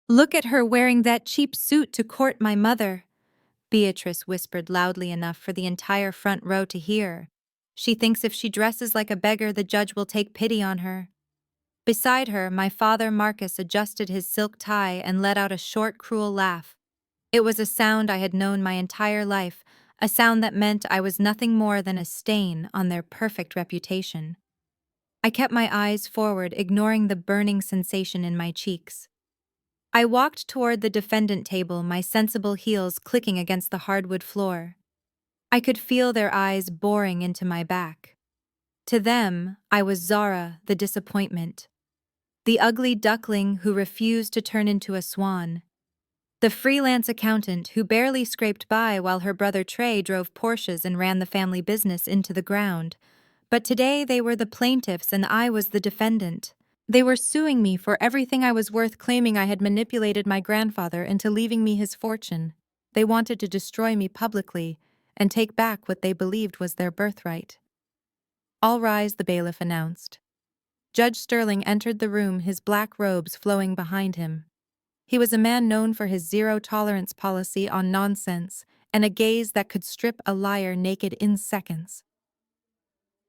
Look at her wearing that cheap suit to court my mother, Beatrice whispered loudly enough for the entire front row to hear. She thinks if she dresses like a beggar, the judge will take pity on her. Beside her, my father Marcus adjusted his silk tie and let out a short, cruel laugh. It was a sound I had known my entire life, a sound that meant I was nothing more than a stain on their perfect reputation. I kept my eyes forward, ignoring the burning sensation in my cheeks. I walked toward the defendant table, my sensible heels clicking against the hardwood floor. I could feel their eyes boring into my back. To them, I was Zara, the disappointment. The ugly duckling who refused to turn into a swan. The freelance accountant who barely scraped by while her brother Trey drove Porsches and ran the family business into the ground. But today they were the plaintiffs and I was the defendant. They were suing me for everything I was worth, claiming I had manipulated my grandfather into leaving me his fortune. They wanted to destroy me publicly and take back what they believed was their birthright. "All rise," the bailiff announced. Judge Sterling entered the room, his black robes flowing behind him. He was a man known for his zero-tolerance policy on nonsense and a gaze that could strip a liar naked in seconds.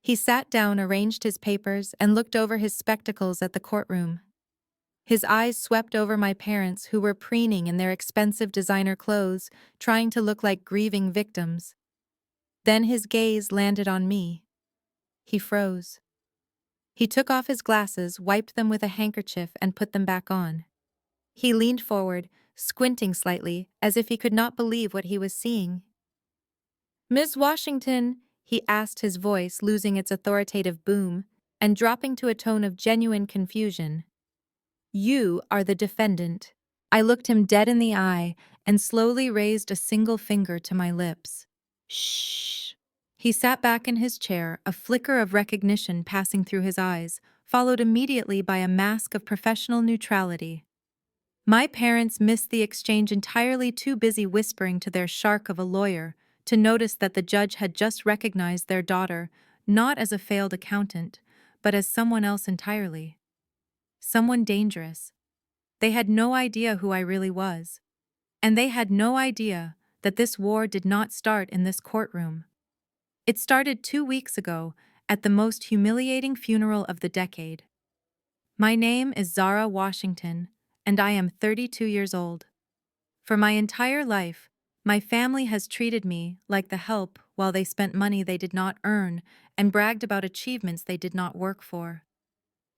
He sat down, arranged his papers, and looked over his spectacles at the courtroom. His eyes swept over my parents, who were preening in their expensive designer clothes, trying to look like grieving victims. Then his gaze landed on me. He froze. He took off his glasses, wiped them with a handkerchief, and put them back on. He leaned forward, squinting slightly, as if he could not believe what he was seeing. "Miss Washington," he asked, his voice losing its authoritative boom and dropping to a tone of genuine confusion. "You are the defendant." I looked him dead in the eye and slowly raised a single finger to my lips. "Shh." He sat back in his chair, a flicker of recognition passing through his eyes, followed immediately by a mask of professional neutrality. My parents missed the exchange, entirely too busy whispering to their shark of a lawyer to notice that the judge had just recognized their daughter not as a failed accountant, but as someone else entirely. Someone dangerous. They had no idea who I really was. And they had no idea that this war did not start in this courtroom. It started 2 weeks ago at the most humiliating funeral of the decade. My name is Zara Washington, and I am 32 years old. For my entire life, my family has treated me like the help while they spent money they did not earn and bragged about achievements they did not work for.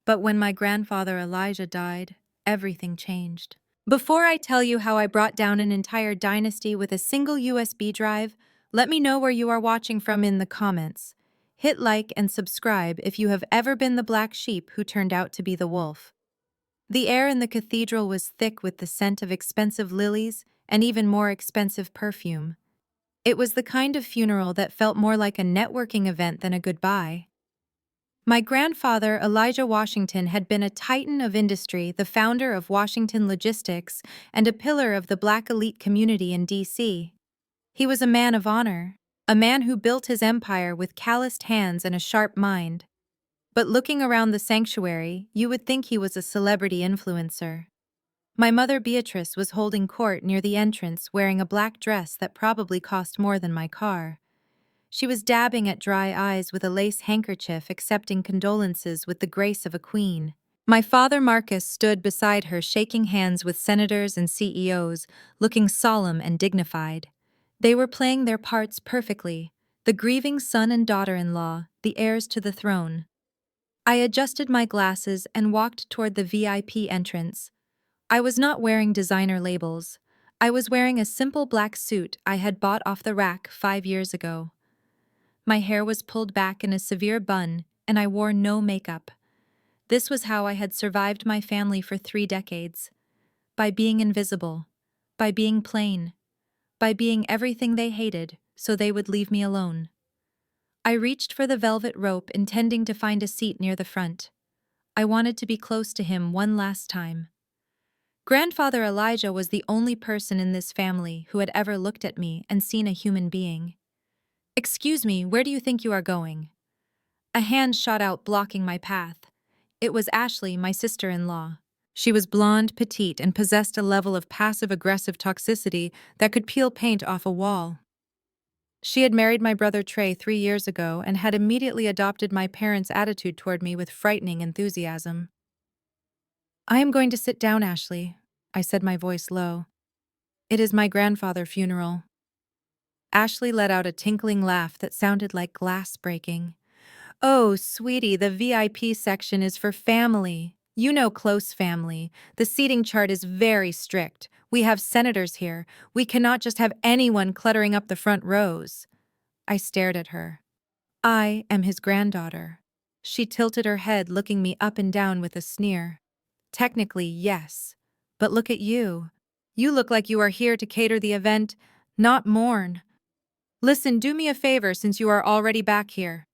But when my grandfather Elijah died, everything changed. Before I tell you how I brought down an entire dynasty with a single USB drive, let me know where you are watching from in the comments. Hit like and subscribe if you have ever been the black sheep who turned out to be the wolf. The air in the cathedral was thick with the scent of expensive lilies and even more expensive perfume. It was the kind of funeral that felt more like a networking event than a goodbye. My grandfather, Elijah Washington, had been a titan of industry, the founder of Washington Logistics, and a pillar of the black elite community in D.C. He was a man of honor, a man who built his empire with calloused hands and a sharp mind. But looking around the sanctuary, you would think he was a celebrity influencer. My mother Beatrice was holding court near the entrance, wearing a black dress that probably cost more than my car. She was dabbing at dry eyes with a lace handkerchief, accepting condolences with the grace of a queen. My father Marcus stood beside her, shaking hands with senators and CEOs, looking solemn and dignified. They were playing their parts perfectly, the grieving son and daughter-in-law, the heirs to the throne. I adjusted my glasses and walked toward the VIP entrance. I was not wearing designer labels. I was wearing a simple black suit I had bought off the rack 5 years ago. My hair was pulled back in a severe bun, and I wore no makeup. This was how I had survived my family for 3 decades. By being invisible. By being plain. By being everything they hated, so they would leave me alone. I reached for the velvet rope, intending to find a seat near the front. I wanted to be close to him one last time. Grandfather Elijah was the only person in this family who had ever looked at me and seen a human being. "Excuse me, where do you think you are going?" A hand shot out, blocking my path. It was Ashley, my sister-in-law. She was blonde, petite, and possessed a level of passive-aggressive toxicity that could peel paint off a wall. She had married my brother Trey 3 years ago and had immediately adopted my parents' attitude toward me with frightening enthusiasm. "I am going to sit down, Ashley," I said, my voice low. "It is my grandfather's funeral." Ashley let out a tinkling laugh that sounded like glass breaking. "Oh, sweetie, the VIP section is for family. You know, close family. The seating chart is very strict. We have senators here. We cannot just have anyone cluttering up the front rows." I stared at her. "I am his granddaughter." She tilted her head, looking me up and down with a sneer. "Technically, yes. But look at you. You look like you are here to cater the event, not mourn. Listen, do me a favor since you are already back here."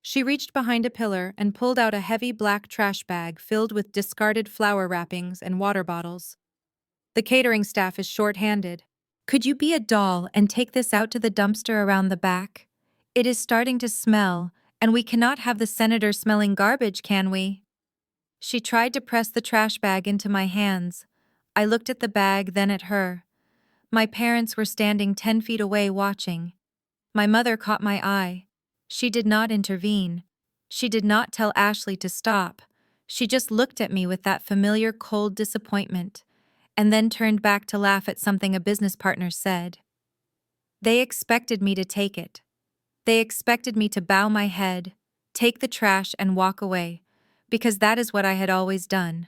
She reached behind a pillar and pulled out a heavy black trash bag filled with discarded flower wrappings and water bottles. "The catering staff is short-handed. Could you be a doll and take this out to the dumpster around the back? It is starting to smell, and we cannot have the senator smelling garbage, can we?" She tried to press the trash bag into my hands. I looked at the bag, then at her. My parents were standing 10 feet away watching. My mother caught my eye. She did not intervene. She did not tell Ashley to stop. She just looked at me with that familiar cold disappointment, and then turned back to laugh at something a business partner said. They expected me to take it. They expected me to bow my head, take the trash, and walk away, because that is what I had always done.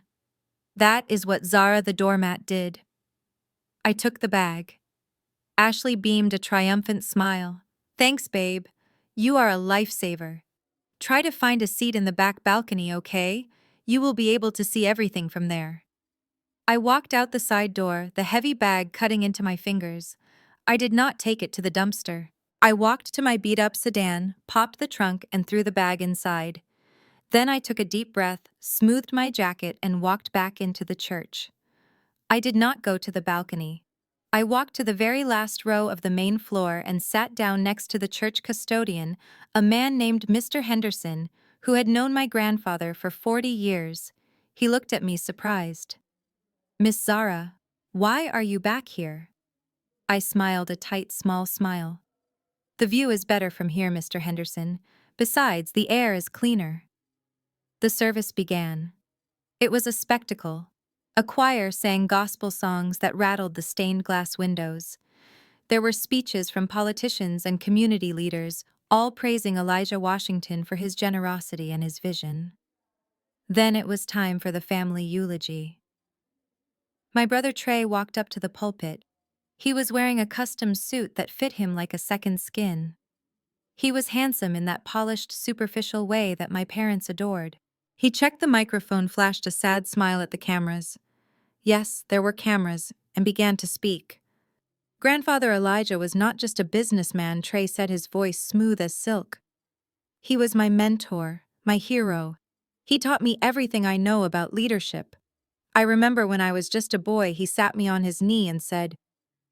That is what Zara the doormat did. I took the bag. Ashley beamed a triumphant smile. "Thanks, babe. You are a lifesaver. Try to find a seat in the back balcony, okay? You will be able to see everything from there." I walked out the side door, the heavy bag cutting into my fingers. I did not take it to the dumpster. I walked to my beat-up sedan, popped the trunk, and threw the bag inside. Then I took a deep breath, smoothed my jacket, and walked back into the church. I did not go to the balcony. I walked to the very last row of the main floor and sat down next to the church custodian, a man named Mr. Henderson, who had known my grandfather for 40 years. He looked at me surprised. "Miss Zara, why are you back here?" I smiled a tight, small smile. "The view is better from here, Mr. Henderson. Besides, the air is cleaner." The service began. It was a spectacle. A choir sang gospel songs that rattled the stained glass windows. There were speeches from politicians and community leaders, all praising Elijah Washington for his generosity and his vision. Then it was time for the family eulogy. My brother Trey walked up to the pulpit. He was wearing a custom suit that fit him like a second skin. He was handsome in that polished, superficial way that my parents adored. He checked the microphone, flashed a sad smile at the cameras. Yes, there were cameras, and began to speak. Grandfather Elijah was not just a businessman, Trey said, his voice smooth as silk. He was my mentor, my hero. He taught me everything I know about leadership. I remember when I was just a boy, he sat me on his knee and said,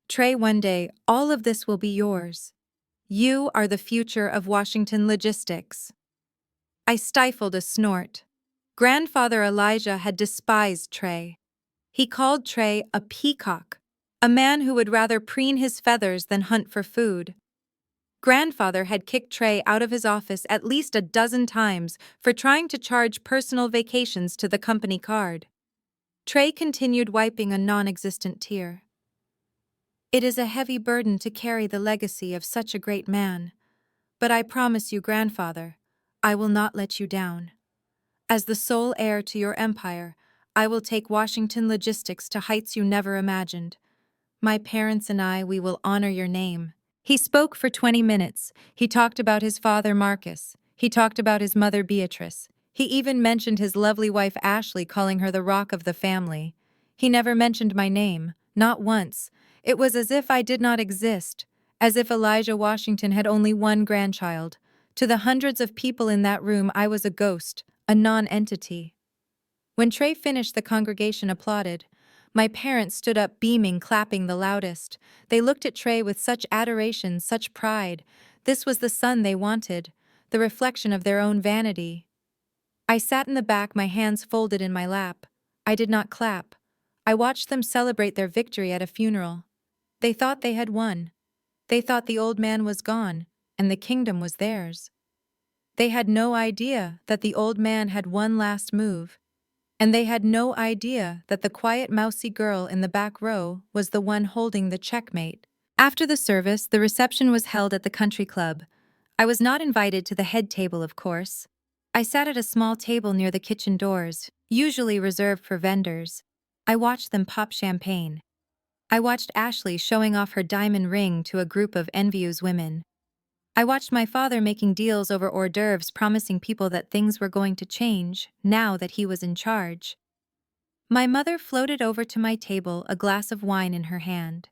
"Trey, one day, all of this will be yours. You are the future of Washington logistics." I stifled a snort. Grandfather Elijah had despised Trey. He called Trey a peacock, a man who would rather preen his feathers than hunt for food. Grandfather had kicked Trey out of his office at least a dozen times for trying to charge personal vacations to the company card. Trey continued, wiping a non-existent tear. "It is a heavy burden to carry the legacy of such a great man. But I promise you, Grandfather, I will not let you down. As the sole heir to your empire, I will take Washington Logistics to heights you never imagined. My parents and I, we will honor your name." He spoke for 20 minutes. He talked about his father, Marcus. He talked about his mother, Beatrice. He even mentioned his lovely wife, Ashley, calling her the rock of the family. He never mentioned my name, not once. It was as if I did not exist, as if Elijah Washington had only one grandchild. To the hundreds of people in that room, I was a ghost, a non-entity. When Trey finished, the congregation applauded. My parents stood up, beaming, clapping the loudest. They looked at Trey with such adoration, such pride. This was the son they wanted, the reflection of their own vanity. I sat in the back, my hands folded in my lap. I did not clap. I watched them celebrate their victory at a funeral. They thought they had won. They thought the old man was gone, and the kingdom was theirs. They had no idea that the old man had one last move, and they had no idea that the quiet mousy girl in the back row was the one holding the checkmate. After the service, the reception was held at the country club. I was not invited to the head table, of course. I sat at a small table near the kitchen doors, usually reserved for vendors. I watched them pop champagne. I watched Ashley showing off her diamond ring to a group of envious women. I watched my father making deals over hors d'oeuvres, promising people that things were going to change now that he was in charge. My mother floated over to my table, a glass of wine in her hand.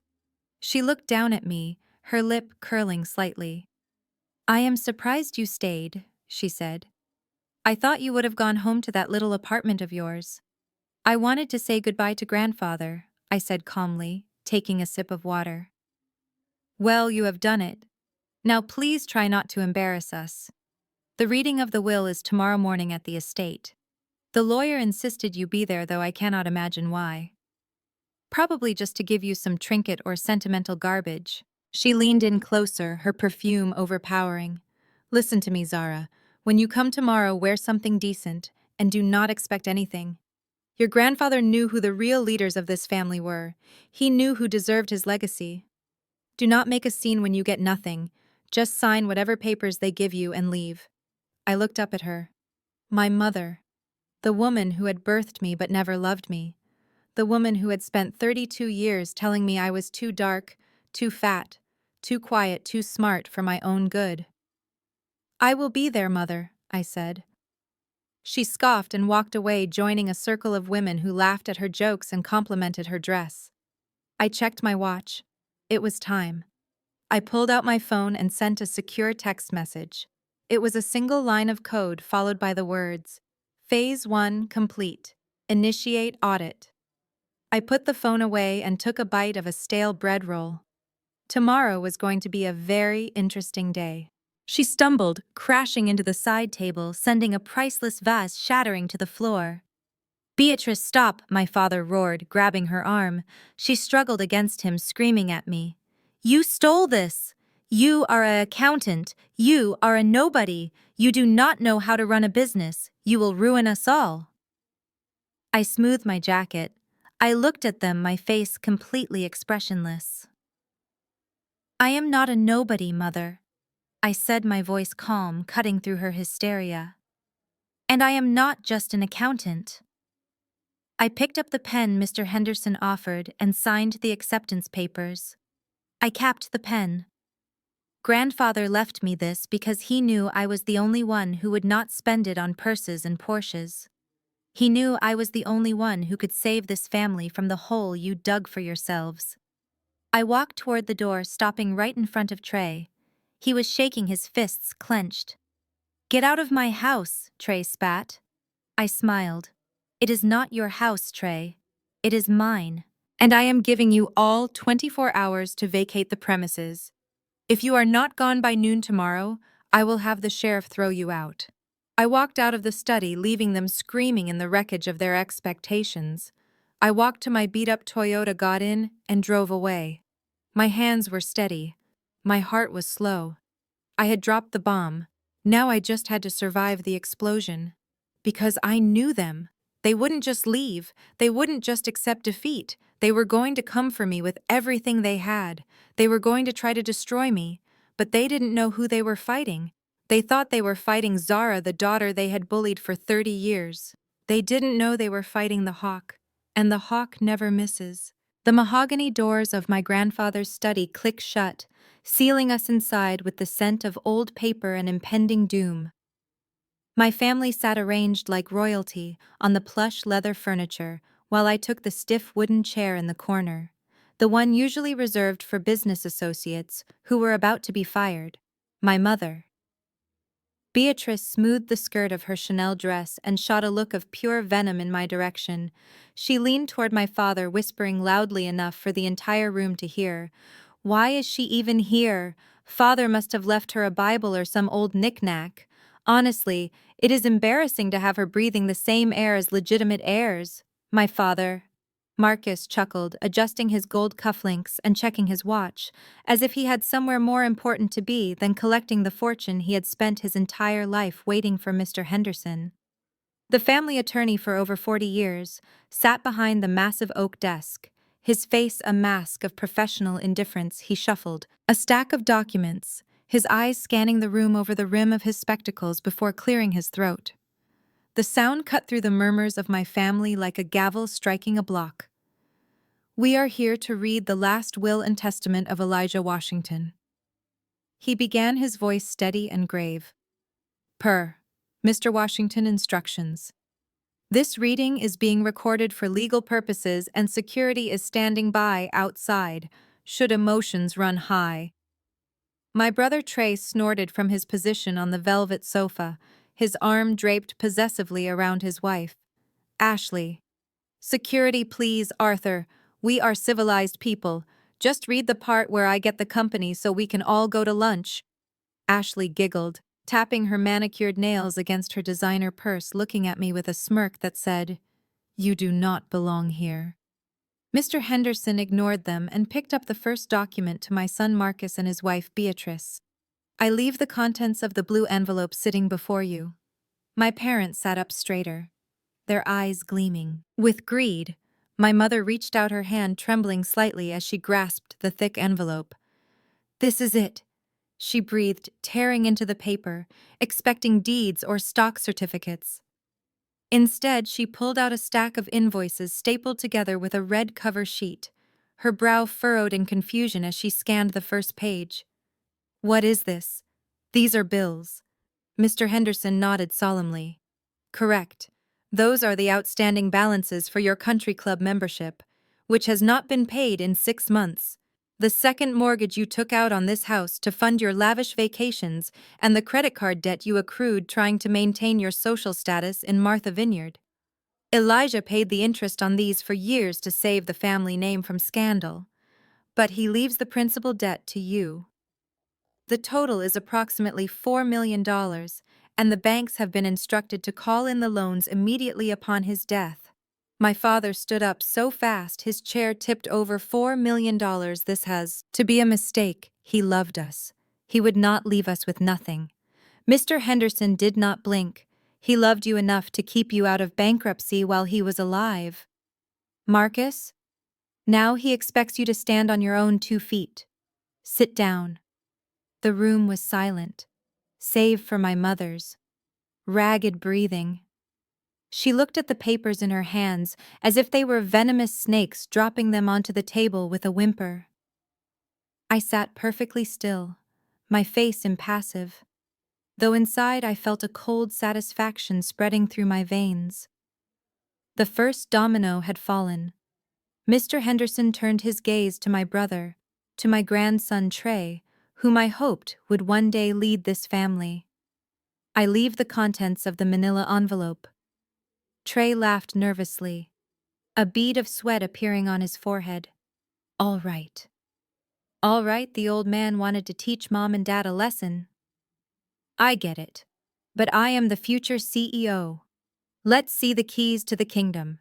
She looked down at me, her lip curling slightly. "I am surprised you stayed," she said. "I thought you would have gone home to that little apartment of yours." "I wanted to say goodbye to grandfather," I said calmly, taking a sip of water. "Well, you have done it. Now please try not to embarrass us. The reading of the will is tomorrow morning at the estate. The lawyer insisted you be there, though I cannot imagine why. Probably just to give you some trinket or sentimental garbage." She leaned in closer, her perfume overpowering. "Listen to me, Zara. When you come tomorrow, wear something decent, and do not expect anything. Your grandfather knew who the real leaders of this family were. He knew who deserved his legacy. Do not make a scene when you get nothing. Just sign whatever papers they give you and leave." I looked up at her. My mother. The woman who had birthed me but never loved me. The woman who had spent 32 years telling me I was too dark, too fat, too quiet, too smart for my own good. "I will be there, Mother," I said. She scoffed and walked away, joining a circle of women who laughed at her jokes and complimented her dress. I checked my watch. It was time. I pulled out my phone and sent a secure text message. It was a single line of code followed by the words, "Phase 1 complete. Initiate audit." I put the phone away and took a bite of a stale bread roll. Tomorrow was going to be a very interesting day. She stumbled, crashing into the side table, sending a priceless vase shattering to the floor. "Beatrice, stop," my father roared, grabbing her arm. She struggled against him, screaming at me. "You stole this! You are an accountant! You are a nobody! You do not know how to run a business! You will ruin us all!" I smoothed my jacket. I looked at them, my face completely expressionless. "I am not a nobody, Mother," I said, my voice calm, cutting through her hysteria. "And I am not just an accountant." I picked up the pen Mr. Henderson offered and signed the acceptance papers. I capped the pen. Grandfather left me this because he knew I was the only one who would not spend it on purses and Porsches. He knew I was the only one who could save this family from the hole you dug for yourselves. I walked toward the door, stopping right in front of Trey. He was shaking, his fists clenched. "Get out of my house," Trey spat. I smiled. "It is not your house, Trey. It is mine. And I am giving you all 24 hours to vacate the premises. If you are not gone by noon tomorrow, I will have the sheriff throw you out." I walked out of the study, leaving them screaming in the wreckage of their expectations. I walked to my beat-up Toyota, got in, and drove away. My hands were steady. My heart was slow. I had dropped the bomb. Now I just had to survive the explosion. Because I knew them. They wouldn't just leave. They wouldn't just accept defeat. They were going to come for me with everything they had. They were going to try to destroy me. But they didn't know who they were fighting. They thought they were fighting Zara, the daughter they had bullied for 30 years. They didn't know they were fighting the hawk. And the hawk never misses. The mahogany doors of my grandfather's study clicked shut, sealing us inside with the scent of old paper and impending doom. My family sat arranged like royalty on the plush leather furniture, while I took the stiff wooden chair in the corner, the one usually reserved for business associates who were about to be fired. My mother. Beatrice smoothed the skirt of her Chanel dress and shot a look of pure venom in my direction. She leaned toward my father, whispering loudly enough for the entire room to hear. "Why is she even here? Father must have left her a Bible or some old knick-knack. Honestly, it is embarrassing to have her breathing the same air as legitimate heirs." My father. Marcus chuckled, adjusting his gold cufflinks and checking his watch, as if he had somewhere more important to be than collecting the fortune he had spent his entire life waiting for Mr. Henderson. The family attorney for over 40 years sat behind the massive oak desk, his face a mask of professional indifference. He shuffled a stack of documents, his eyes scanning the room over the rim of his spectacles before clearing his throat. The sound cut through the murmurs of my family like a gavel striking a block. We are here to read the last will and testament of Elijah Washington. He began, his voice steady and grave. Per Mr. Washington instructions. This reading is being recorded for legal purposes and security is standing by outside, should emotions run high. My brother Trey snorted from his position on the velvet sofa, his arm draped possessively around his wife. Ashley. Security, please, Arthur. We are civilized people. Just read the part where I get the company so we can all go to lunch. Ashley giggled, tapping her manicured nails against her designer purse, looking at me with a smirk that said, "You do not belong here." Mr. Henderson ignored them and picked up the first document to my son Marcus and his wife Beatrice. I leave the contents of the blue envelope sitting before you. My parents sat up straighter, their eyes gleaming with greed. My mother reached out her hand, trembling slightly as she grasped the thick envelope. "This is it," she breathed, tearing into the paper, expecting deeds or stock certificates. Instead, she pulled out a stack of invoices stapled together with a red cover sheet, her brow furrowed in confusion as she scanned the first page. "What is this?" "These are bills." Mr. Henderson nodded solemnly. "Correct. Those are the outstanding balances for your country club membership, which has not been paid in 6 months. The second mortgage you took out on this house to fund your lavish vacations and the credit card debt you accrued trying to maintain your social status in Martha Vineyard. Elijah paid the interest on these for years to save the family name from scandal, but he leaves the principal debt to you. The total is approximately $4 million, and the banks have been instructed to call in the loans immediately upon his death." My father stood up so fast his chair tipped over. $4 million. This has to be a mistake. He loved us. He would not leave us with nothing. Mr. Henderson did not blink. He loved you enough to keep you out of bankruptcy while he was alive. Marcus, now he expects you to stand on your own 2 feet. Sit down. The room was silent, save for my mother's ragged breathing. She looked at the papers in her hands as if they were venomous snakes, dropping them onto the table with a whimper. I sat perfectly still, my face impassive, though inside I felt a cold satisfaction spreading through my veins. The first domino had fallen. Mr. Henderson turned his gaze to my brother, to my grandson Trey, whom I hoped would one day lead this family. I leave the contents of the manila envelope. Trey laughed nervously, a bead of sweat appearing on his forehead. All right. All right, the old man wanted to teach Mom and Dad a lesson. I get it. But I am the future CEO. Let's see the keys to the kingdom.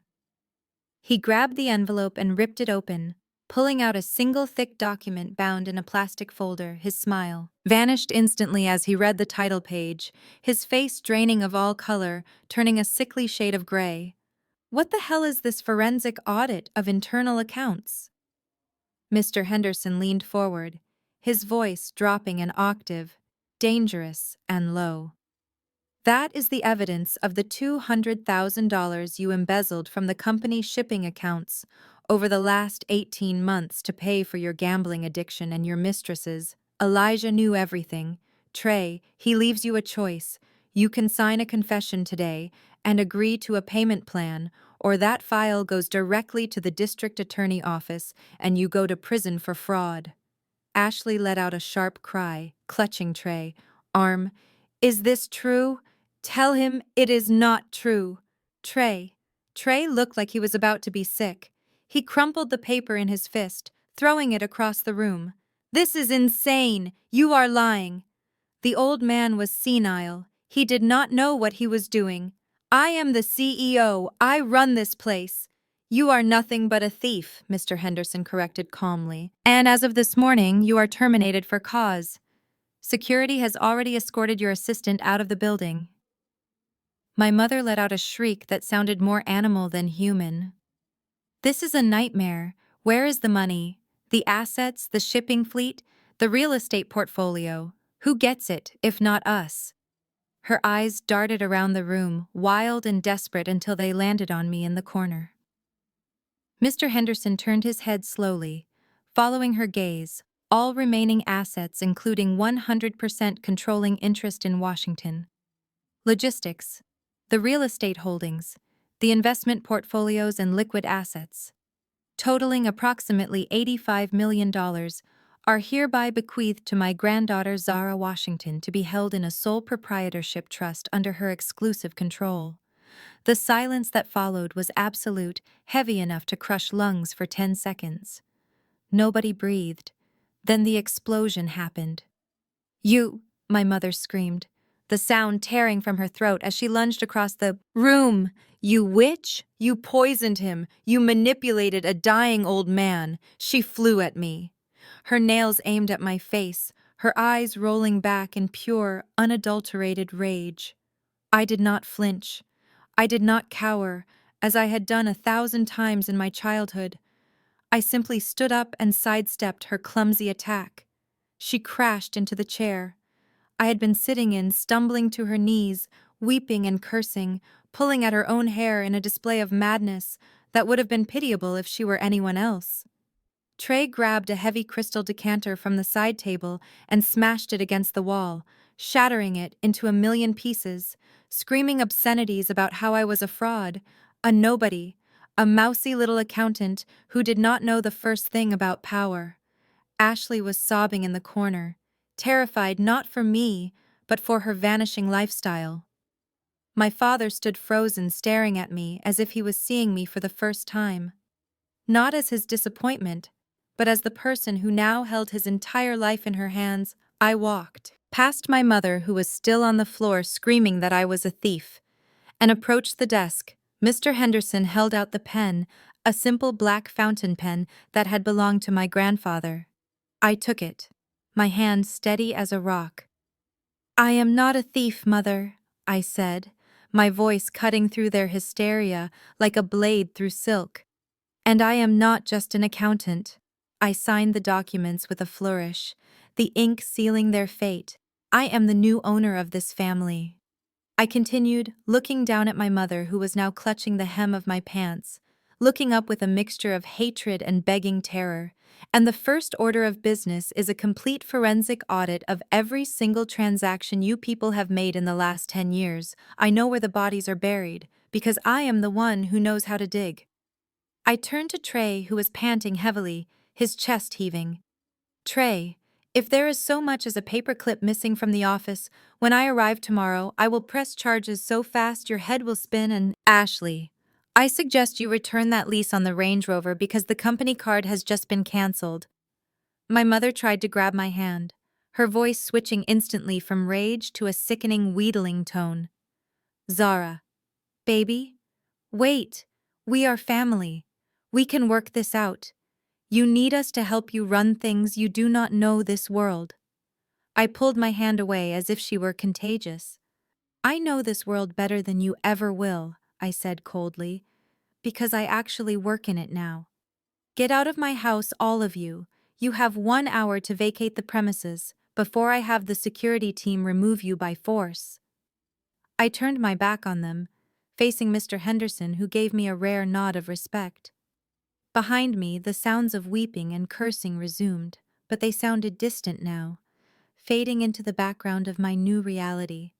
He grabbed the envelope and ripped it open, pulling out a single thick document bound in a plastic folder. His smile vanished instantly as he read the title page, his face draining of all color, turning a sickly shade of gray. What the hell is this forensic audit of internal accounts? Mr. Henderson leaned forward, his voice dropping an octave, dangerous and low. That is the evidence of the $200,000 you embezzled from the company's shipping accounts over the last 18 months to pay for your gambling addiction and your mistresses. Elijah knew everything. Trey, he leaves you a choice. You can sign a confession today and agree to a payment plan, or that file goes directly to the district attorney office and you go to prison for fraud. Ashley let out a sharp cry, clutching Trey. Arm, is this true? Tell him it is not true. Trey looked like he was about to be sick. He crumpled the paper in his fist, throwing it across the room. This is insane. You are lying. The old man was senile. He did not know what he was doing. I am the CEO. I run this place. You are nothing but a thief, Mr. Henderson corrected calmly. And as of this morning, you are terminated for cause. Security has already escorted your assistant out of the building. My mother let out a shriek that sounded more animal than human. This is a nightmare. Where is the money? The assets, the shipping fleet, the real estate portfolio? Who gets it, if not us? Her eyes darted around the room, wild and desperate until they landed on me in the corner. Mr. Henderson turned his head slowly, following her gaze, all remaining assets including 100% controlling interest in Washington. Logistics, the real estate holdings, the investment portfolios and liquid assets, totaling approximately $85 million, are hereby bequeathed to my granddaughter Zara Washington to be held in a sole proprietorship trust under her exclusive control. The silence that followed was absolute, heavy enough to crush lungs for 10 seconds. Nobody breathed. Then the explosion happened. "You!" my mother screamed, the sound tearing from her throat as she lunged across the room. "You witch! You poisoned him! You manipulated a dying old man!" She flew at me, her nails aimed at my face, her eyes rolling back in pure, unadulterated rage. I did not flinch. I did not cower, as I had done 1,000 times in my childhood. I simply stood up and sidestepped her clumsy attack. She crashed into the chair I had been sitting in, stumbling to her knees, weeping and cursing, pulling at her own hair in a display of madness that would have been pitiable if she were anyone else. Trey grabbed a heavy crystal decanter from the side table and smashed it against the wall, shattering it into a million pieces, screaming obscenities about how I was a fraud, a nobody, a mousy little accountant who did not know the first thing about power. Ashley was sobbing in the corner, terrified not for me, but for her vanishing lifestyle. My father stood frozen, staring at me as if he was seeing me for the first time. Not as his disappointment, but as the person who now held his entire life in her hands. I walked past my mother, who was still on the floor screaming that I was a thief, and approached the desk. Mr. Henderson held out the pen, a simple black fountain pen that had belonged to my grandfather. I took it, my hand steady as a rock. "I am not a thief, Mother," I said, my voice cutting through their hysteria like a blade through silk. "And I am not just an accountant." I signed the documents with a flourish, the ink sealing their fate. "I am the new owner of this family." I continued, looking down at my mother, who was now clutching the hem of my pants, looking up with a mixture of hatred and begging terror. "And the first order of business is a complete forensic audit of every single transaction you people have made in the last 10 years. I know where the bodies are buried, because I am the one who knows how to dig." I turned to Trey, who was panting heavily, his chest heaving. "Trey, if there is so much as a paperclip missing from the office, when I arrive tomorrow, I will press charges so fast your head will spin and—" "Ashley, I suggest you return that lease on the Range Rover because the company card has just been canceled." My mother tried to grab my hand, her voice switching instantly from rage to a sickening, wheedling tone. "Zara, baby, wait. We are family. We can work this out. You need us to help you run things. You do not know this world." I pulled my hand away as if she were contagious. "I know this world better than you ever will," I said coldly, "because I actually work in it now. Get out of my house, all of you. You have 1 hour to vacate the premises before I have the security team remove you by force." I turned my back on them, facing Mr. Henderson, who gave me a rare nod of respect. Behind me, the sounds of weeping and cursing resumed, but they sounded distant now, fading into the background of my new reality.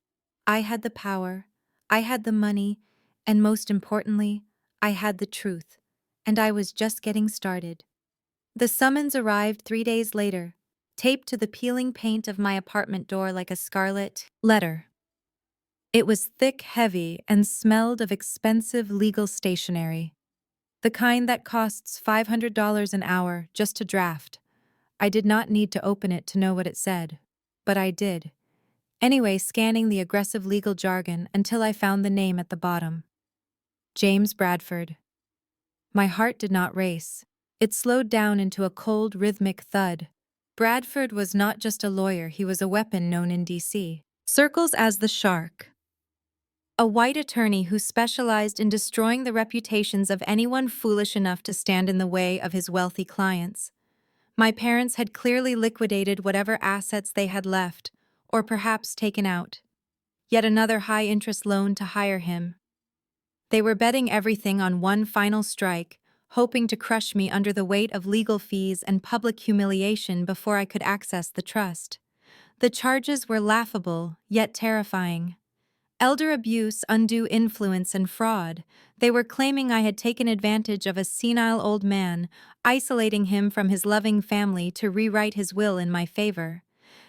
I had the power, I had the money, and most importantly, I had the truth, and I was just getting started. The summons arrived 3 days later, taped to the peeling paint of my apartment door like a scarlet letter. It was thick, heavy, and smelled of expensive legal stationery, the kind that costs $500 an hour just to draft. I did not need to open it to know what it said, but I did. Anyway, scanning the aggressive legal jargon until I found the name at the bottom. James Bradford. My heart did not race. It slowed down into a cold, rhythmic thud. Bradford was not just a lawyer, he was a weapon known in D.C. circles as the Shark. A white attorney who specialized in destroying the reputations of anyone foolish enough to stand in the way of his wealthy clients. My parents had clearly liquidated whatever assets they had left, or perhaps taken out. Yet another high-interest loan to hire him. They were betting everything on one final strike, hoping to crush me under the weight of legal fees and public humiliation before I could access the trust. The charges were laughable, yet terrifying. Elder abuse, undue influence, and fraud. They were claiming I had taken advantage of a senile old man, isolating him from his loving family to rewrite his will in my favor.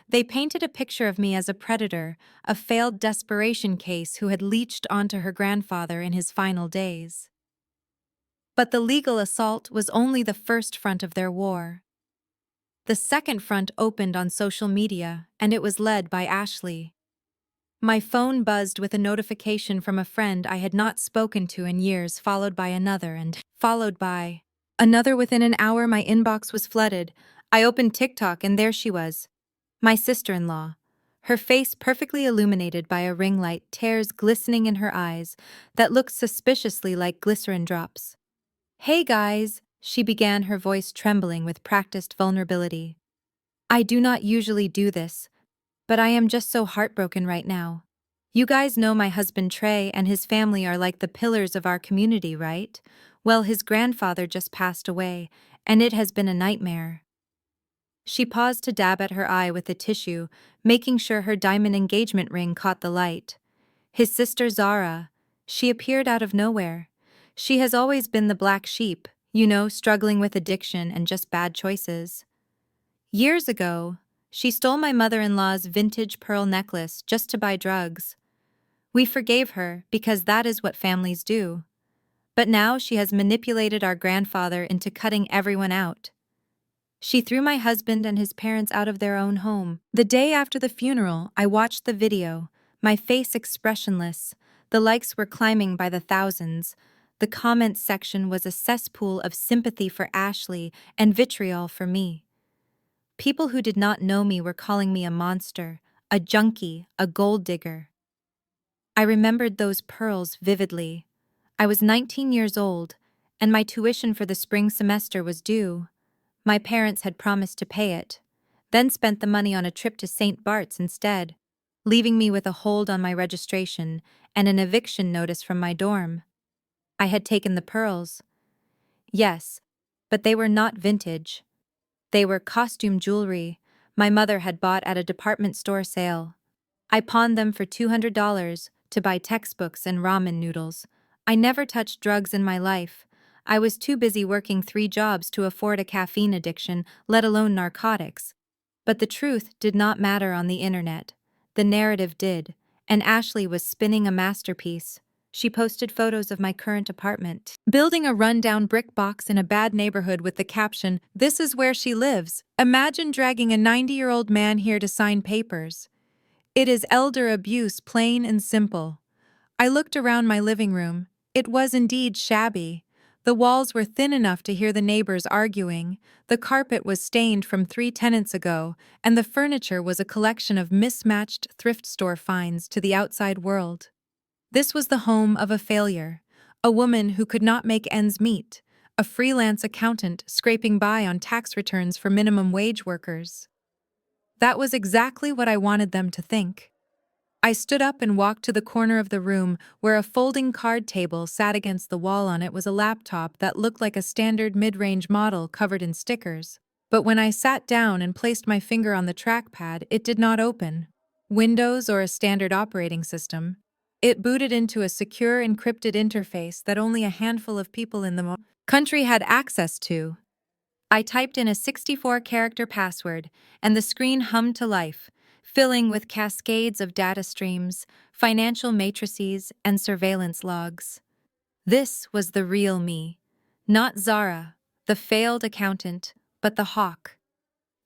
They painted a picture of me as a predator, a failed desperation case who had leached onto her grandfather in his final days. But the legal assault was only the first front of their war. The second front opened on social media, and it was led by Ashley. My phone buzzed with a notification from a friend I had not spoken to in years, followed by another, and followed by another. Within an hour, my inbox was flooded. I opened TikTok, and there she was. My sister-in-law, her face perfectly illuminated by a ring light, tears glistening in her eyes that looked suspiciously like glycerin drops. "Hey guys," she began, her voice trembling with practiced vulnerability. "I do not usually do this, but I am just so heartbroken right now. You guys know my husband Trey and his family are like the pillars of our community, right? Well, his grandfather just passed away, and it has been a nightmare." She paused to dab at her eye with a tissue, making sure her diamond engagement ring caught the light. His sister Zara, she appeared out of nowhere. She has always been the black sheep, struggling with addiction and just bad choices. Years ago, she stole my mother-in-law's vintage pearl necklace just to buy drugs. We forgave her because that is what families do. But now she has manipulated our grandfather into cutting everyone out. She threw my husband and his parents out of their own home. The day after the funeral, I watched the video, my face expressionless. The likes were climbing by the thousands. The comments section was a cesspool of sympathy for Ashley and vitriol for me. People who did not know me were calling me a monster, a junkie, a gold digger. I remembered those pearls vividly. I was 19 years old, and my tuition for the spring semester was due. My parents had promised to pay it, then spent the money on a trip to St. Bart's instead, leaving me with a hold on my registration and an eviction notice from my dorm. I had taken the pearls. Yes, but they were not vintage. They were costume jewelry my mother had bought at a department store sale. I pawned them for $200 to buy textbooks and ramen noodles. I never touched drugs in my life. I was too busy working 3 jobs to afford a caffeine addiction, let alone narcotics. But the truth did not matter on the internet. The narrative did, and Ashley was spinning a masterpiece. She posted photos of my current apartment, building a rundown brick box in a bad neighborhood with the caption, "This is where she lives. Imagine dragging a 90-year-old man here to sign papers." It is elder abuse, plain and simple. I looked around my living room. It was indeed shabby. The walls were thin enough to hear the neighbors arguing, the carpet was stained from 3 tenants ago, and the furniture was a collection of mismatched thrift store finds to the outside world. This was the home of a failure, a woman who could not make ends meet, a freelance accountant scraping by on tax returns for minimum wage workers. That was exactly what I wanted them to think. I stood up and walked to the corner of the room where a folding card table sat against the wall. On it was a laptop that looked like a standard mid-range model covered in stickers. But when I sat down and placed my finger on the trackpad, it did not open. Windows or a standard operating system. It booted into a secure encrypted interface that only a handful of people in the country had access to. I typed in a 64-character password, and the screen hummed to life, filling with cascades of data streams, financial matrices, and surveillance logs. This was the real me. Not Zara, the failed accountant, but the hawk.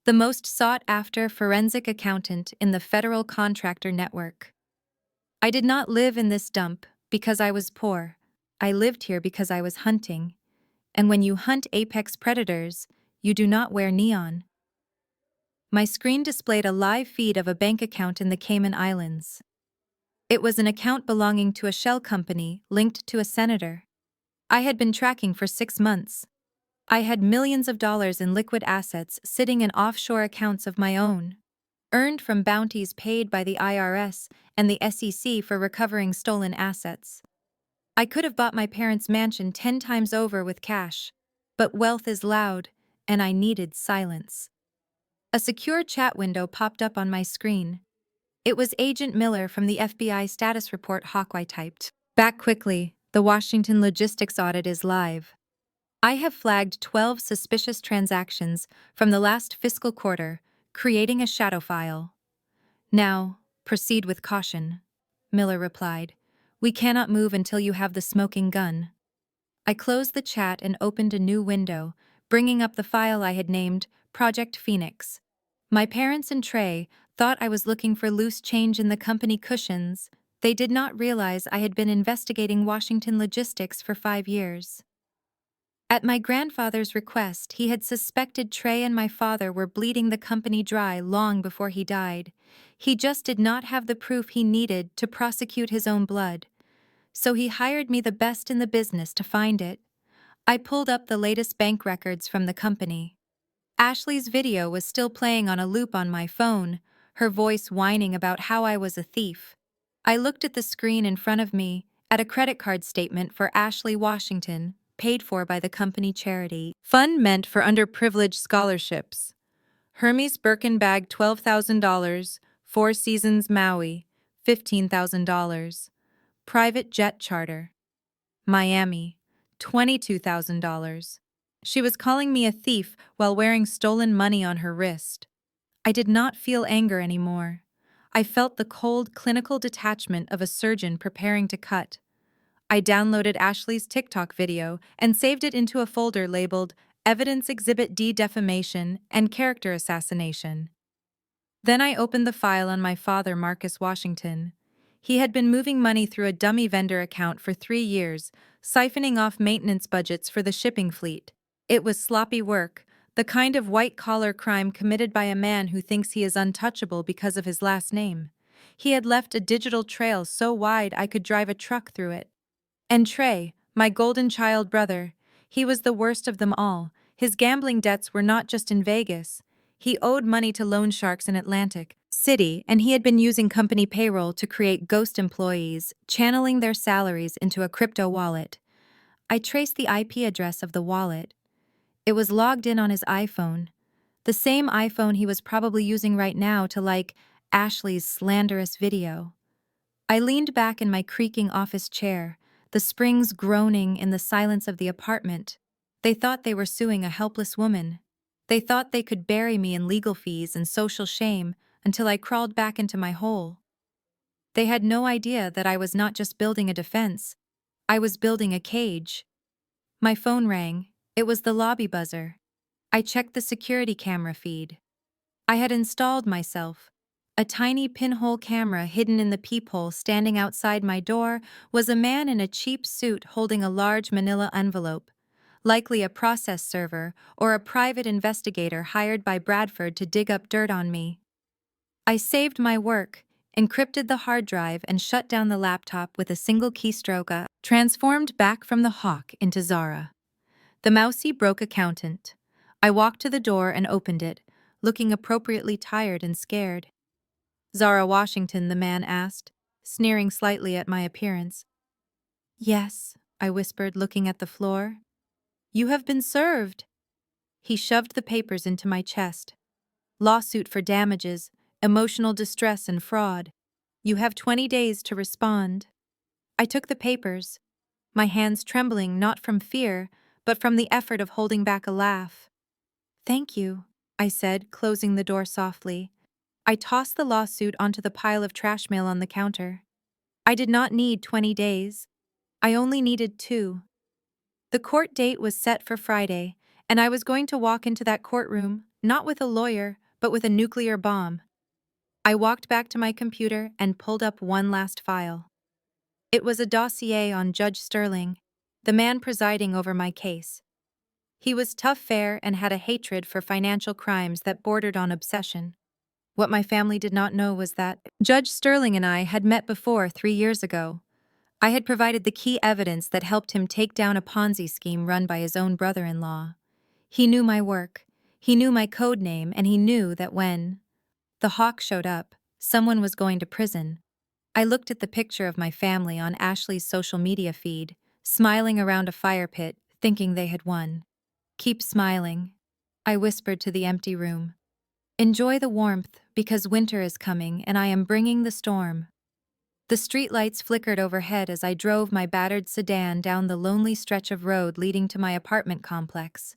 The most sought-after forensic accountant in the federal contractor network. I did not live in this dump because I was poor. I lived here because I was hunting. And when you hunt apex predators, you do not wear neon. My screen displayed a live feed of a bank account in the Cayman Islands. It was an account belonging to a shell company linked to a senator. I had been tracking for 6 months. I had millions of dollars in liquid assets sitting in offshore accounts of my own, earned from bounties paid by the IRS and the SEC for recovering stolen assets. I could have bought my parents' mansion 10 times over with cash, but wealth is loud, and I needed silence. A secure chat window popped up on my screen. It was Agent Miller from the FBI status report Hawkeye typed. Back quickly, the Washington logistics audit is live. I have flagged 12 suspicious transactions from the last fiscal quarter, creating a shadow file. Now, proceed with caution, Miller replied. We cannot move until you have the smoking gun. I closed the chat and opened a new window, bringing up the file I had named Project Phoenix. My parents and Trey thought I was looking for loose change in the company cushions. They did not realize I had been investigating Washington logistics for 5 years. At my grandfather's request, he had suspected Trey and my father were bleeding the company dry long before he died. He just did not have the proof he needed to prosecute his own blood. So he hired me, the best in the business, to find it. I pulled up the latest bank records from the company. Ashley's video was still playing on a loop on my phone, her voice whining about how I was a thief. I looked at the screen in front of me, at a credit card statement for Ashley Washington, paid for by the company charity. Fund meant for underprivileged scholarships. Hermes Birkin bag $12,000, Four Seasons Maui, $15,000. Private jet charter. Miami, $22,000. She was calling me a thief while wearing stolen money on her wrist. I did not feel anger anymore. I felt the cold, clinical detachment of a surgeon preparing to cut. I downloaded Ashley's TikTok video and saved it into a folder labeled Evidence Exhibit D Defamation and Character Assassination. Then I opened the file on my father, Marcus Washington. He had been moving money through a dummy vendor account for 3 years, siphoning off maintenance budgets for the shipping fleet. It was sloppy work, the kind of white-collar crime committed by a man who thinks he is untouchable because of his last name. He had left a digital trail so wide I could drive a truck through it. And Trey, my golden child brother, he was the worst of them all. His gambling debts were not just in Vegas. He owed money to loan sharks in Atlantic City, and he had been using company payroll to create ghost employees, channeling their salaries into a crypto wallet. I traced the IP address of the wallet. It was logged in on his iPhone, the same iPhone he was probably using right now to like Ashley's slanderous video. I leaned back in my creaking office chair, the springs groaning in the silence of the apartment. They thought they were suing a helpless woman. They thought they could bury me in legal fees and social shame until I crawled back into my hole. They had no idea that I was not just building a defense. I was building a cage. My phone rang. It was the lobby buzzer. I checked the security camera feed. I had installed myself. A tiny pinhole camera hidden in the peephole standing outside my door was a man in a cheap suit holding a large manila envelope, likely a process server or a private investigator hired by Bradford to dig up dirt on me. I saved my work, encrypted the hard drive, and shut down the laptop with a single keystroke, transformed back from the hawk into Zara, the mousy broke accountant. I walked to the door and opened it, looking appropriately tired and scared. Zara Washington, the man asked, sneering slightly at my appearance. Yes, I whispered, looking at the floor. You have been served. He shoved the papers into my chest. Lawsuit for damages, emotional distress and fraud. You have 20 days to respond. I took the papers, my hands trembling not from fear, but from the effort of holding back a laugh. Thank you, I said, closing the door softly. I tossed the lawsuit onto the pile of trash mail on the counter. I did not need 20 days. I only needed 2. The court date was set for Friday, and I was going to walk into that courtroom, not with a lawyer, but with a nuclear bomb. I walked back to my computer and pulled up one last file. It was a dossier on Judge Sterling, the man presiding over my case. He was tough fare and had a hatred for financial crimes that bordered on obsession. What my family did not know was that Judge Sterling and I had met before 3 years ago. I had provided the key evidence that helped him take down a Ponzi scheme run by his own brother-in-law. He knew my work, he knew my code name, and he knew that when the hawk showed up, someone was going to prison. I looked at the picture of my family on Ashley's social media feed, smiling around a fire pit, thinking they had won. Keep smiling, I whispered to the empty room. Enjoy the warmth, because winter is coming and I am bringing the storm. The streetlights flickered overhead as I drove my battered sedan down the lonely stretch of road leading to my apartment complex.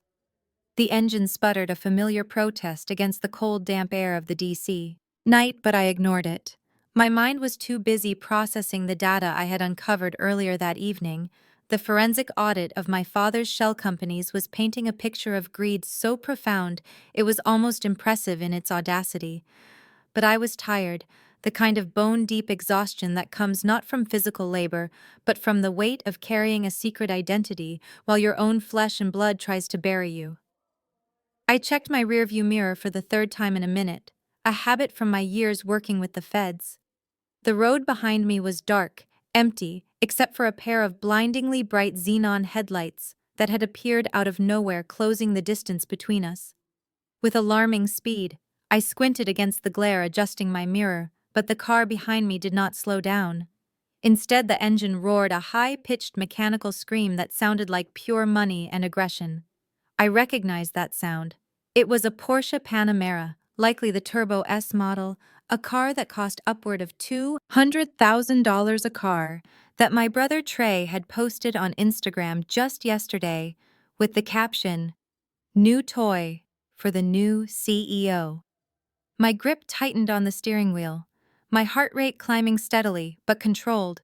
The engine sputtered a familiar protest against the cold, damp air of the DC night, but I ignored it. My mind was too busy processing the data I had uncovered earlier that evening. The forensic audit of my father's shell companies was painting a picture of greed so profound it was almost impressive in its audacity. But I was tired, the kind of bone-deep exhaustion that comes not from physical labor, but from the weight of carrying a secret identity while your own flesh and blood tries to bury you. I checked my rearview mirror for the third time in a minute, a habit from my years working with the feds. The road behind me was dark, empty, except for a pair of blindingly bright xenon headlights that had appeared out of nowhere, closing the distance between us. With alarming speed, I squinted against the glare, adjusting my mirror, but the car behind me did not slow down. Instead, the engine roared a high-pitched mechanical scream that sounded like pure money and aggression. I recognized that sound. It was a Porsche Panamera, likely the Turbo S model, a car that cost upward of $200,000 a car, that my brother Trey had posted on Instagram just yesterday with the caption, "New toy for the new CEO." My grip tightened on the steering wheel, my heart rate climbing steadily but controlled.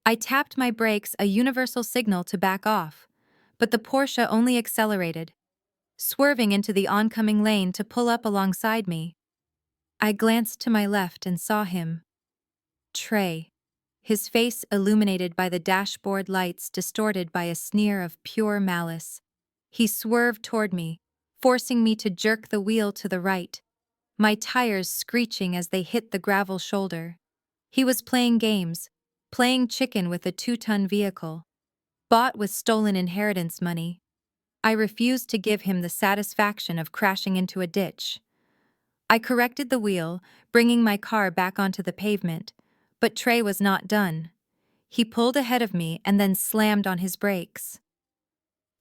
I tapped my brakes, a universal signal to back off, but the Porsche only accelerated, swerving into the oncoming lane to pull up alongside me. I glanced to my left and saw him. Trey, his face illuminated by the dashboard lights, distorted by a sneer of pure malice. He swerved toward me, forcing me to jerk the wheel to the right, my tires screeching as they hit the gravel shoulder. He was playing games, playing chicken with a 2-ton vehicle, bought with stolen inheritance money. I refused to give him the satisfaction of crashing into a ditch. I corrected the wheel, bringing my car back onto the pavement, but Trey was not done. He pulled ahead of me and then slammed on his brakes.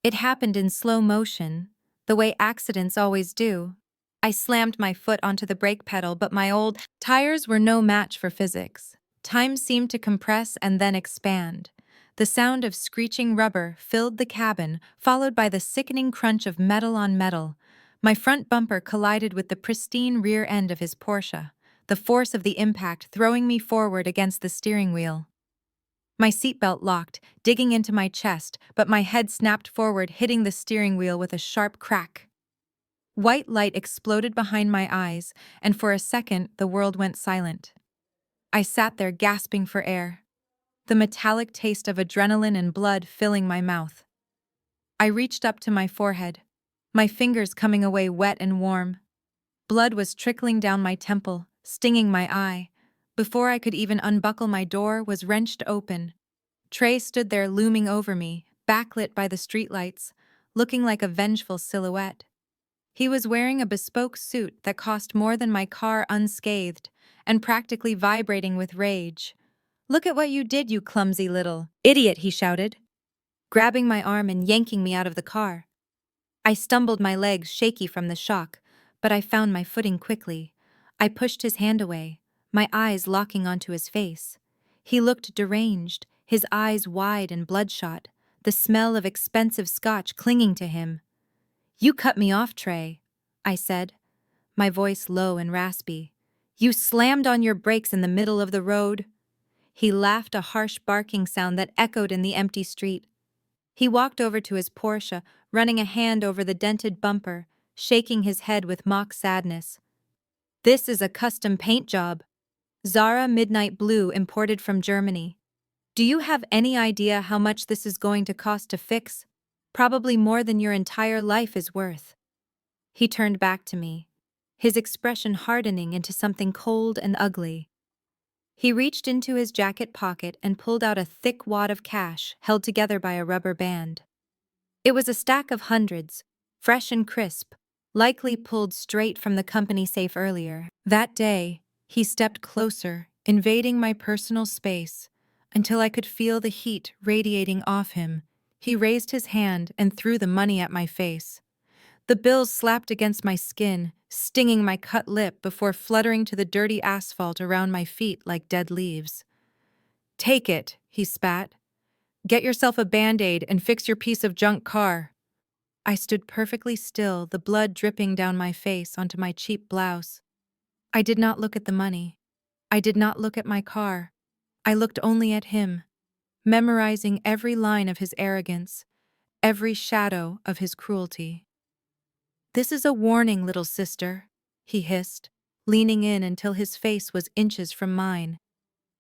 It happened in slow motion, the way accidents always do. I slammed my foot onto the brake pedal, but my old tires were no match for physics. Time seemed to compress and then expand. The sound of screeching rubber filled the cabin, followed by the sickening crunch of metal on metal. My front bumper collided with the pristine rear end of his Porsche, the force of the impact throwing me forward against the steering wheel. My seatbelt locked, digging into my chest, but my head snapped forward, hitting the steering wheel with a sharp crack. White light exploded behind my eyes, and for a second the world went silent. I sat there gasping for air, the metallic taste of adrenaline and blood filling my mouth. I reached up to my forehead, my fingers coming away wet and warm. Blood was trickling down my temple, stinging my eye. Before I could even unbuckle, my door was wrenched open. Trey stood there looming over me, backlit by the streetlights, looking like a vengeful silhouette. He was wearing a bespoke suit that cost more than my car, unscathed, and practically vibrating with rage. "Look at what you did, you clumsy little idiot," he shouted, grabbing my arm and yanking me out of the car. I stumbled, my legs shaky from the shock, but I found my footing quickly. I pushed his hand away, my eyes locking onto his face. He looked deranged, his eyes wide and bloodshot, the smell of expensive scotch clinging to him. "You cut me off, Trey," I said, my voice low and raspy. "You slammed on your brakes in the middle of the road." He laughed, a harsh barking sound that echoed in the empty street. He walked over to his Porsche, running a hand over the dented bumper, shaking his head with mock sadness. "This is a custom paint job. Zara Midnight Blue, imported from Germany. Do you have any idea how much this is going to cost to fix?" Probably more than your entire life is worth. He turned back to me, his expression hardening into something cold and ugly. He reached into his jacket pocket and pulled out a thick wad of cash held together by a rubber band. It was a stack of hundreds, fresh and crisp, likely pulled straight from the company safe earlier. That day, he stepped closer, invading my personal space, until I could feel the heat radiating off him. He raised his hand and threw the money at my face. The bills slapped against my skin, stinging my cut lip before fluttering to the dirty asphalt around my feet like dead leaves. "Take it," he spat. "Get yourself a Band-Aid and fix your piece of junk car." I stood perfectly still, the blood dripping down my face onto my cheap blouse. I did not look at the money. I did not look at my car. I looked only at him, memorizing every line of his arrogance, every shadow of his cruelty. "This is a warning, little sister," he hissed, leaning in until his face was inches from mine.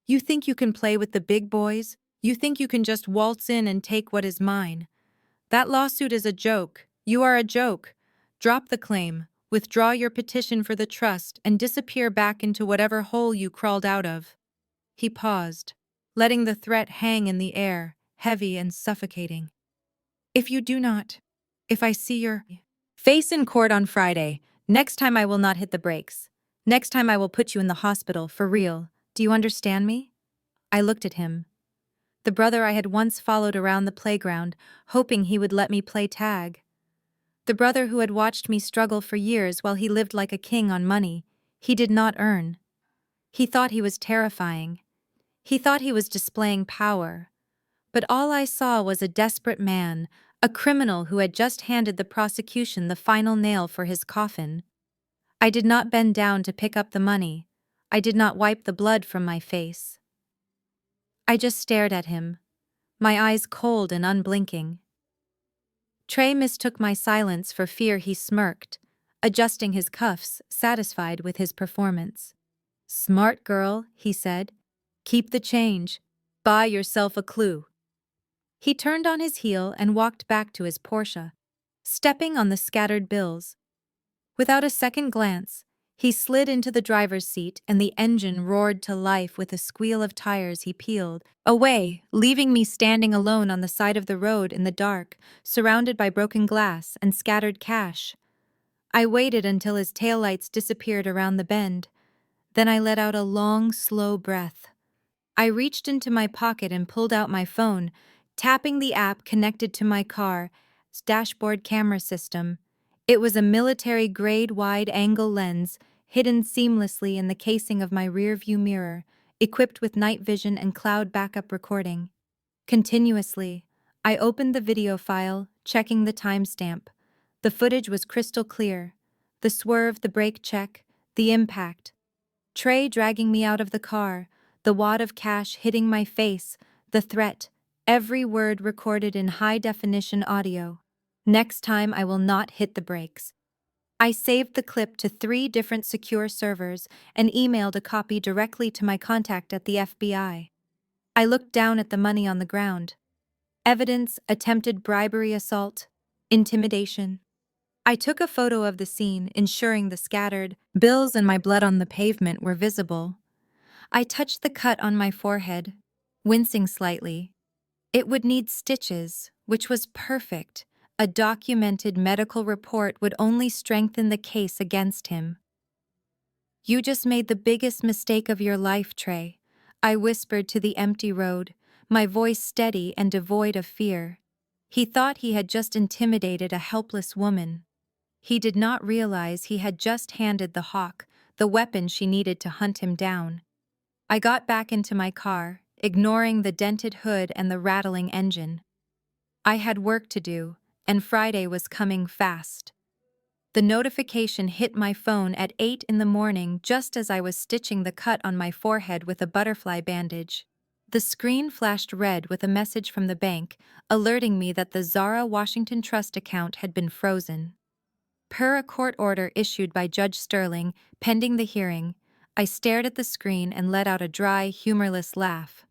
"You think you can play with the big boys? You think you can just waltz in and take what is mine? That lawsuit is a joke. You are a joke. Drop the claim, withdraw your petition for the trust, and disappear back into whatever hole you crawled out of." He paused, letting the threat hang in the air, heavy and suffocating. "If you do not, if I see your face in court on Friday, next time I will not hit the brakes. Next time I will put you in the hospital, for real. Do you understand me?" I looked at him. The brother I had once followed around the playground, hoping he would let me play tag. The brother who had watched me struggle for years while he lived like a king on money he did not earn. He thought he was terrifying. He thought he was displaying power. But all I saw was a desperate man, a criminal who had just handed the prosecution the final nail for his coffin. I did not bend down to pick up the money. I did not wipe the blood from my face. I just stared at him, my eyes cold and unblinking. Trey mistook my silence for fear. He smirked, adjusting his cuffs, satisfied with his performance. "Smart girl," he said. "Keep the change. Buy yourself a clue." He turned on his heel and walked back to his Porsche, stepping on the scattered bills. Without a second glance, he slid into the driver's seat and the engine roared to life with a squeal of tires. He peeled away, leaving me standing alone on the side of the road in the dark, surrounded by broken glass and scattered cash. I waited until his taillights disappeared around the bend. Then I let out a long, slow breath. I reached into my pocket and pulled out my phone, tapping the app connected to my car's dashboard camera system. It was a military-grade wide-angle lens, hidden seamlessly in the casing of my rearview mirror, equipped with night vision and cloud backup recording. Continuously, I opened the video file, checking the timestamp. The footage was crystal clear. The swerve, the brake check, the impact. Trey dragging me out of the car, the wad of cash hitting my face, the threat, every word recorded in high-definition audio. Next time I will not hit the brakes. I saved the clip to 3 different secure servers and emailed a copy directly to my contact at the FBI. I looked down at the money on the ground. Evidence, attempted bribery assault, intimidation. I took a photo of the scene, ensuring the scattered bills and my blood on the pavement were visible. I touched the cut on my forehead, wincing slightly. It would need stitches, which was perfect. A documented medical report would only strengthen the case against him. "You just made the biggest mistake of your life, Trey," I whispered to the empty road, my voice steady and devoid of fear. He thought he had just intimidated a helpless woman. He did not realize he had just handed the hawk the weapon she needed to hunt him down. I got back into my car, ignoring the dented hood and the rattling engine. I had work to do, and Friday was coming fast. The notification hit my phone at 8 in the morning just as I was stitching the cut on my forehead with a butterfly bandage. The screen flashed red with a message from the bank, alerting me that the Zara Washington Trust account had been frozen. Per a court order issued by Judge Sterling, pending the hearing, I stared at the screen and let out a dry, humorless laugh.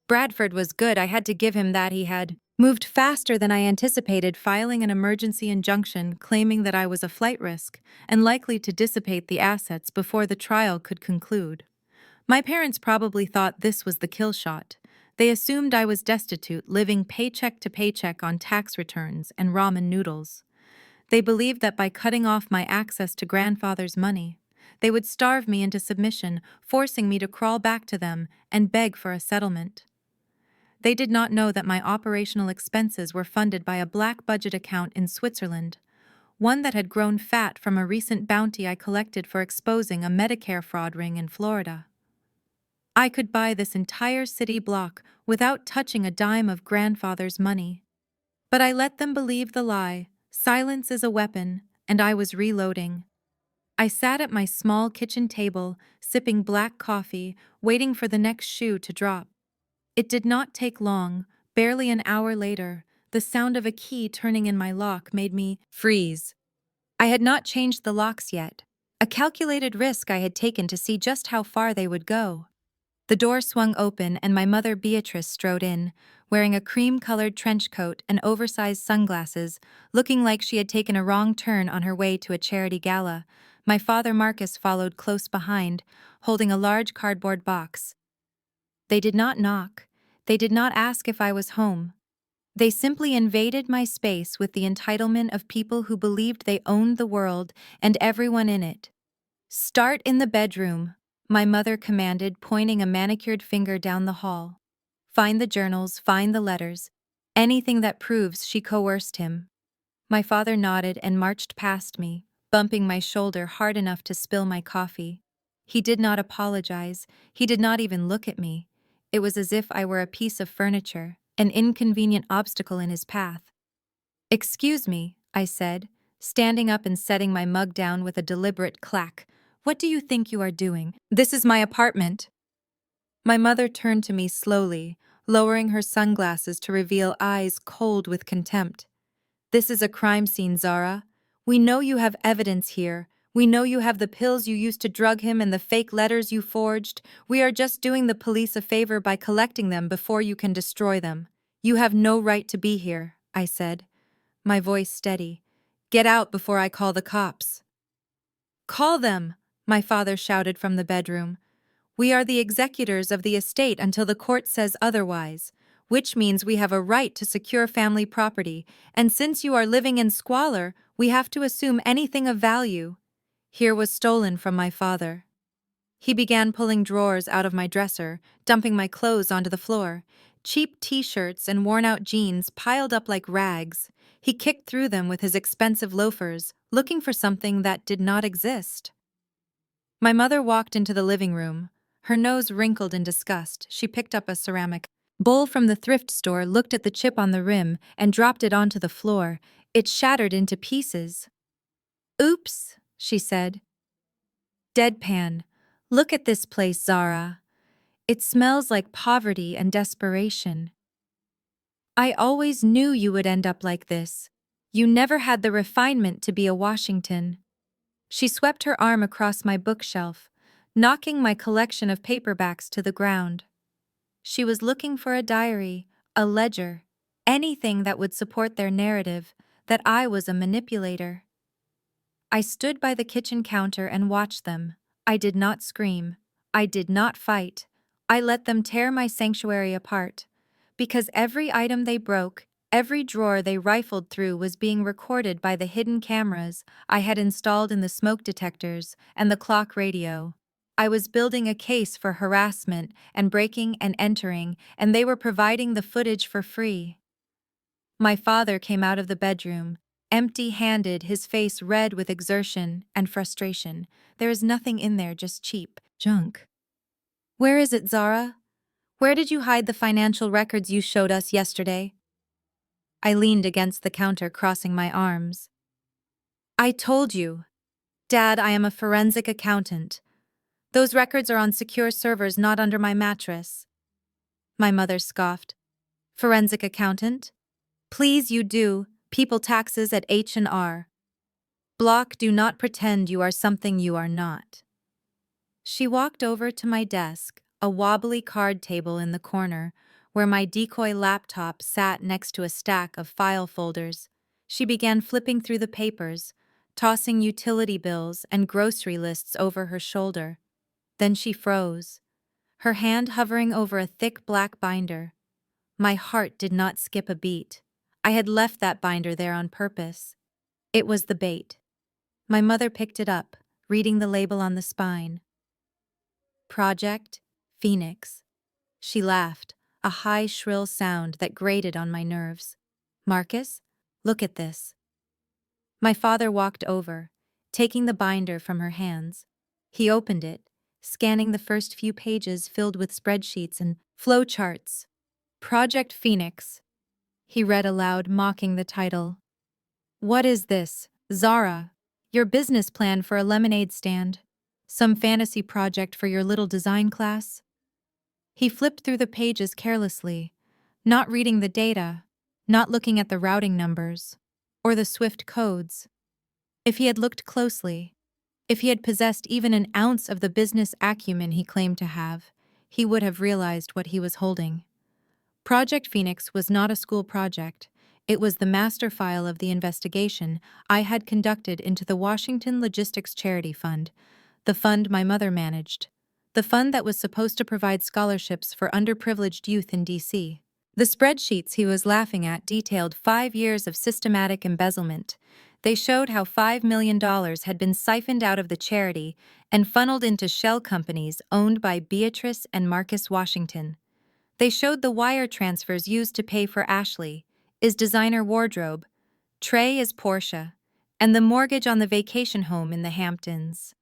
Bradford was good. I had to give him that. He had moved faster than I anticipated, filing an emergency injunction claiming that I was a flight risk and likely to dissipate the assets before the trial could conclude. My parents probably thought this was the kill shot. They assumed I was destitute, living paycheck to paycheck on tax returns and ramen noodles. They believed that by cutting off my access to grandfather's money, they would starve me into submission, forcing me to crawl back to them and beg for a settlement. They did not know that my operational expenses were funded by a black budget account in Switzerland, one that had grown fat from a recent bounty I collected for exposing a Medicare fraud ring in Florida. I could buy this entire city block without touching a dime of grandfather's money. But I let them believe the lie. Silence is a weapon, and I was reloading. I sat at my small kitchen table, sipping black coffee, waiting for the next shoe to drop. It did not take long. Barely an hour later, the sound of a key turning in my lock made me freeze. I had not changed the locks yet, a calculated risk I had taken to see just how far they would go. The door swung open and my mother Beatrice strode in, wearing a cream-colored trench coat and oversized sunglasses, looking like she had taken a wrong turn on her way to a charity gala. My father Marcus followed close behind, holding a large cardboard box. They did not knock. They did not ask if I was home. They simply invaded my space with the entitlement of people who believed they owned the world and everyone in it. "Start in the bedroom," my mother commanded, pointing a manicured finger down the hall. "Find the journals, find the letters, anything that proves she coerced him." My father nodded and marched past me, bumping my shoulder hard enough to spill my coffee. He did not apologize. He did not even look at me. It was as if I were a piece of furniture, an inconvenient obstacle in his path. "Excuse me," I said, standing up and setting my mug down with a deliberate clack. "What do you think you are doing? This is my apartment." My mother turned to me slowly, lowering her sunglasses to reveal eyes cold with contempt. "This is a crime scene, Zara. We know you have evidence here. We know you have the pills you used to drug him and the fake letters you forged. We are just doing the police a favor by collecting them before you can destroy them. You have no right to be here," I said, my voice steady. "Get out before I call the cops." "Call them!" my father shouted from the bedroom. "We are the executors of the estate until the court says otherwise, which means we have a right to secure family property, and since you are living in squalor, we have to assume anything of value here was stolen from my father." He began pulling drawers out of my dresser, dumping my clothes onto the floor. Cheap t-shirts and worn-out jeans piled up like rags. He kicked through them with his expensive loafers, looking for something that did not exist. My mother walked into the living room. Her nose wrinkled in disgust. She picked up a ceramic bowl from the thrift store, looked at the chip on the rim, and dropped it onto the floor. It shattered into pieces. "Oops," she said. Deadpan. "Look at this place, Zara. It smells like poverty and desperation. I always knew you would end up like this. You never had the refinement to be a Washington." She swept her arm across my bookshelf, knocking my collection of paperbacks to the ground. She was looking for a diary, a ledger, anything that would support their narrative, that I was a manipulator. I stood by the kitchen counter and watched them. I did not scream. I did not fight. I let them tear my sanctuary apart. Because every item they broke, every drawer they rifled through was being recorded by the hidden cameras I had installed in the smoke detectors and the clock radio. I was building a case for harassment and breaking and entering, and they were providing the footage for free. My father came out of the bedroom, empty-handed, his face red with exertion and frustration. "There is nothing in there, just cheap junk." "Where is it, Zara? Where did you hide the financial records you showed us yesterday?" I leaned against the counter, crossing my arms. "I told you. Dad, I am a forensic accountant. Those records are on secure servers, not under my mattress." My mother scoffed. "Forensic accountant? Please, you do. People taxes at H&R. Block, do not pretend you are something you are not." She walked over to my desk, a wobbly card table in the corner, where my decoy laptop sat next to a stack of file folders. She began flipping through the papers, tossing utility bills and grocery lists over her shoulder. Then she froze, her hand hovering over a thick black binder. My heart did not skip a beat. I had left that binder there on purpose. It was the bait. My mother picked it up, reading the label on the spine. Project Phoenix. She laughed, a high, shrill sound that grated on my nerves. Marcus, look at this. My father walked over, taking the binder from her hands. He opened it, scanning the first few pages filled with spreadsheets and flowcharts. Project Phoenix. He read aloud, mocking the title. What is this, Zara? Your business plan for a lemonade stand? Some fantasy project for your little design class? He flipped through the pages carelessly, not reading the data, not looking at the routing numbers, or the Swift codes. If he had looked closely, if he had possessed even an ounce of the business acumen he claimed to have, he would have realized what he was holding. Project Phoenix was not a school project. It was the master file of the investigation I had conducted into the Washington Logistics Charity Fund, the fund my mother managed, the fund that was supposed to provide scholarships for underprivileged youth in D.C. The spreadsheets he was laughing at detailed 5 years of systematic embezzlement. They showed how $5 million had been siphoned out of the charity and funneled into shell companies owned by Beatrice and Marcus Washington. They showed the wire transfers used to pay for Ashley, his designer wardrobe, Trey his Porsche, and the mortgage on the vacation home in the Hamptons.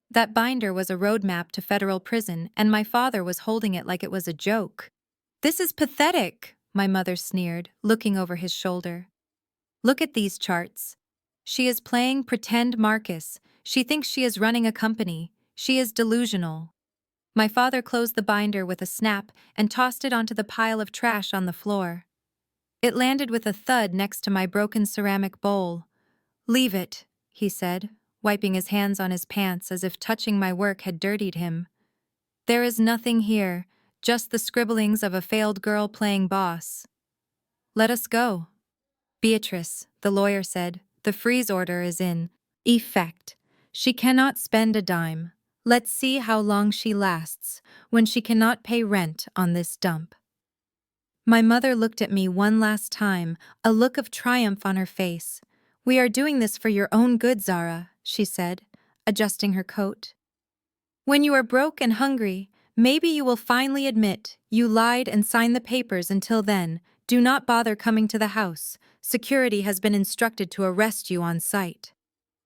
That binder was a roadmap to federal prison, and my father was holding it like it was a joke. This is pathetic, my mother sneered, looking over his shoulder. Look at these charts. She is playing pretend Marcus. She thinks she is running a company. She is delusional. My father closed the binder with a snap and tossed it onto the pile of trash on the floor. It landed with a thud next to my broken ceramic bowl. Leave it, he said, wiping his hands on his pants as if touching my work had dirtied him. There is nothing here, just the scribblings of a failed girl playing boss. Let us go. Beatrice, the lawyer said, the freeze order is in effect. She cannot spend a dime. Let's see how long she lasts when she cannot pay rent on this dump. My mother looked at me one last time, a look of triumph on her face. We are doing this for your own good, Zara, she said, adjusting her coat. When you are broke and hungry, maybe you will finally admit you lied and sign the papers. Until then, do not bother coming to the house. Security has been instructed to arrest you on sight.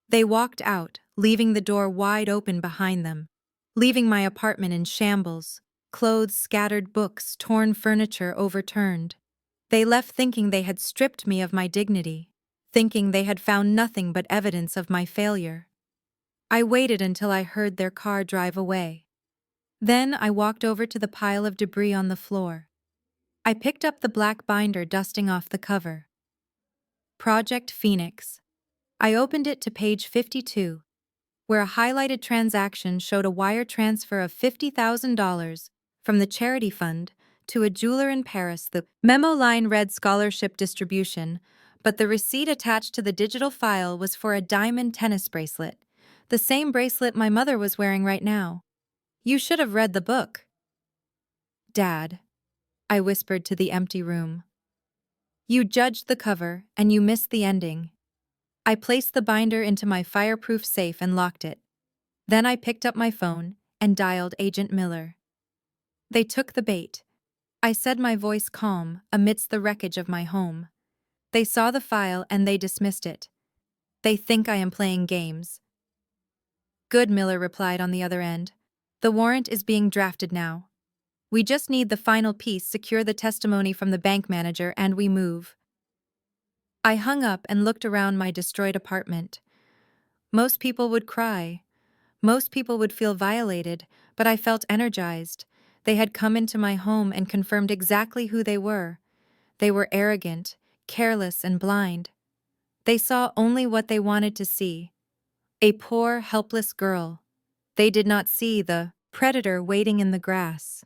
They walked out, leaving the door wide open behind them, leaving my apartment in shambles, clothes scattered, books, torn furniture overturned. They left thinking they had stripped me of my dignity, thinking they had found nothing but evidence of my failure. I waited until I heard their car drive away. Then I walked over to the pile of debris on the floor. I picked up the black binder, dusting off the cover. Project Phoenix. I opened it to page 52, where a highlighted transaction showed a wire transfer of $50,000 from the charity fund to a jeweler in Paris. The memo line read scholarship distribution, but the receipt attached to the digital file was for a diamond tennis bracelet, the same bracelet my mother was wearing right now. You should have read the book. Dad, I whispered to the empty room. You judged the cover, and you missed the ending. I placed the binder into my fireproof safe and locked it. Then I picked up my phone and dialed Agent Miller. They took the bait. I said, my voice calm amidst the wreckage of my home. They saw the file and they dismissed it. They think I am playing games. Good, Miller replied on the other end. The warrant is being drafted now. We just need the final piece, secure the testimony from the bank manager, and we move. I hung up and looked around my destroyed apartment. Most people would cry. Most people would feel violated, but I felt energized. They had come into my home and confirmed exactly who they were. They were arrogant, careless, and blind. They saw only what they wanted to see. A poor, helpless girl. They did not see the predator waiting in the grass.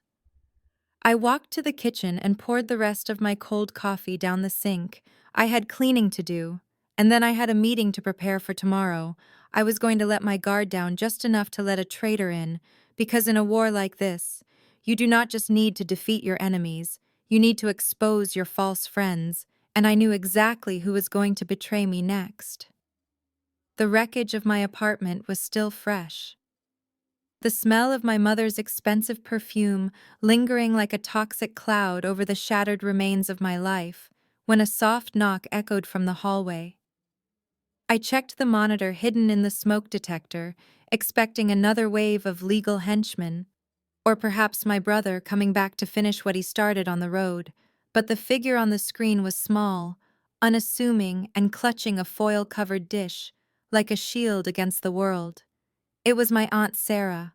I walked to the kitchen and poured the rest of my cold coffee down the sink. I had cleaning to do, and then I had a meeting to prepare for tomorrow. I was going to let my guard down just enough to let a traitor in, because in a war like this, you do not just need to defeat your enemies, you need to expose your false friends, and I knew exactly who was going to betray me next. The wreckage of my apartment was still fresh. The smell of my mother's expensive perfume lingering like a toxic cloud over the shattered remains of my life, when a soft knock echoed from the hallway. I checked the monitor hidden in the smoke detector, expecting another wave of legal henchmen, or perhaps my brother coming back to finish what he started on the road, but the figure on the screen was small, unassuming and clutching a foil-covered dish, like a shield against the world. It was my Aunt Zara,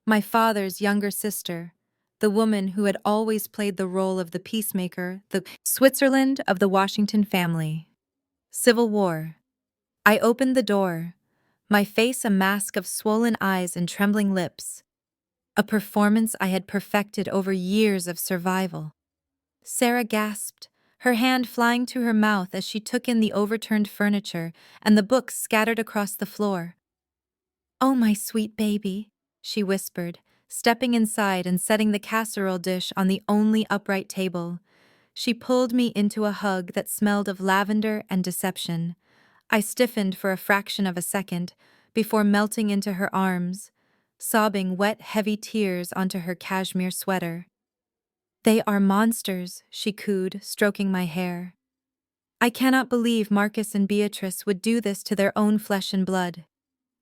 my father's younger sister, the woman who had always played the role of the peacemaker, the Switzerland of the Washington family. Civil War. I opened the door, my face a mask of swollen eyes and trembling lips, a performance I had perfected over years of survival. Zara gasped, her hand flying to her mouth as she took in the overturned furniture and the books scattered across the floor. "Oh, my sweet baby," she whispered, stepping inside and setting the casserole dish on the only upright table. She pulled me into a hug that smelled of lavender and deception. I stiffened for a fraction of a second before melting into her arms, sobbing wet, heavy tears onto her cashmere sweater. "They are monsters," she cooed, stroking my hair. "I cannot believe Marcus and Beatrice would do this to their own flesh and blood."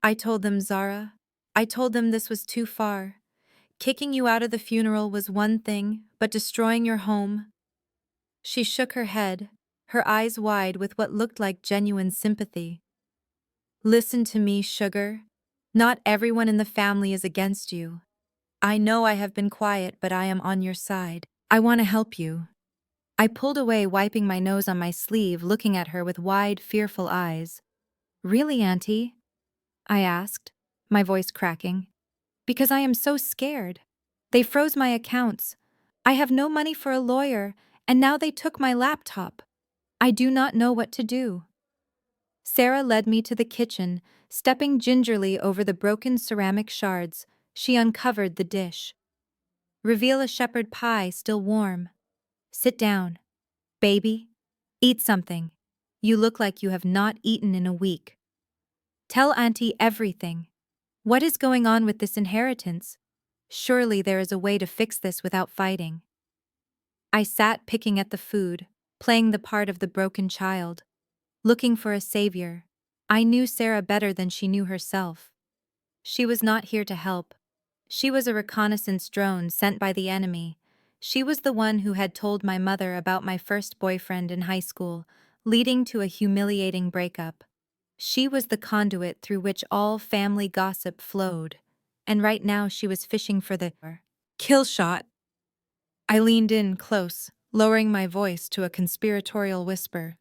I told them, Zara. I told them this was too far. Kicking you out of the funeral was one thing, but destroying your home. She shook her head, her eyes wide with what looked like genuine sympathy. "Listen to me, sugar. Not everyone in the family is against you. I know I have been quiet, but I am on your side. I want to help you." I pulled away, wiping my nose on my sleeve, looking at her with wide, fearful eyes. "Really, Auntie?" I asked, my voice cracking. "Because I am so scared. They froze my accounts. I have no money for a lawyer, and now they took my laptop. I do not know what to do." Zara led me to the kitchen, stepping gingerly over the broken ceramic shards. She uncovered the dish. "Reveal a shepherd pie still warm. Sit down. Baby, eat something. You look like you have not eaten in a week. Tell Auntie everything. What is going on with this inheritance? Surely there is a way to fix this without fighting." I sat picking at the food, playing the part of the broken child, looking for a savior. I knew Zara better than she knew herself. She was not here to help. She was a reconnaissance drone sent by the enemy. She was the one who had told my mother about my first boyfriend in high school, leading to a humiliating breakup. She was the conduit through which all family gossip flowed, and right now she was fishing for the kill shot. I leaned in close, lowering my voice to a conspiratorial whisper.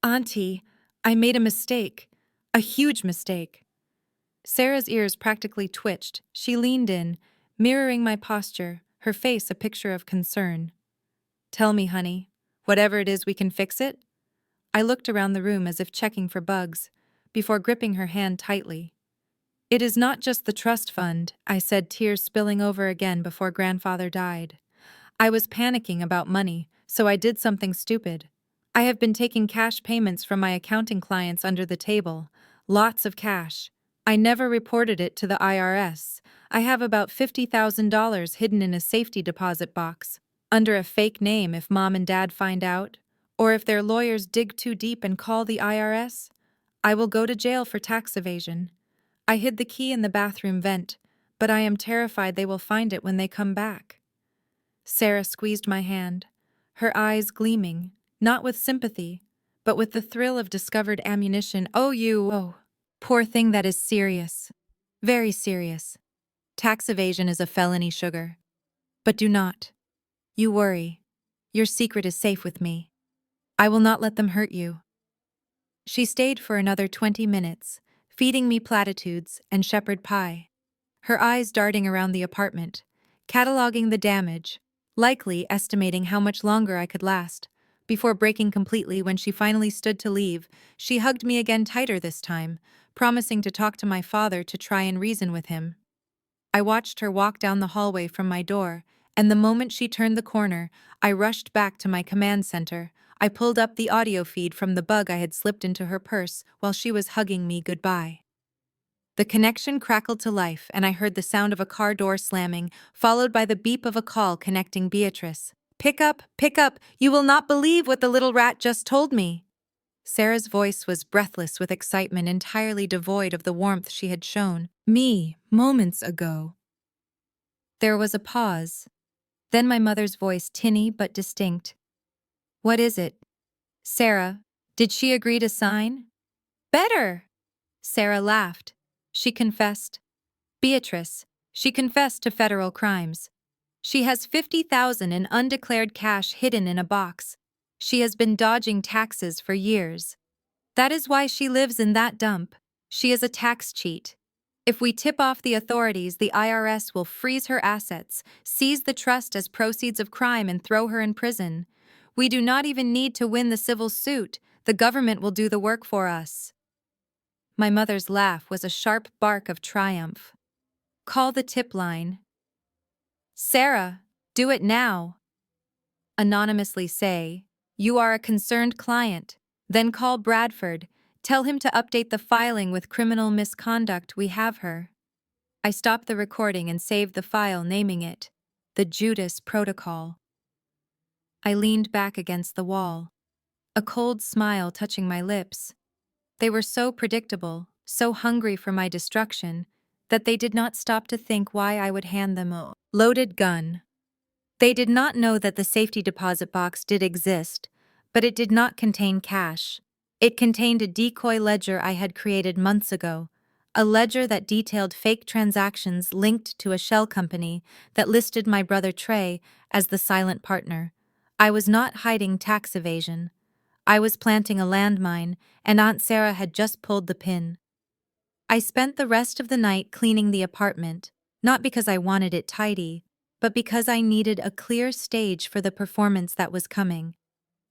"Auntie, I made a mistake. A huge mistake." Sarah's ears practically twitched. She leaned in, mirroring my posture, her face a picture of concern. "Tell me, honey, whatever it is, we can fix it?" I looked around the room as if checking for bugs, before gripping her hand tightly. "It is not just the trust fund," I said, tears spilling over again before grandfather died. "I was panicking about money, so I did something stupid. I have been taking cash payments from my accounting clients under the table. Lots of cash. I never reported it to the IRS. I have about $50,000 hidden in a safety deposit box, under a fake name if Mom and Dad find out, or if their lawyers dig too deep and call the IRS. I will go to jail for tax evasion. I hid the key in the bathroom vent, but I am terrified they will find it when they come back." Zara squeezed my hand, her eyes gleaming, not with sympathy, but with the thrill of discovered ammunition. "Oh, poor thing, that is serious. Very serious. Tax evasion is a felony, sugar. But do not. You worry. Your secret is safe with me. I will not let them hurt you." She stayed for another 20 minutes, feeding me platitudes and shepherd pie, her eyes darting around the apartment, cataloging the damage, likely estimating how much longer I could last. Before breaking completely when she finally stood to leave, she hugged me again tighter this time, promising to talk to my father to try and reason with him. I watched her walk down the hallway from my door, and the moment she turned the corner, I rushed back to my command center. I pulled up the audio feed from the bug I had slipped into her purse while she was hugging me goodbye. The connection crackled to life, and I heard the sound of a car door slamming, followed by the beep of a call connecting Beatrice. Pick up, you will not believe what the little rat just told me." Sarah's voice was breathless with excitement, entirely devoid of the warmth she had shown me moments ago. There was a pause. Then my mother's voice, tinny but distinct. "What is it? Sarah, did she agree to sign?" "Better!" Sarah laughed. She confessed. Beatrice, she confessed to federal crimes. She has 50,000 in undeclared cash hidden in a box. She has been dodging taxes for years. That is why she lives in that dump. She is a tax cheat. If we tip off the authorities, the IRS will freeze her assets, seize the trust as proceeds of crime, and throw her in prison. We do not even need to win the civil suit. The government will do the work for us. My mother's laugh was a sharp bark of triumph. "Call the tip line." "Sarah, do it now." Anonymously say, "You are a concerned client." Then call Bradford. Tell him to update the filing with criminal misconduct. We have her. I stopped the recording and saved the file, naming it the Judas Protocol. I leaned back against the wall, a cold smile touching my lips. They were so predictable, so hungry for my destruction, that they did not stop to think why I would hand them a loaded gun. They did not know that the safety deposit box did exist, but it did not contain cash. It contained a decoy ledger I had created months ago, a ledger that detailed fake transactions linked to a shell company that listed my brother Trey as the silent partner. I was not hiding tax evasion. I was planting a landmine, and Aunt Sarah had just pulled the pin. I spent the rest of the night cleaning the apartment, not because I wanted it tidy, but because I needed a clear stage for the performance that was coming.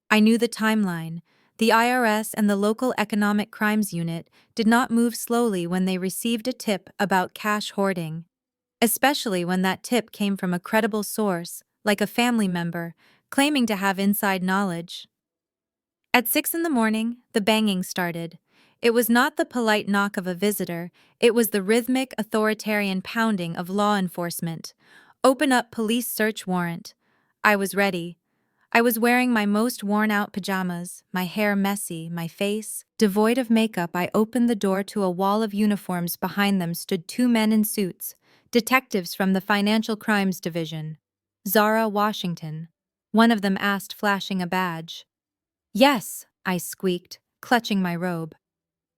I knew the timeline. The IRS and the local economic crimes unit did not move slowly when they received a tip about cash hoarding, especially when that tip came from a credible source, like a family member, claiming to have inside knowledge. At 6 in the morning, the banging started. It was not the polite knock of a visitor, it was the rhythmic, authoritarian pounding of law enforcement. "Open up, police search warrant." I was ready. I was wearing my most worn-out pajamas, my hair messy, my face devoid of makeup. I opened the door to a wall of uniforms. Behind them stood two men in suits, detectives from the Financial Crimes Division. Zara, Washington. One of them asked, flashing a badge. "Yes," I squeaked, clutching my robe.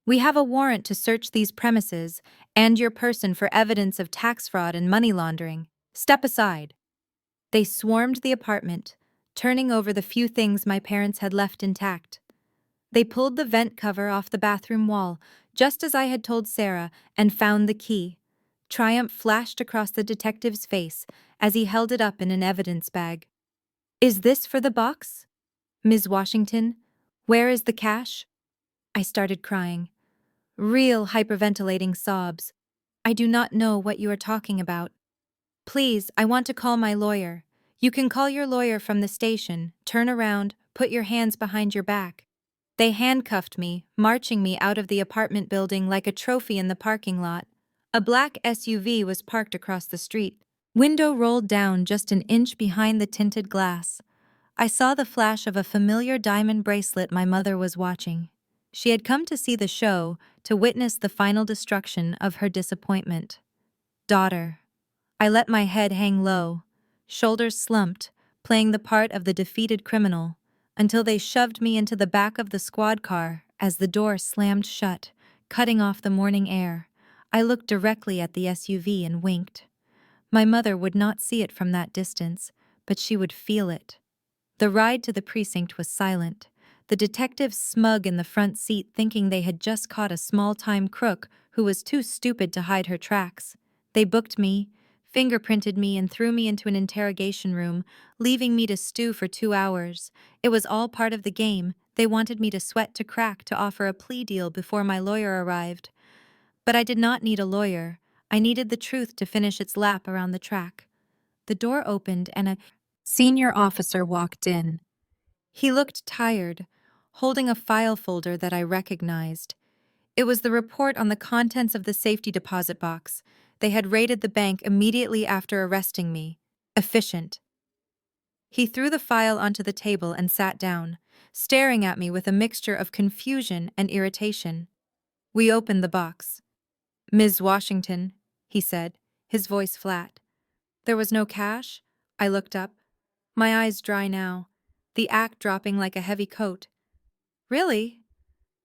"We have a warrant to search these premises and your person for evidence of tax fraud and money laundering. Step aside." They swarmed the apartment, turning over the few things my parents had left intact. They pulled the vent cover off the bathroom wall, just as I had told Sarah, and found the key. Triumph flashed across the detective's face as he held it up in an evidence bag. "Is this for the box? Ms. Washington, where is the cash?" I started crying. Real hyperventilating sobs. "I do not know what you are talking about. Please, I want to call my lawyer." "You can call your lawyer from the station. Turn around, put your hands behind your back." They handcuffed me, marching me out of the apartment building like a trophy in the parking lot. A black SUV was parked across the street. Window rolled down just an inch behind the tinted glass. I saw the flash of a familiar diamond bracelet my mother was watching. She had come to see the show, to witness the final destruction of her disappointment. "Daughter." I let my head hang low, shoulders slumped, playing the part of the defeated criminal, until they shoved me into the back of the squad car as the door slammed shut, cutting off the morning air. I looked directly at the SUV and winked. My mother would not see it from that distance, but she would feel it. The ride to the precinct was silent. The detectives smug in the front seat, thinking they had just caught a small-time crook who was too stupid to hide her tracks. They booked me, fingerprinted me and threw me into an interrogation room, leaving me to stew for 2 hours. It was all part of the game. They wanted me to sweat to crack to offer a plea deal before my lawyer arrived. But I did not need a lawyer. I needed the truth to finish its lap around the track. The door opened and a senior officer walked in. He looked tired, holding a file folder that I recognized. It was the report on the contents of the safety deposit box. They had raided the bank immediately after arresting me. Efficient. He threw the file onto the table and sat down, staring at me with a mixture of confusion and irritation. We opened the box. "Ms. Washington," he said, his voice flat. There was no cash? I looked up. My eyes dry now, the act dropping like a heavy coat. "Really?"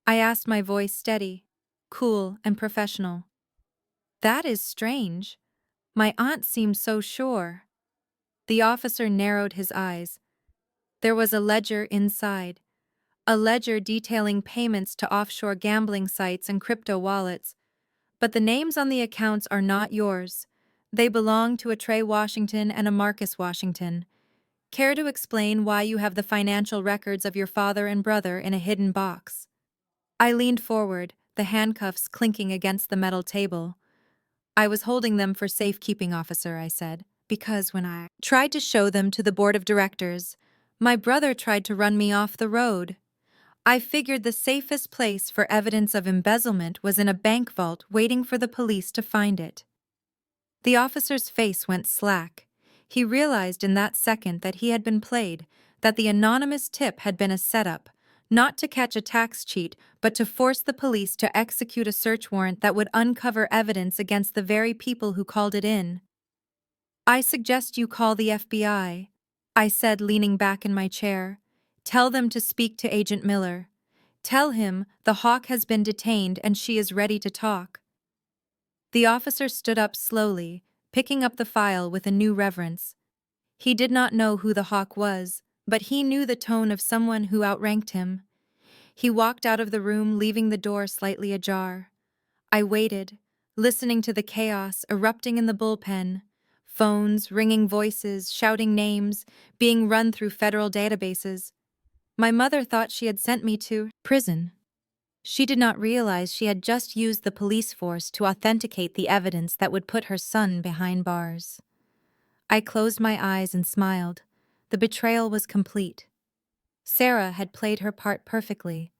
I asked, my voice steady, cool, and professional. "That is strange. My aunt seemed so sure." The officer narrowed his eyes. There was a ledger inside, a ledger detailing payments to offshore gambling sites and crypto wallets. "But the names on the accounts are not yours. They belong to a Trey Washington and a Marcus Washington. Care to explain why you have the financial records of your father and brother in a hidden box?" I leaned forward, the handcuffs clinking against the metal table. "I was holding them for safekeeping, officer," I said, "because when I tried to show them to the board of directors, my brother tried to run me off the road. I figured the safest place for evidence of embezzlement was in a bank vault waiting for the police to find it." The officer's face went slack. He realized in that second that he had been played, that the anonymous tip had been a setup, not to catch a tax cheat, but to force the police to execute a search warrant that would uncover evidence against the very people who called it in. "I suggest you call the FBI," I said, leaning back in my chair. "Tell them to speak to Agent Miller. Tell him the hawk has been detained and she is ready to talk." The officer stood up slowly, picking up the file with a new reverence. He did not know who the hawk was, but he knew the tone of someone who outranked him. He walked out of the room, leaving the door slightly ajar. I waited, listening to the chaos erupting in the bullpen. Phones, ringing voices, shouting names, being run through federal databases. My mother thought she had sent me to prison. She did not realize she had just used the police force to authenticate the evidence that would put her son behind bars. I closed my eyes and smiled. The betrayal was complete. Zara had played her part perfectly,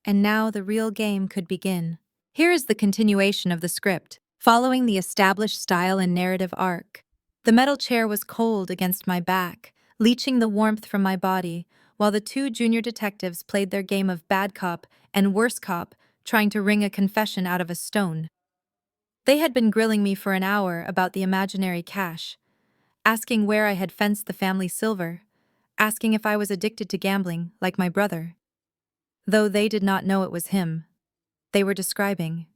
and now the real game could begin. Here is the continuation of the script, following the established style and narrative arc. The metal chair was cold against my back, leaching the warmth from my body, while the two junior detectives played their game of bad cop and worse cop, trying to wring a confession out of a stone. They had been grilling me for an hour about the imaginary cash, asking where I had fenced the family silver, asking if I was addicted to gambling, like my brother. Though they did not know it was him. They were describing.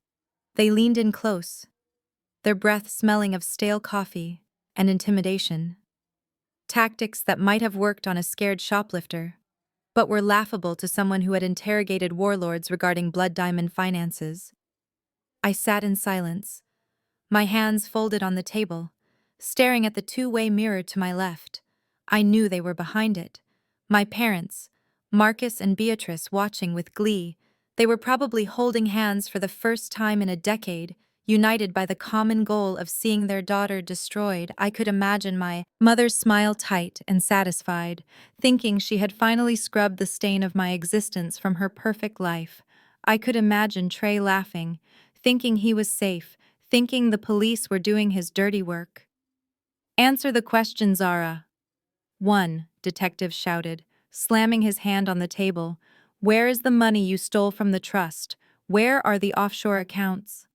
They leaned in close, their breath smelling of stale coffee and intimidation. Tactics that might have worked on a scared shoplifter, but were laughable to someone who had interrogated warlords regarding blood diamond finances. I sat in silence, my hands folded on the table, staring at the two-way mirror to my left. I knew they were behind it. My parents, Marcus and Beatrice, watching with glee. They were probably holding hands for the first time in a decade, united by the common goal of seeing their daughter destroyed. I could imagine my mother's smile, tight and satisfied, thinking she had finally scrubbed the stain of my existence from her perfect life. I could imagine Trey laughing, thinking he was safe, thinking the police were doing his dirty work. "Answer the question, Zara." "One," detective shouted, slamming his hand on the table. "Where is the money you stole from the trust? Where are the offshore accounts?"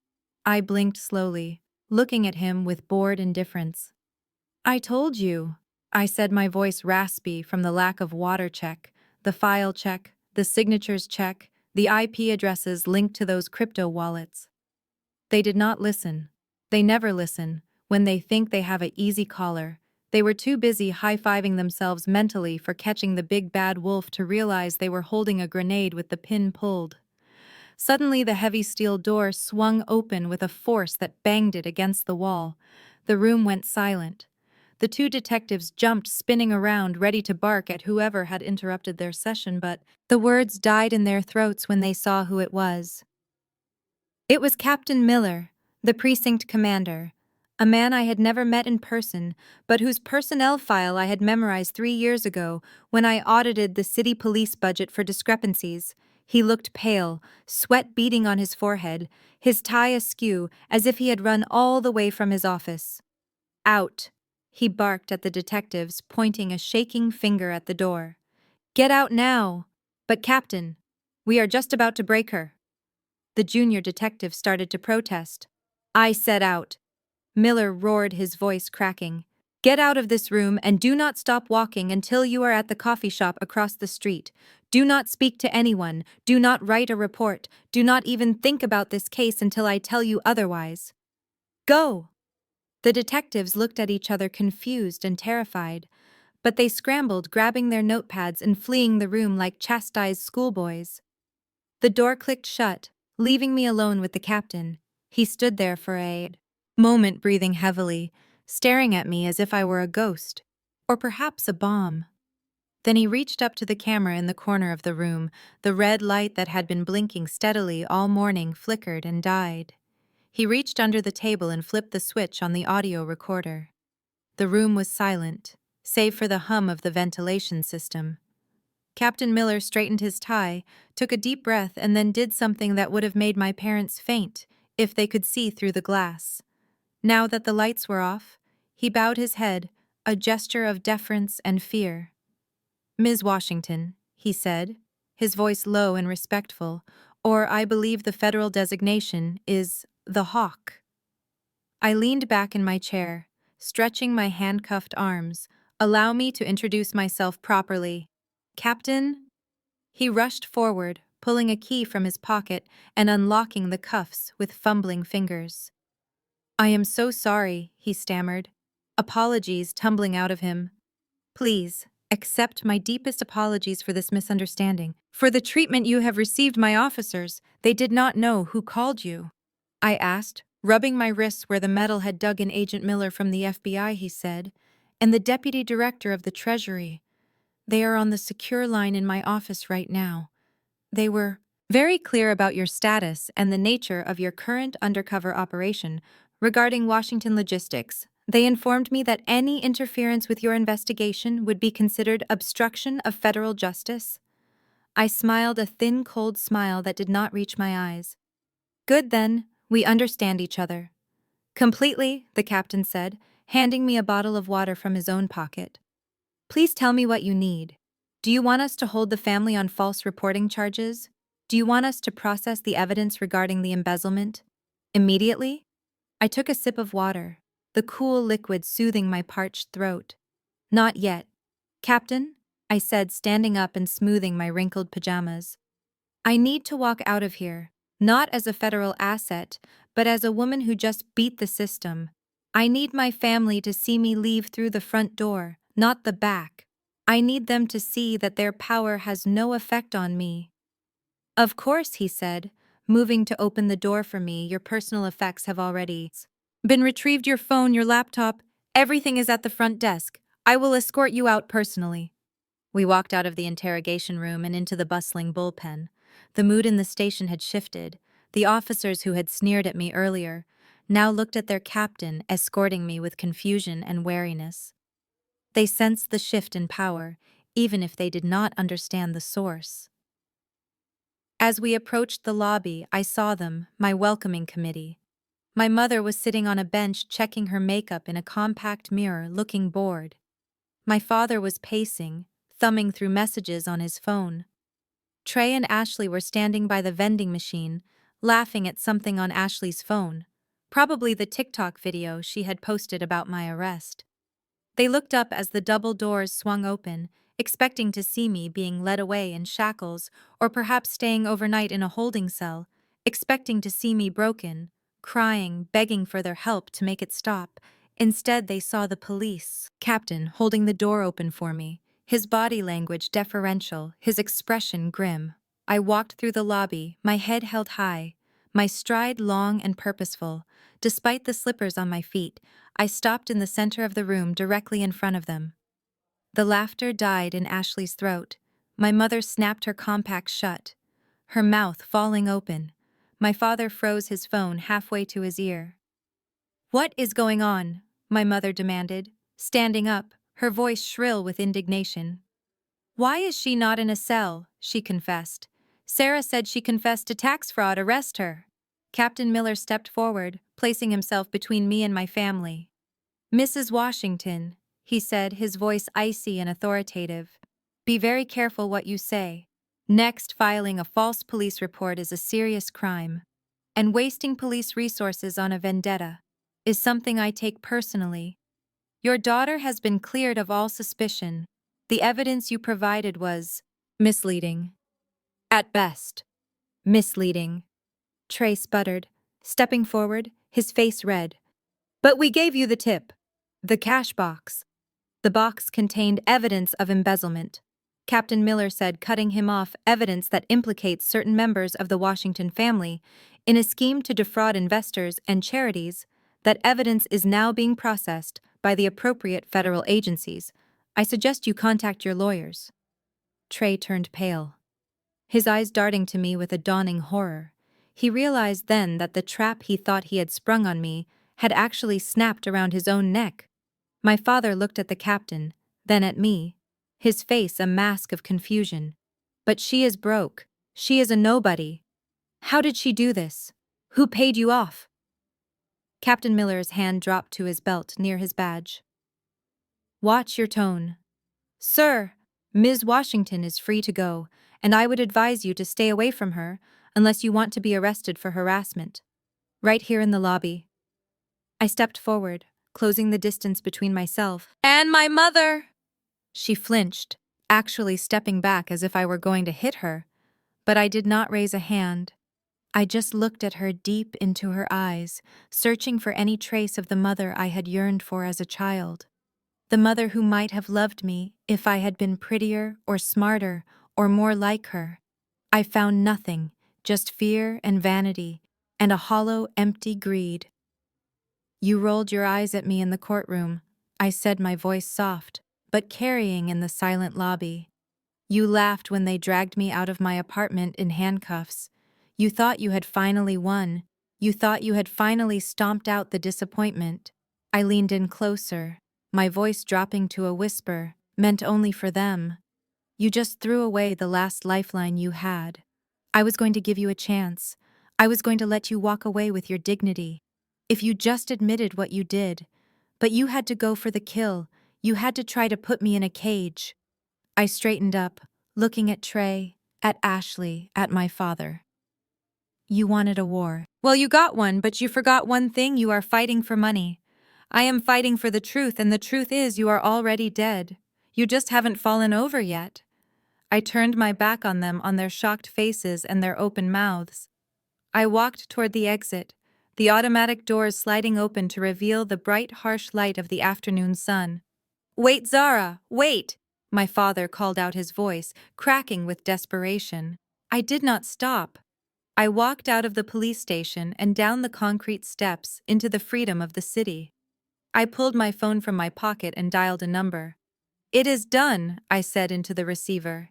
I blinked slowly, looking at him with bored indifference. "I told you," I said, my voice raspy from the lack of water check, the file check, the signatures check, the IP addresses linked to those crypto wallets. They did not listen. They never listen. When they think they have an easy caller, they were too busy high-fiving themselves mentally for catching the big bad wolf to realize they were holding a grenade with the pin pulled. Suddenly the heavy steel door swung open with a force that banged it against the wall. The room went silent. The two detectives jumped, spinning around, ready to bark at whoever had interrupted their session, but the words died in their throats when they saw who it was. It was Captain Miller, the precinct commander, a man I had never met in person, but whose personnel file I had memorized 3 years ago when I audited the city police budget for discrepancies. He looked pale, sweat beading on his forehead, his tie askew as if he had run all the way from his office. Out, he barked at the detectives, pointing a shaking finger at the door. Get out now! But Captain, we are just about to break her. The junior detective started to protest. I said out. Miller roared, his voice cracking. Get out of this room and do not stop walking until you are at the coffee shop across the street. Do not speak to anyone. Do not write a report. Do not even think about this case until I tell you otherwise. Go! The detectives looked at each other, confused and terrified, but they scrambled, grabbing their notepads and fleeing the room like chastised schoolboys. The door clicked shut, leaving me alone with the captain. He stood there for a moment, breathing heavily, staring at me as if I were a ghost, or perhaps a bomb. Then he reached up to the camera in the corner of the room. The red light that had been blinking steadily all morning flickered and died. He reached under the table and flipped the switch on the audio recorder. The room was silent, save for the hum of the ventilation system. Captain Miller straightened his tie, took a deep breath, and then did something that would have made my parents faint if they could see through the glass. Now that the lights were off, he bowed his head, a gesture of deference and fear. Ms. Washington, he said, his voice low and respectful, or I believe the federal designation is the Hawk. I leaned back in my chair, stretching my handcuffed arms. Allow me to introduce myself properly. Captain? He rushed forward, pulling a key from his pocket and unlocking the cuffs with fumbling fingers. I am so sorry, he stammered, apologies tumbling out of him. Please, accept my deepest apologies for this misunderstanding. For the treatment you have received, my officers, they did not know who called you. I asked, rubbing my wrists where the metal had dug in. Agent Miller from the FBI, he said, and the deputy director of the Treasury. They are on the secure line in my office right now. They were very clear about your status and the nature of your current undercover operation regarding Washington logistics. They informed me that any interference with your investigation would be considered obstruction of federal justice. I smiled, a thin, cold smile that did not reach my eyes. Good then, we understand each other. Completely, the captain said, handing me a bottle of water from his own pocket. Please tell me what you need. Do you want us to hold the family on false reporting charges? Do you want us to process the evidence regarding the embezzlement? Immediately? I took a sip of water, the cool liquid soothing my parched throat. Not yet. Captain, I said, standing up and smoothing my wrinkled pajamas. I need to walk out of here, not as a federal asset, but as a woman who just beat the system. I need my family to see me leave through the front door, not the back. I need them to see that their power has no effect on me. Of course, he said, moving to open the door for me. Your personal effects have already been retrieved. Your phone, your laptop, everything is at the front desk. I will escort you out personally. We walked out of the interrogation room and into the bustling bullpen. The mood in the station had shifted. The officers who had sneered at me earlier now looked at their captain, escorting me with confusion and wariness. They sensed the shift in power, even if they did not understand the source. As we approached the lobby, I saw them, my welcoming committee. My mother was sitting on a bench checking her makeup in a compact mirror, looking bored. My father was pacing, thumbing through messages on his phone. Trey and Ashley were standing by the vending machine, laughing at something on Ashley's phone, probably the TikTok video she had posted about my arrest. They looked up as the double doors swung open, expecting to see me being led away in shackles or perhaps staying overnight in a holding cell, expecting to see me broken, crying, begging for their help to make it stop. Instead, they saw the police captain holding the door open for me, his body language deferential, his expression grim. I walked through the lobby, my head held high, my stride long and purposeful. Despite the slippers on my feet, I stopped in the center of the room directly in front of them. The laughter died in Ashley's throat. My mother snapped her compact shut, her mouth falling open. My father froze his phone halfway to his ear. "What is going on?" my mother demanded, standing up, her voice shrill with indignation. "Why is she not in a cell?" she confessed. "Sarah said she confessed to tax fraud. Arrest her." Captain Miller stepped forward, placing himself between me and my family. "Mrs. Washington," he said, his voice icy and authoritative, "be very careful what you say. Next, filing a false police report is a serious crime. And wasting police resources on a vendetta is something I take personally. Your daughter has been cleared of all suspicion. The evidence you provided was misleading. At best, misleading." Trey sputtered, stepping forward, his face red. "But we gave you the tip. The cash box." "The box contained evidence of embezzlement," Captain Miller said, cutting him off. "Evidence that implicates certain members of the Washington family in a scheme to defraud investors and charities. That evidence is now being processed by the appropriate federal agencies. I suggest you contact your lawyers." Trey turned pale, his eyes darting to me with a dawning horror. He realized then that the trap he thought he had sprung on me had actually snapped around his own neck. My father looked at the captain, then at me, his face a mask of confusion. "But she is broke. She is a nobody. How did she do this? Who paid you off?" Captain Miller's hand dropped to his belt near his badge. "Watch your tone. Sir, Ms. Washington is free to go, and I would advise you to stay away from her unless you want to be arrested for harassment. Right here in the lobby." I stepped forward, closing the distance between myself and my mother. She flinched, actually stepping back as if I were going to hit her, but I did not raise a hand. I just looked at her deep into her eyes, searching for any trace of the mother I had yearned for as a child. The mother who might have loved me if I had been prettier or smarter or more like her. I found nothing, just fear and vanity, and a hollow, empty greed. "You rolled your eyes at me in the courtroom," I said, my voice soft, but carrying in the silent lobby. "You laughed when they dragged me out of my apartment in handcuffs. You thought you had finally won. You thought you had finally stomped out the disappointment." I leaned in closer, my voice dropping to a whisper, meant only for them. "You just threw away the last lifeline you had. I was going to give you a chance. I was going to let you walk away with your dignity. If you just admitted what you did. But you had to go for the kill. You had to try to put me in a cage." I straightened up, looking at Trey, at Ashley, at my father. "You wanted a war. Well, you got one, but you forgot one thing: you are fighting for money. I am fighting for the truth, and the truth is you are already dead. You just haven't fallen over yet." I turned my back on them, on their shocked faces and their open mouths. I walked toward the exit, the automatic doors sliding open to reveal the bright, harsh light of the afternoon sun. "Wait, Zara, wait!" My father called out, his voice cracking with desperation. I did not stop. I walked out of the police station and down the concrete steps into the freedom of the city. I pulled my phone from my pocket and dialed a number. "It is done," I said into the receiver.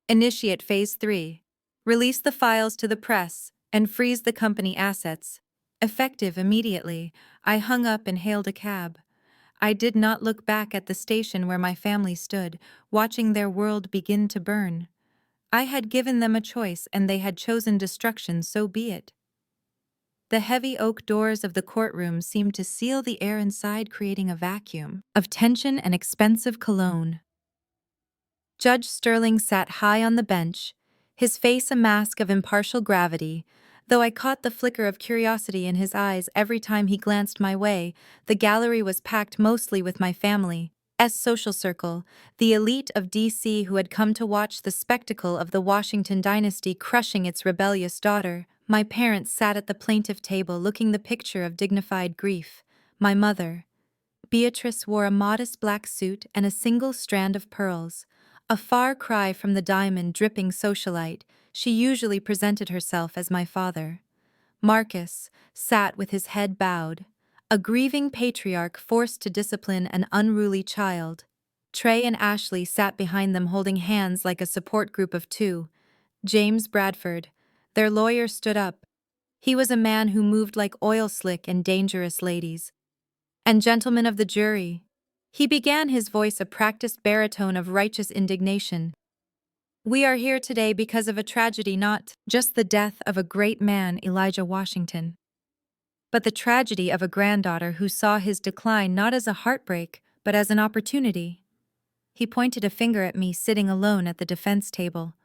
"Initiate Phase 3. Release the files to the press and freeze the company assets. Effective immediately." I hung up and hailed a cab. I did not look back at the station where my family stood, watching their world begin to burn. I had given them a choice, and they had chosen destruction, so be it. The heavy oak doors of the courtroom seemed to seal the air inside, creating a vacuum of tension and expensive cologne. Judge Sterling sat high on the bench, his face a mask of impartial gravity. Though I caught the flicker of curiosity in his eyes every time he glanced my way, the gallery was packed mostly with my family's social circle, the elite of D.C. who had come to watch the spectacle of the Washington dynasty crushing its rebellious daughter. My parents sat at the plaintiff table, looking the picture of dignified grief. My mother, Beatrice, wore a modest black suit and a single strand of pearls, a far cry from the diamond-dripping socialite she usually presented herself as. My father, Marcus sat with his head bowed, a grieving patriarch forced to discipline an unruly child. Trey and Ashley sat behind them holding hands like a support group of two. James Bradford, their lawyer, stood up. He was a man who moved like oil slick and dangerous ladies. And gentlemen of the jury. He began, his voice a practiced baritone of righteous indignation. We are here today because of a tragedy, not just the death of a great man, Elijah Washington, but the tragedy of a granddaughter who saw his decline not as a heartbreak, but as an opportunity. He pointed a finger at me sitting alone at the defense table.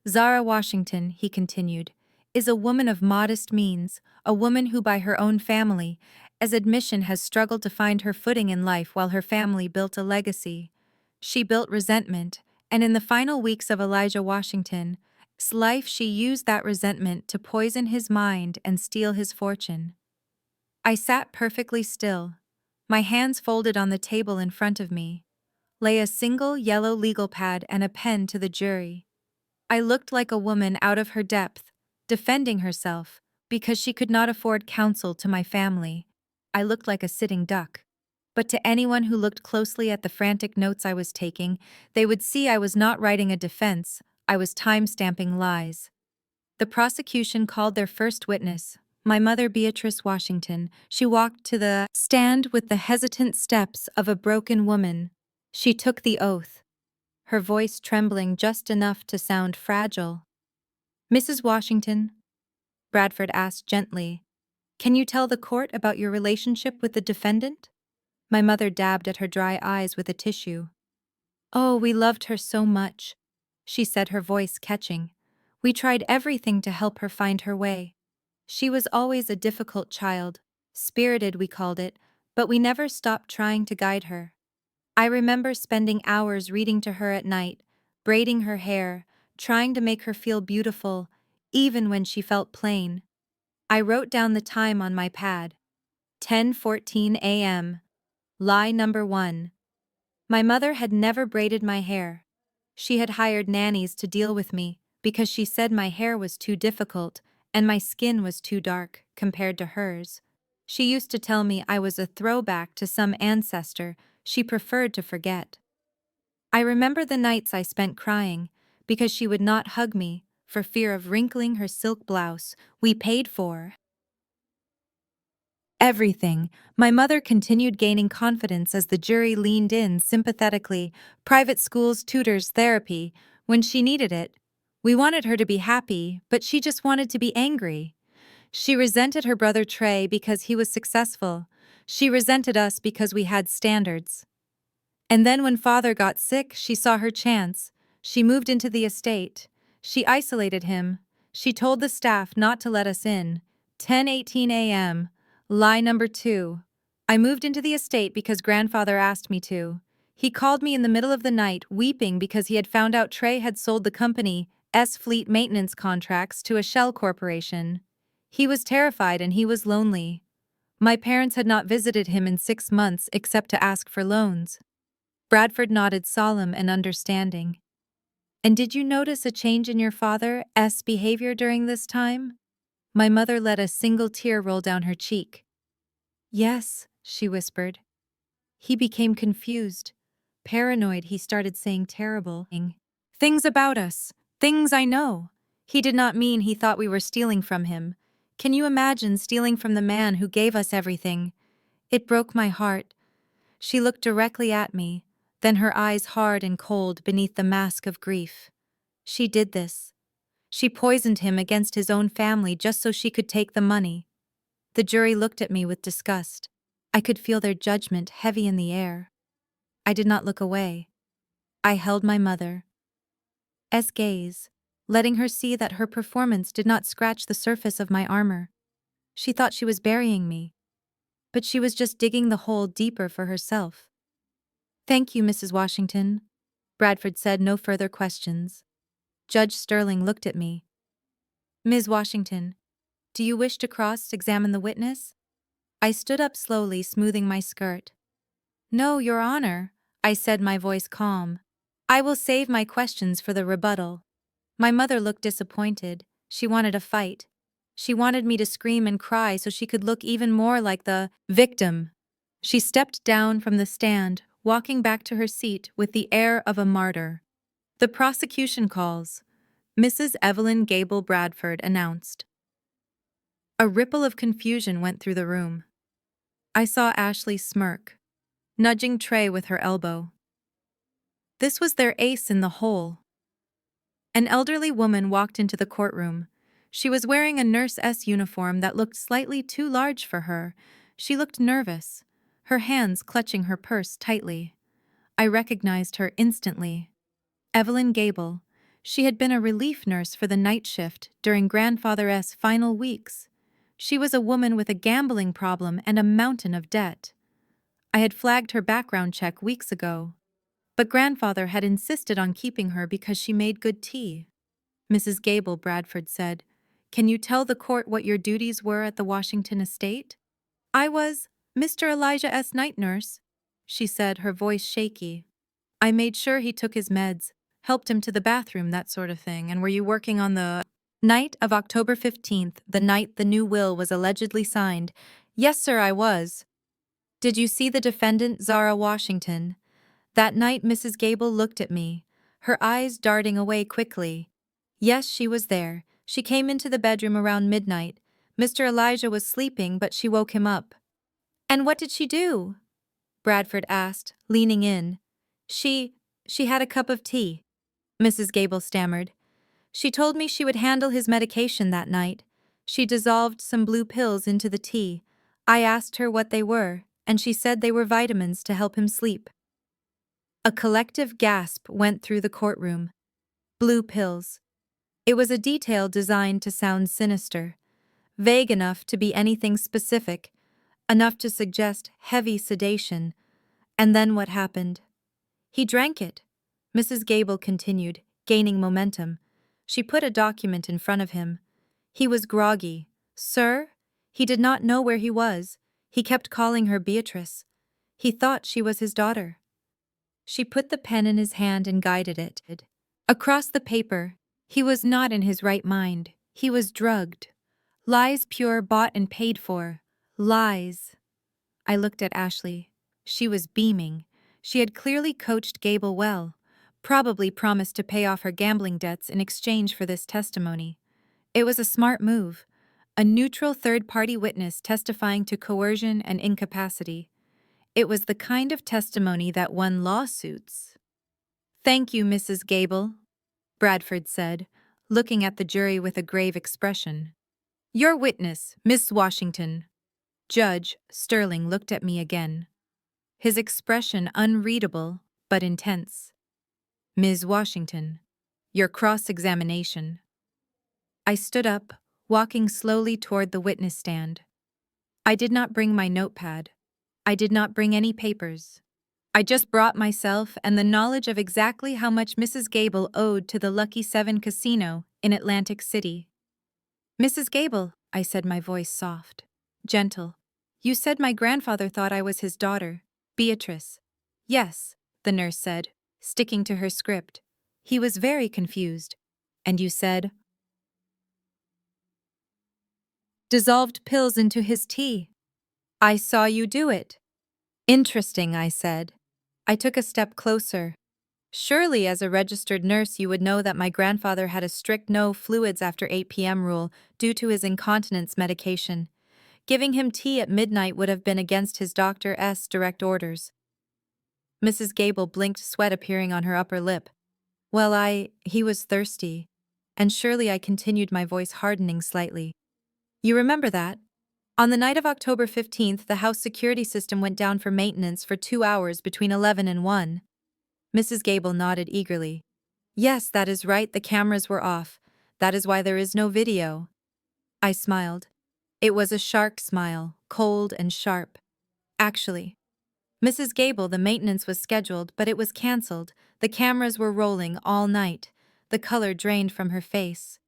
Zara Washington, he continued, is a woman of modest means, a woman who by her own family, as admission, has struggled to find her footing in life while her family built a legacy. She built resentment, and in the final weeks of Elijah Washington's life she used that resentment to poison his mind and steal his fortune. I sat perfectly still, my hands folded on the table in front of me, lay a single yellow legal pad and a pen to the jury. I looked like a woman out of her depth, defending herself, because she could not afford counsel to my family. I looked like a sitting duck. But to anyone who looked closely at the frantic notes I was taking, they would see I was not writing a defense, I was time-stamping lies. The prosecution called their first witness, my mother Beatrice Washington. She walked to the stand with the hesitant steps of a broken woman. She took the oath, her voice trembling just enough to sound fragile. Mrs. Washington, Bradford asked gently, can you tell the court about your relationship with the defendant? My mother dabbed at her dry eyes with a tissue. Oh, we loved her so much, she said, her voice catching. We tried everything to help her find her way. She was always a difficult child, spirited we called it, but we never stopped trying to guide her. I remember spending hours reading to her at night, braiding her hair, trying to make her feel beautiful, even when she felt plain. I wrote down the time on my pad. 10:14 a.m. Lie number 1. My mother had never braided my hair. She had hired nannies to deal with me because she said my hair was too difficult and my skin was too dark compared to hers. She used to tell me I was a throwback to some ancestor she preferred to forget. I remember the nights I spent crying because she would not hug me for fear of wrinkling her silk blouse. We paid for everything. My mother continued gaining confidence as the jury leaned in sympathetically. Private schools, tutors, therapy, when she needed it. We wanted her to be happy, but she just wanted to be angry. She resented her brother Trey because he was successful. She resented us because we had standards. And then when father got sick, she saw her chance. She moved into the estate. She isolated him. She told the staff not to let us in. 10:18 a.m. Lie number 2. I moved into the estate because grandfather asked me to. He called me in the middle of the night, weeping because he had found out Trey had sold the company's fleet maintenance contracts to a shell corporation. He was terrified and he was lonely. My parents had not visited him in 6 months except to ask for loans. Bradford nodded, solemn and understanding. And did you notice a change in your father's behavior during this time? My mother let a single tear roll down her cheek. Yes, she whispered. He became confused. Paranoid, he started saying terrible things about us, things I know. He did not mean he thought we were stealing from him. Can you imagine stealing from the man who gave us everything? It broke my heart. She looked directly at me, then her eyes hard and cold beneath the mask of grief. She did this. She poisoned him against his own family just so she could take the money. The jury looked at me with disgust. I could feel their judgment heavy in the air. I did not look away. I held my mother's gaze, letting her see that her performance did not scratch the surface of my armor. She thought she was burying me, but she was just digging the hole deeper for herself. Thank you, Mrs. Washington. Bradford said, no further questions. Judge Sterling looked at me. Ms. Washington, do you wish to cross-examine the witness? I stood up slowly, smoothing my skirt. No, Your Honor, I said, my voice calm. I will save my questions for the rebuttal. My mother looked disappointed. She wanted a fight. She wanted me to scream and cry so she could look even more like the victim. She stepped down from the stand, walking back to her seat with the air of a martyr. "The prosecution calls," Mrs. Evelyn Gable Bradford announced. A ripple of confusion went through the room. I saw Ashley smirk, nudging Trey with her elbow. This was their ace in the hole. An elderly woman walked into the courtroom. She was wearing a nurse-esque uniform that looked slightly too large for her. She looked nervous, her hands clutching her purse tightly. I recognized her instantly. Evelyn Gable. She had been a relief nurse for the night shift during Grandfather's final weeks. She was a woman with a gambling problem and a mountain of debt. I had flagged her background check weeks ago, but Grandfather had insisted on keeping her because she made good tea. Mrs. Gable Bradford said, "Can you tell the court what your duties were at the Washington estate?" "I was Mr. Elijah S. night nurse," she said, her voice shaky. "I made sure he took his meds, helped him to the bathroom, that sort of thing." "And were you working on the night of October 15th, the night the new will was allegedly signed?" "Yes, sir, I was." "Did you see the defendant, Zara Washington?" That night Mrs. Gable looked at me, her eyes darting away quickly. "Yes, she was there. She came into the bedroom around midnight. Mr. Elijah was sleeping, but she woke him up." "And what did she do?" Bradford asked, leaning in. She had a cup of tea," Mrs. Gable stammered. "She told me she would handle his medication that night. She dissolved some blue pills into the tea. I asked her what they were, and she said they were vitamins to help him sleep." A collective gasp went through the courtroom. Blue pills. It was a detail designed to sound sinister, vague enough to be anything specific, enough to suggest heavy sedation. And then what happened? "He drank it," Mrs. Gable continued, gaining momentum. She put a document in front of him. "He was groggy. Sir? He did not know where he was. He kept calling her Beatrice. He thought she was his daughter." She put the pen in his hand and guided it. Across the paper, "He was not in his right mind. He was drugged. Lies pure, bought and paid for. Lies." I looked at Ashley. She was beaming. She had clearly coached Gable well, probably promised to pay off her gambling debts in exchange for this testimony. It was a smart move. A neutral third-party witness testifying to coercion and incapacity. It was the kind of testimony that won lawsuits. "Thank you, Mrs. Gable," Bradford said, looking at the jury with a grave expression. "Your witness, Miss Washington." Judge Sterling looked at me again, his expression unreadable but intense. "Ms. Washington, your cross-examination." I stood up, walking slowly toward the witness stand. I did not bring my notepad. I did not bring any papers. I just brought myself and the knowledge of exactly how much Mrs. Gable owed to the Lucky 7 Casino in Atlantic City. "Mrs. Gable," I said, my voice soft, gentle, "you said my grandfather thought I was his daughter, Beatrice." "Yes," the nurse said, sticking to her script. "He was very confused." "And you said?" "Dissolved pills into his tea." "I saw you do it." "Interesting," I said. I took a step closer. "Surely as a registered nurse you would know that my grandfather had a strict no fluids after 8 p.m. rule due to his incontinence medication. Giving him tea at midnight would have been against his doctor's direct orders." Mrs. Gable blinked, sweat appearing on her upper lip. "Well, he was thirsty." And surely I continued, my voice hardening slightly. "You remember that? On the night of October 15th, the house security system went down for maintenance for 2 hours between 11 and 1. Mrs. Gable nodded eagerly. "Yes, that is right, the cameras were off. That is why there is no video." I smiled. It was a shark smile, cold and sharp. "Actually, Mrs. Gable, the maintenance was scheduled, but it was cancelled. The cameras were rolling all night." The color drained from her face.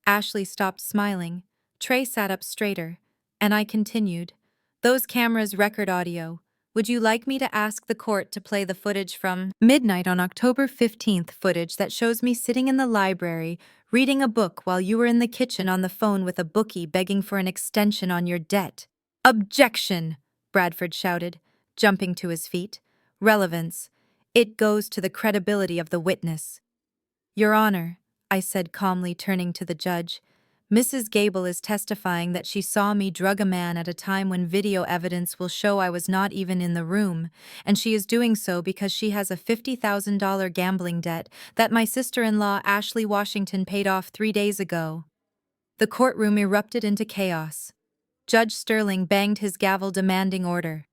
Ashley stopped smiling. Trey sat up straighter, and I continued. "Those cameras record audio. Would you like me to ask the court to play the footage from midnight on October 15th, footage that shows me sitting in the library reading a book while you were in the kitchen on the phone with a bookie begging for an extension on your debt. Objection! Bradford shouted, jumping to his feet. Relevance. It goes to the credibility of the witness. Your Honor, I said calmly, turning to the judge, Mrs. Gable is testifying that she saw me drug a man at a time when video evidence will show I was not even in the room, and she is doing so because she has a $50,000 gambling debt that my sister-in-law Ashley Washington paid off 3 days ago. The courtroom erupted into chaos. Judge Sterling banged his gavel demanding order.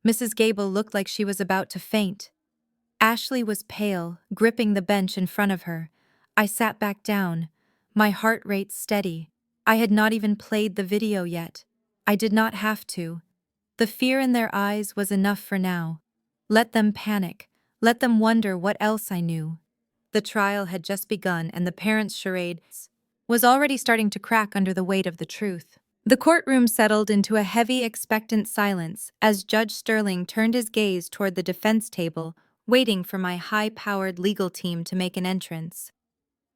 Mrs. Gable looked like she was about to faint. Ashley was pale, gripping the bench in front of her. I sat back down, my heart rate steady. I had not even played the video yet. I did not have to. The fear in their eyes was enough for now. Let them panic. Let them wonder what else I knew. The trial had just begun, and the parents' charade was already starting to crack under the weight of the truth. The courtroom settled into a heavy, expectant silence as Judge Sterling turned his gaze toward the defense table, waiting for my high-powered legal team to make an entrance.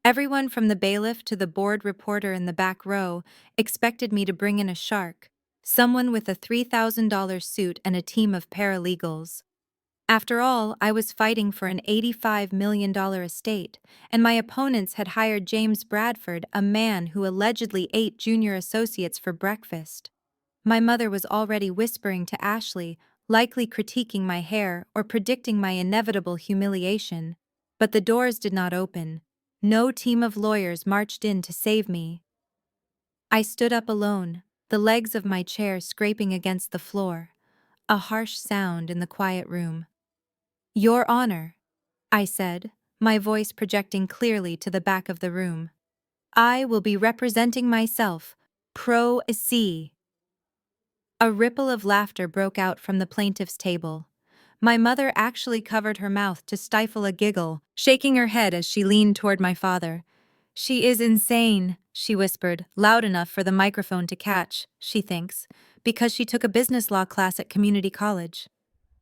Everyone from the bailiff to the board reporter in the back row expected me to bring in a shark, someone with a $3,000 suit and a team of paralegals. After all, I was fighting for an $85 million estate, and my opponents had hired James Bradford, a man who allegedly ate junior associates for breakfast. My mother was already whispering to Ashley, likely critiquing my hair or predicting my inevitable humiliation. But the doors did not open. No team of lawyers marched in to save me. I stood up alone, the legs of my chair scraping against the floor, a harsh sound in the quiet room. Your Honor, I said, my voice projecting clearly to the back of the room. I will be representing myself, pro se. A ripple of laughter broke out from the plaintiff's table. My mother actually covered her mouth to stifle a giggle, shaking her head as she leaned toward my father. She is insane, she whispered, loud enough for the microphone to catch, she thinks, because she took a business law class at community college.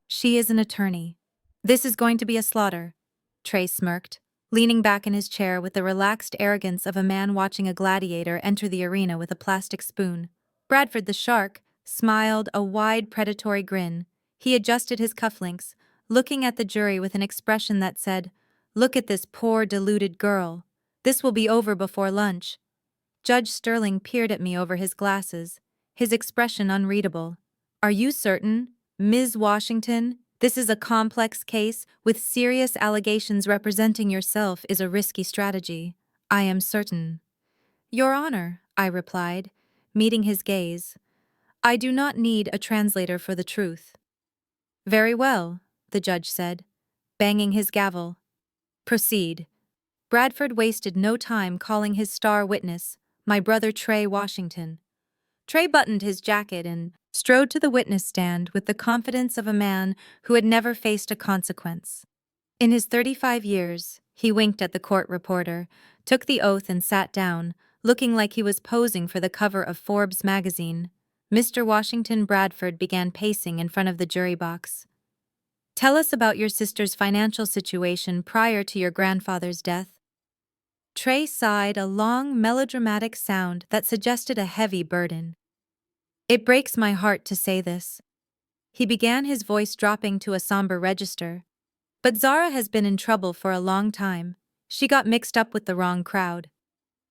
She is an attorney. This is going to be a slaughter, Trey smirked, leaning back in his chair with the relaxed arrogance of a man watching a gladiator enter the arena with a plastic spoon. Bradford the shark smiled a wide predatory grin. He adjusted his cufflinks, looking at the jury with an expression that said, "Look at this poor, deluded girl. This will be over before lunch." Judge Sterling peered at me over his glasses, his expression unreadable. Are you certain, Ms. Washington? This is a complex case with serious allegations. Representing yourself is a risky strategy. I am certain. Your Honor, I replied, meeting his gaze. I do not need a translator for the truth. Very well, the judge said, banging his gavel. Proceed. Bradford wasted no time calling his star witness, my brother Trey Washington. Trey buttoned his jacket and strode to the witness stand with the confidence of a man who had never faced a consequence. In his 35 years, he winked at the court reporter, took the oath and sat down, looking like he was posing for the cover of Forbes magazine. Mr. Washington Bradford began pacing in front of the jury box. Tell us about your sister's financial situation prior to your grandfather's death. Trey sighed a long, melodramatic sound that suggested a heavy burden. It breaks my heart to say this. He began, his voice dropping to a somber register. But Zara has been in trouble for a long time. She got mixed up with the wrong crowd.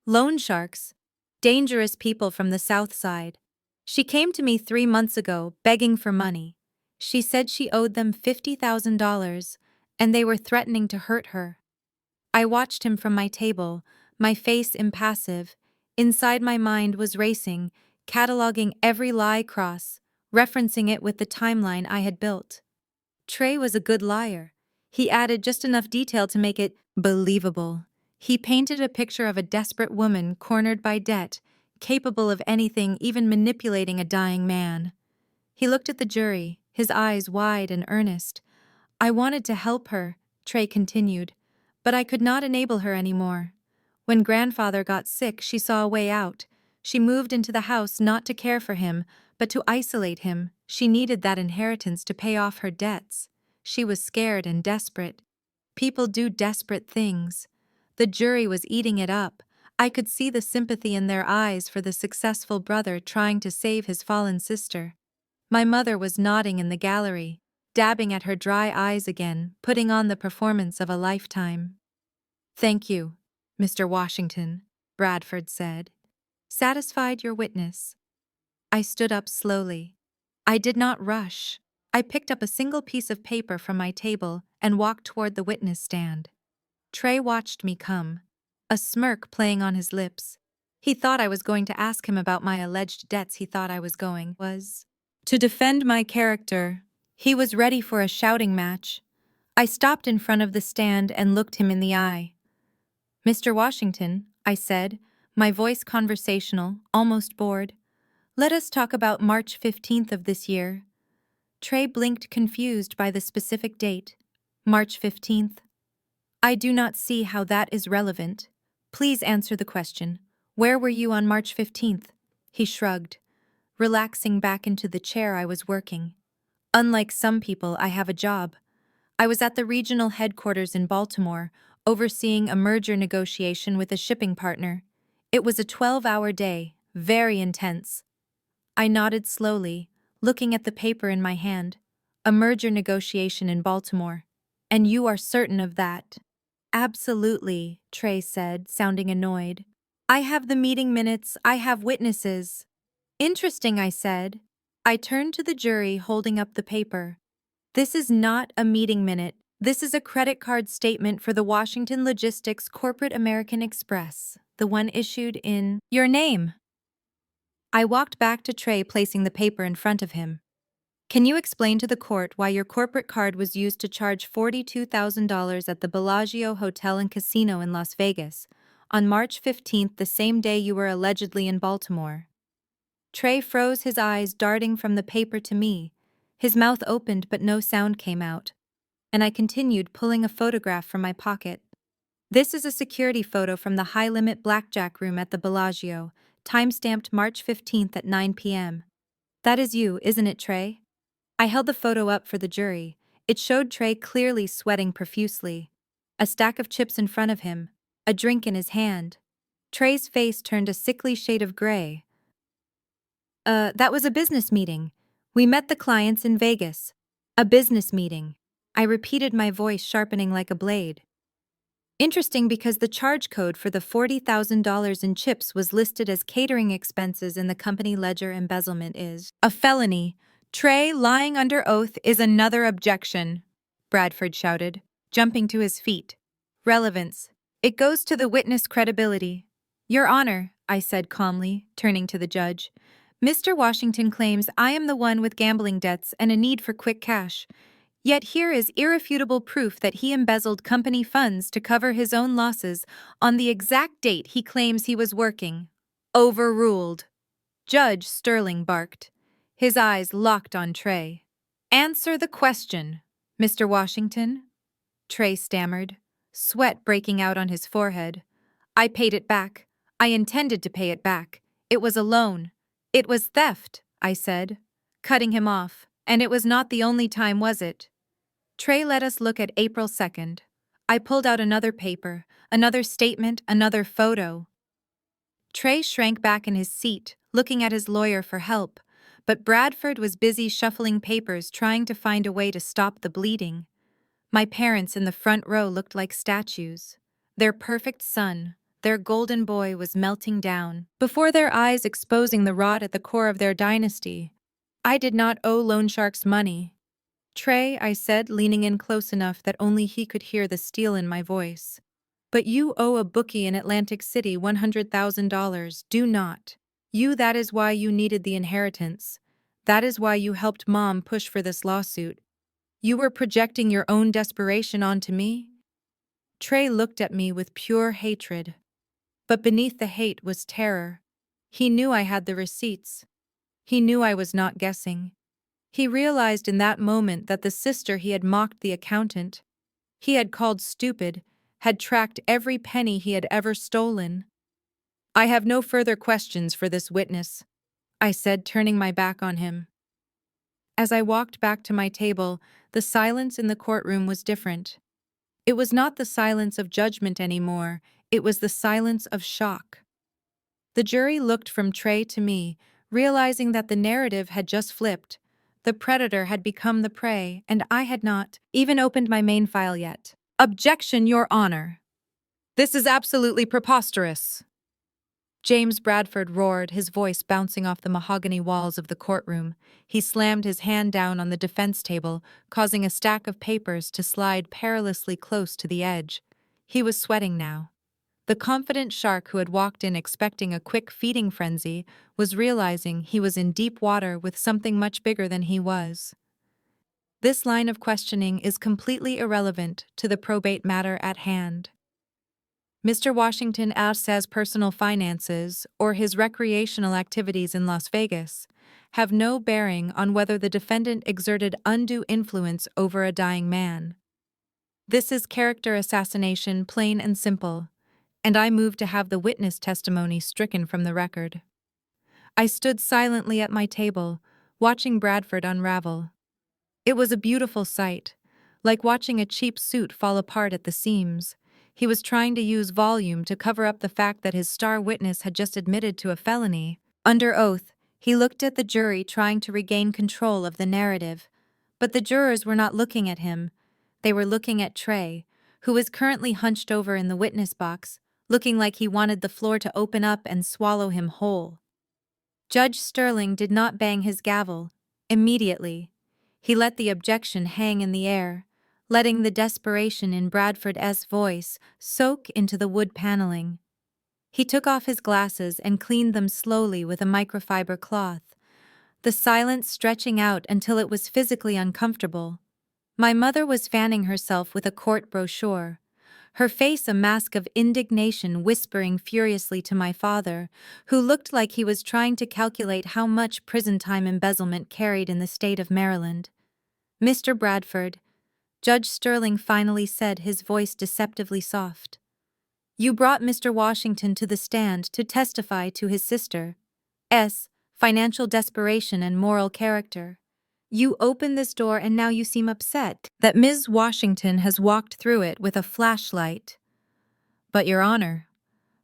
Loan sharks. Dangerous people from the South Side. She came to me 3 months ago, begging for money. She said she owed them $50,000, and they were threatening to hurt her. I watched him from my table, my face impassive. Inside, my mind was racing, cataloging every lie cross, referencing it with the timeline I had built. Trey was a good liar. He added just enough detail to make it believable. He painted a picture of a desperate woman cornered by debt, capable of anything, even manipulating a dying man. He looked at the jury, his eyes wide and earnest. I wanted to help her, Trey continued, but I could not enable her anymore. When grandfather got sick, she saw a way out. She moved into the house not to care for him, but to isolate him. She needed that inheritance to pay off her debts. She was scared and desperate. People do desperate things. The jury was eating it up. I could see the sympathy in their eyes for the successful brother trying to save his fallen sister. My mother was nodding in the gallery, dabbing at her dry eyes again, putting on the performance of a lifetime. "Thank you, Mr. Washington," Bradford said. "Satisfied your witness?" I stood up slowly. I did not rush. I picked up a single piece of paper from my table and walked toward the witness stand. Trey watched me come, a smirk playing on his lips. He thought I was going to ask him about my alleged debts. He thought I was going to defend my character. He was ready for a shouting match. I stopped in front of the stand and looked him in the eye. "Mr. Washington," I said, my voice conversational, almost bored, "let us talk about March 15th of this year." Trey blinked, confused by the specific date. "March 15th? I do not see how that is relevant. Please answer the question. Where were you on March 15th? He shrugged, relaxing back into the chair I was working. "Unlike some people, I have a job. I was at the regional headquarters in Baltimore, overseeing a merger negotiation with a shipping partner. It was a 12-hour day, very intense." I nodded slowly, looking at the paper in my hand. "A merger negotiation in Baltimore. And you are certain of that?" "Absolutely," Trey said, sounding annoyed. "I have the meeting minutes, I have witnesses." "Interesting," I said. I turned to the jury, holding up the paper. "This is not a meeting minute. This is a credit card statement for the Washington Logistics Corporate American Express, the one issued in your name." I walked back to Trey, placing the paper in front of him. "Can you explain to the court why your corporate card was used to charge $42,000 at the Bellagio Hotel and Casino in Las Vegas on March 15th, the same day you were allegedly in Baltimore?" Trey froze, his eyes darting from the paper to me. His mouth opened but no sound came out. And I continued, pulling a photograph from my pocket. "This is a security photo from the high-limit blackjack room at the Bellagio, time-stamped March 15th at 9 p.m. That is you, isn't it, Trey?" I held the photo up for the jury. It showed Trey clearly sweating profusely. A stack of chips in front of him, a drink in his hand. Trey's face turned a sickly shade of gray. That was a business meeting. We met the clients in Vegas. A business meeting." I repeated, my voice sharpening like a blade. "Interesting, because the charge code for the $40,000 in chips was listed as catering expenses in the company ledger. Embezzlement is a felony. Trey, lying under oath is another objection," Bradford shouted, jumping to his feet. "Relevance. It goes to the witness credibility." "Your Honor," I said calmly, turning to the judge, "Mr. Washington claims I am the one with gambling debts and a need for quick cash. Yet here is irrefutable proof that he embezzled company funds to cover his own losses on the exact date he claims he was working." "Overruled," Judge Sterling barked, his eyes locked on Trey. "Answer the question, Mr. Washington," Trey stammered, sweat breaking out on his forehead. "I paid it back. I intended to pay it back. It was a loan." "It was theft," I said, cutting him off, "and it was not the only time, was it?" Trey let us look at April 2nd. I pulled out another paper, another statement, another photo. Trey shrank back in his seat, looking at his lawyer for help, but Bradford was busy shuffling papers, trying to find a way to stop the bleeding. My parents in the front row looked like statues. Their perfect son, their golden boy, was melting down before their eyes, exposing the rot at the core of their dynasty. I did not owe loan sharks money. "Trey," I said, leaning in close enough that only he could hear the steel in my voice. "But you owe a bookie in Atlantic City $100,000, do not. That is why you needed the inheritance. That is why you helped Mom push for this lawsuit. You were projecting your own desperation onto me?" Trey looked at me with pure hatred. But beneath the hate was terror. He knew I had the receipts. He knew I was not guessing. He realized in that moment that the sister he had mocked, the accountant, he had called stupid, had tracked every penny he had ever stolen. "I have no further questions for this witness," I said, turning my back on him. As I walked back to my table, the silence in the courtroom was different. It was not the silence of judgment anymore. It was the silence of shock. The jury looked from Trey to me, realizing that the narrative had just flipped. The predator had become the prey, and I had not even opened my main file yet. Objection, Your Honor. This is absolutely preposterous. James Bradford roared, his voice bouncing off the mahogany walls of the courtroom. He slammed his hand down on the defense table, causing a stack of papers to slide perilously close to the edge. He was sweating now. The confident shark who had walked in expecting a quick feeding frenzy was realizing he was in deep water with something much bigger than he was. This line of questioning is completely irrelevant to the probate matter at hand. Mr. Washington says personal finances or his recreational activities in Las Vegas have no bearing on whether the defendant exerted undue influence over a dying man. This is character assassination, plain and simple, and I move to have the witness testimony stricken from the record. I stood silently at my table, watching Bradford unravel. It was a beautiful sight, like watching a cheap suit fall apart at the seams. He was trying to use volume to cover up the fact that his star witness had just admitted to a felony. Under oath, he looked at the jury trying to regain control of the narrative. But the jurors were not looking at him. They were looking at Trey, who was currently hunched over in the witness box, looking like he wanted the floor to open up and swallow him whole. Judge Sterling did not bang his gavel. Immediately, he let the objection hang in the air, letting the desperation in Bradford's voice soak into the wood paneling. He took off his glasses and cleaned them slowly with a microfiber cloth, the silence stretching out until it was physically uncomfortable. My mother was fanning herself with a court brochure, her face a mask of indignation, whispering furiously to my father, who looked like he was trying to calculate how much prison time embezzlement carried in the state of Maryland. Mr. Bradford, Judge Sterling finally said, his voice deceptively soft. You brought Mr. Washington to the stand to testify to his sister's financial desperation and moral character. You opened this door and now you seem upset that Ms. Washington has walked through it with a flashlight. But, Your Honor,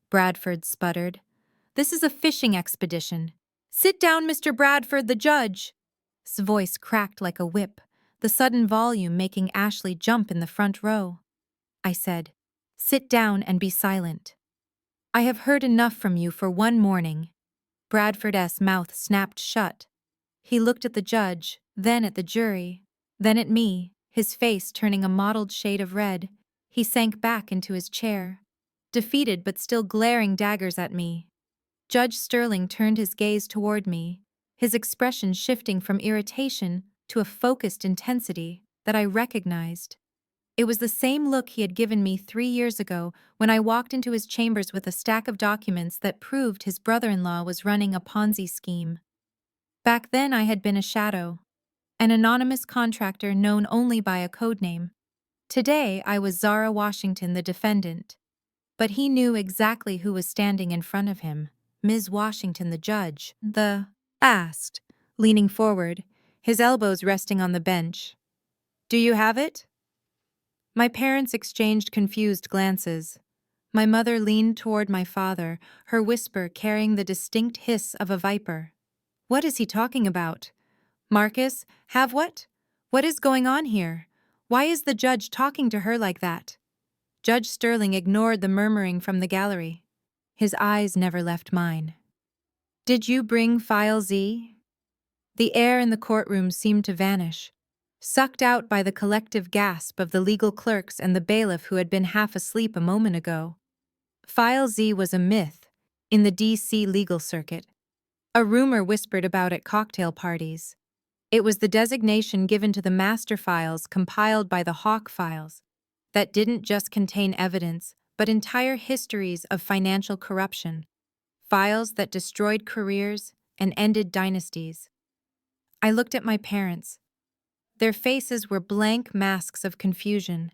Bradford sputtered, this is a fishing expedition. Sit down, Mr. Bradford, the judge. His voice cracked like a whip, the sudden volume making Ashley jump in the front row. I said, sit down and be silent. I have heard enough from you for one morning. Bradford's mouth snapped shut. He looked at the judge, then at the jury, then at me, his face turning a mottled shade of red. He sank back into his chair, defeated but still glaring daggers at me. Judge Sterling turned his gaze toward me, his expression shifting from irritation to a focused intensity that I recognized. It was the same look he had given me 3 years ago when I walked into his chambers with a stack of documents that proved his brother-in-law was running a Ponzi scheme. Back then I had been a shadow, an anonymous contractor known only by a code name. Today I was Zara Washington, the defendant. But he knew exactly who was standing in front of him, Ms. Washington, the judge. Asked, leaning forward, his elbows resting on the bench. Do you have it? My parents exchanged confused glances. My mother leaned toward my father, her whisper carrying the distinct hiss of a viper. What is he talking about? Marcus, have what? What is going on here? Why is the judge talking to her like that? Judge Sterling ignored the murmuring from the gallery. His eyes never left mine. Did you bring File Z? The air in the courtroom seemed to vanish, sucked out by the collective gasp of the legal clerks and the bailiff who had been half asleep a moment ago. File Z was a myth in the D.C. legal circuit. A rumor whispered about at cocktail parties. It was the designation given to the master files compiled by the Hawk Files that didn't just contain evidence, but entire histories of financial corruption, files that destroyed careers and ended dynasties. I looked at my parents. Their faces were blank masks of confusion.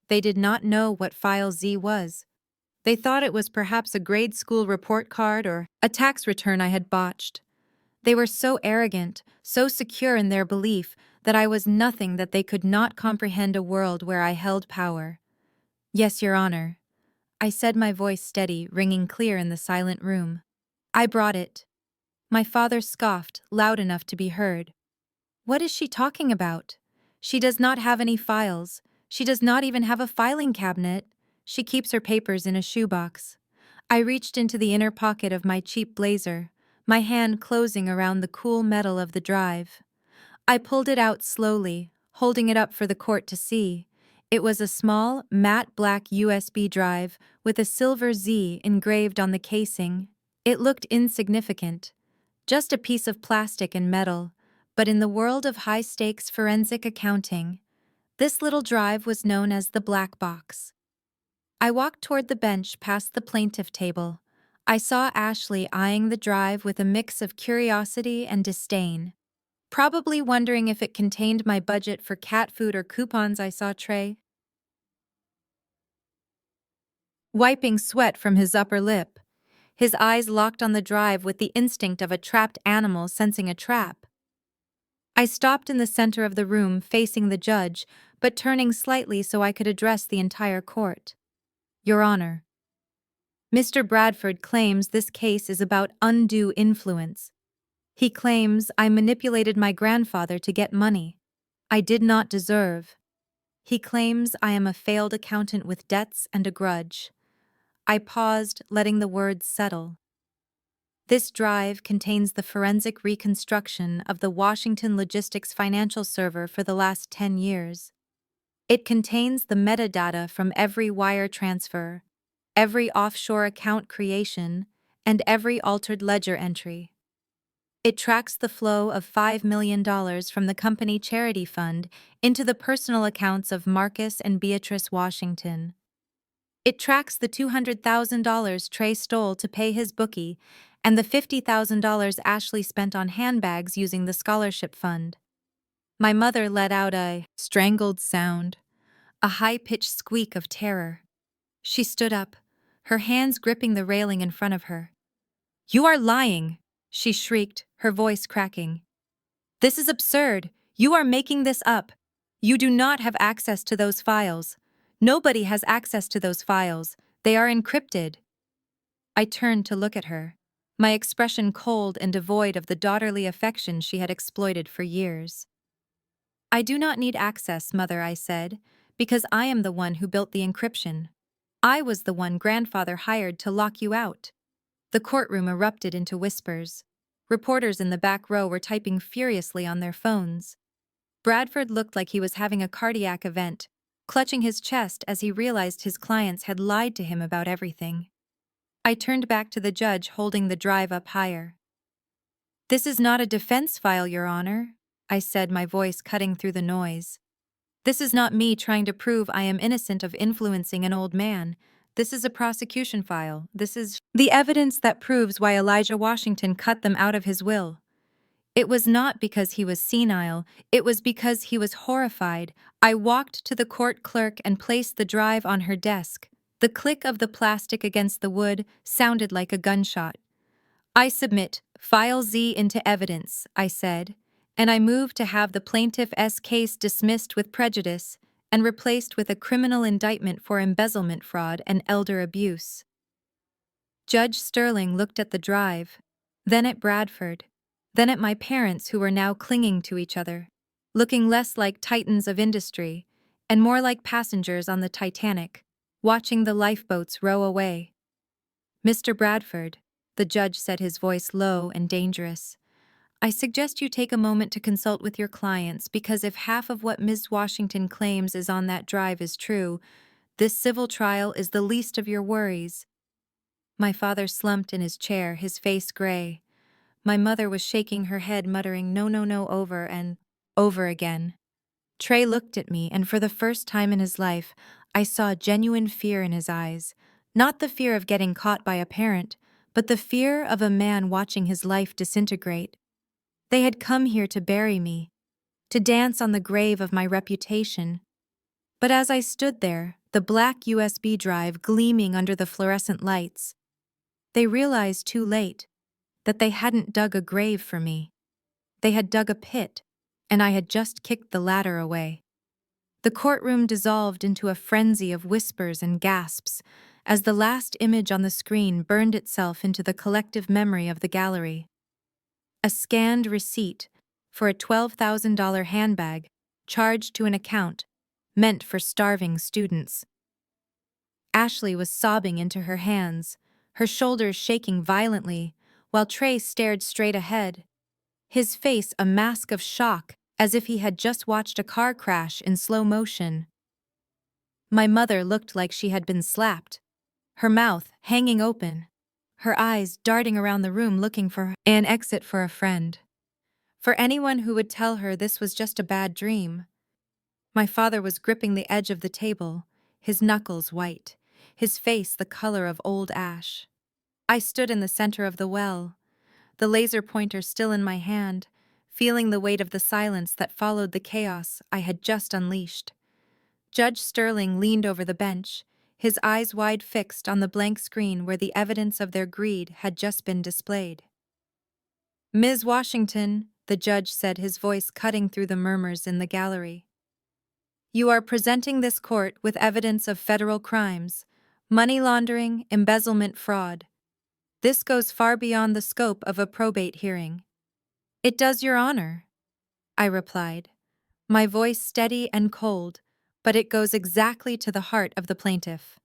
They did not know what File Z was. They thought it was perhaps a grade school report card or a tax return I had botched. They were so arrogant, so secure in their belief that I was nothing that they could not comprehend a world where I held power. Yes, Your Honor. I said, my voice steady, ringing clear in the silent room. I brought it. My father scoffed, loud enough to be heard. What is she talking about? She does not have any files. She does not even have a filing cabinet. She keeps her papers in a shoebox. I reached into the inner pocket of my cheap blazer, my hand closing around the cool metal of the drive. I pulled it out slowly, holding it up for the court to see. It was a small, matte black USB drive with a silver Z engraved on the casing. It looked insignificant, just a piece of plastic and metal, but in the world of high-stakes forensic accounting, this little drive was known as the black box. I walked toward the bench past the plaintiff table. I saw Ashley eyeing the drive with a mix of curiosity and disdain. Probably wondering if it contained my budget for cat food or coupons. I saw Trey wiping sweat from his upper lip, his eyes locked on the drive with the instinct of a trapped animal sensing a trap. I stopped in the center of the room facing the judge, but turning slightly so I could address the entire court. Your Honor, Mr. Bradford claims this case is about undue influence. He claims I manipulated my grandfather to get money I did not deserve. He claims I am a failed accountant with debts and a grudge. I paused, letting the words settle. This drive contains the forensic reconstruction of the Washington Logistics financial server for the last 10 years. It contains the metadata from every wire transfer, every offshore account creation, and every altered ledger entry. It tracks the flow of $5 million from the company charity fund into the personal accounts of Marcus and Beatrice Washington. It tracks the $200,000 Trey stole to pay his bookie and the $50,000 Ashley spent on handbags using the scholarship fund. My mother let out a strangled sound, a high-pitched squeak of terror. She stood up, her hands gripping the railing in front of her. "You are lying!" she shrieked, her voice cracking. "This is absurd! You are making this up! You do not have access to those files. Nobody has access to those files. They are encrypted." I turned to look at her, my expression cold and devoid of the daughterly affection she had exploited for years. "I do not need access, Mother," I said, "because I am the one who built the encryption. I was the one Grandfather hired to lock you out." The courtroom erupted into whispers. Reporters in the back row were typing furiously on their phones. Bradford looked like he was having a cardiac event, clutching his chest as he realized his clients had lied to him about everything. I turned back to the judge, holding the drive up higher. "This is not a defense file, Your Honor," I said, my voice cutting through the noise. "This is not me trying to prove I am innocent of influencing an old man. This is a prosecution file. This is the evidence that proves why Elijah Washington cut them out of his will. It was not because he was senile, it was because he was horrified." I walked to the court clerk and placed the drive on her desk. The click of the plastic against the wood sounded like a gunshot. "I submit File Z into evidence," I said, and I moved to have the plaintiff's case dismissed with prejudice and replaced with a criminal indictment for embezzlement, fraud, and elder abuse. Judge Sterling looked at the drive, then at Bradford, then at my parents who were now clinging to each other, looking less like titans of industry and more like passengers on the Titanic, watching the lifeboats row away. "Mr. Bradford," the judge said, his voice low and dangerous, "I suggest you take a moment to consult with your clients, because if half of what Ms. Washington claims is on that drive is true, this civil trial is the least of your worries." My father slumped in his chair, his face gray. My mother was shaking her head, muttering "no, no, no" over and over again. Trey looked at me, and for the first time in his life, I saw genuine fear in his eyes. Not the fear of getting caught by a parent, but the fear of a man watching his life disintegrate. They had come here to bury me, to dance on the grave of my reputation. But as I stood there, the black USB drive gleaming under the fluorescent lights, they realized too late that they hadn't dug a grave for me. They had dug a pit, and I had just kicked the ladder away. The courtroom dissolved into a frenzy of whispers and gasps. as the last image on the screen burned itself into the collective memory of the gallery. A scanned receipt for a $12,000 handbag charged to an account meant for starving students. Ashley was sobbing into her hands, her shoulders shaking violently, while Trey stared straight ahead, his face a mask of shock as if he had just watched a car crash in slow motion. My mother looked like she had been slapped, her mouth hanging open, her eyes darting around the room looking for an exit for a friend. For anyone who would tell her this was just a bad dream. My father was gripping the edge of the table, his knuckles white, his face the color of old ash. I stood in the center of the well, the laser pointer still in my hand, feeling the weight of the silence that followed the chaos I had just unleashed. Judge Sterling leaned over the bench, his eyes wide fixed on the blank screen where the evidence of their greed had just been displayed. "Ms. Washington," the judge said, his voice cutting through the murmurs in the gallery. "You are presenting this court with evidence of federal crimes, money laundering, embezzlement, fraud. This goes far beyond the scope of a probate hearing." "It does, Your Honor," I replied, my voice steady and cold, but it goes exactly to the heart of the plaintiff.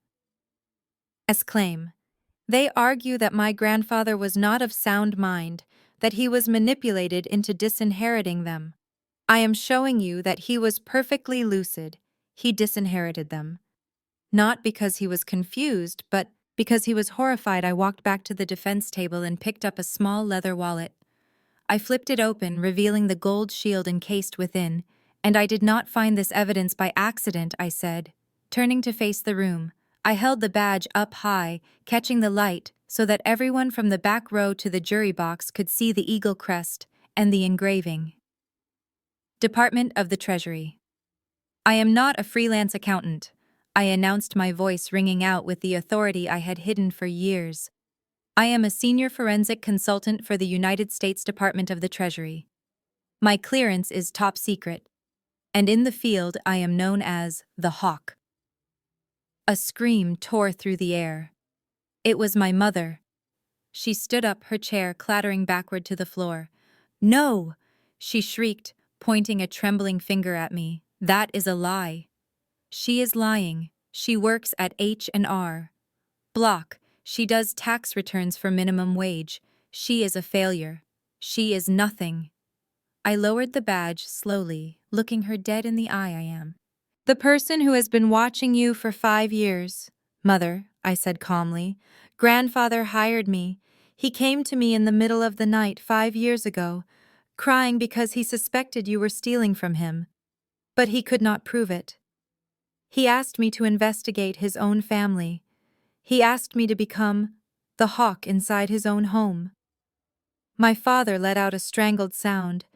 As claim, they argue that my grandfather was not of sound mind, that he was manipulated into disinheriting them. I am showing you that he was perfectly lucid. He disinherited them. Not because he was confused, but because he was horrified. I walked back to the defense table and picked up a small leather wallet. I flipped it open, revealing the gold shield encased within, and I did not find this evidence by accident, I said. Turning to face the room, I held the badge up high, catching the light so that everyone from the back row to the jury box could see the eagle crest and the engraving. Department of the Treasury. I am not a freelance accountant, I announced, my voice ringing out with the authority I had hidden for years. I am a senior forensic consultant for the United States Department of the Treasury. My clearance is top secret, and in the field I am known as the Hawk. A scream tore through the air. It was my mother. She stood up, her chair clattering backward to the floor. "No!" she shrieked, pointing a trembling finger at me. "That is a lie." "She is lying. She works at H&R Block. She does tax returns for minimum wage. She is a failure. She is nothing." I lowered the badge slowly, looking her dead in the eye. "I am the person who has been watching you for 5 years. Mother," I said calmly. "Grandfather hired me. He came to me in the middle of the night 5 years ago, crying because he suspected you were stealing from him. But he could not prove it. He asked me to investigate his own family. He asked me to become the hawk inside his own home." My father let out a strangled sound,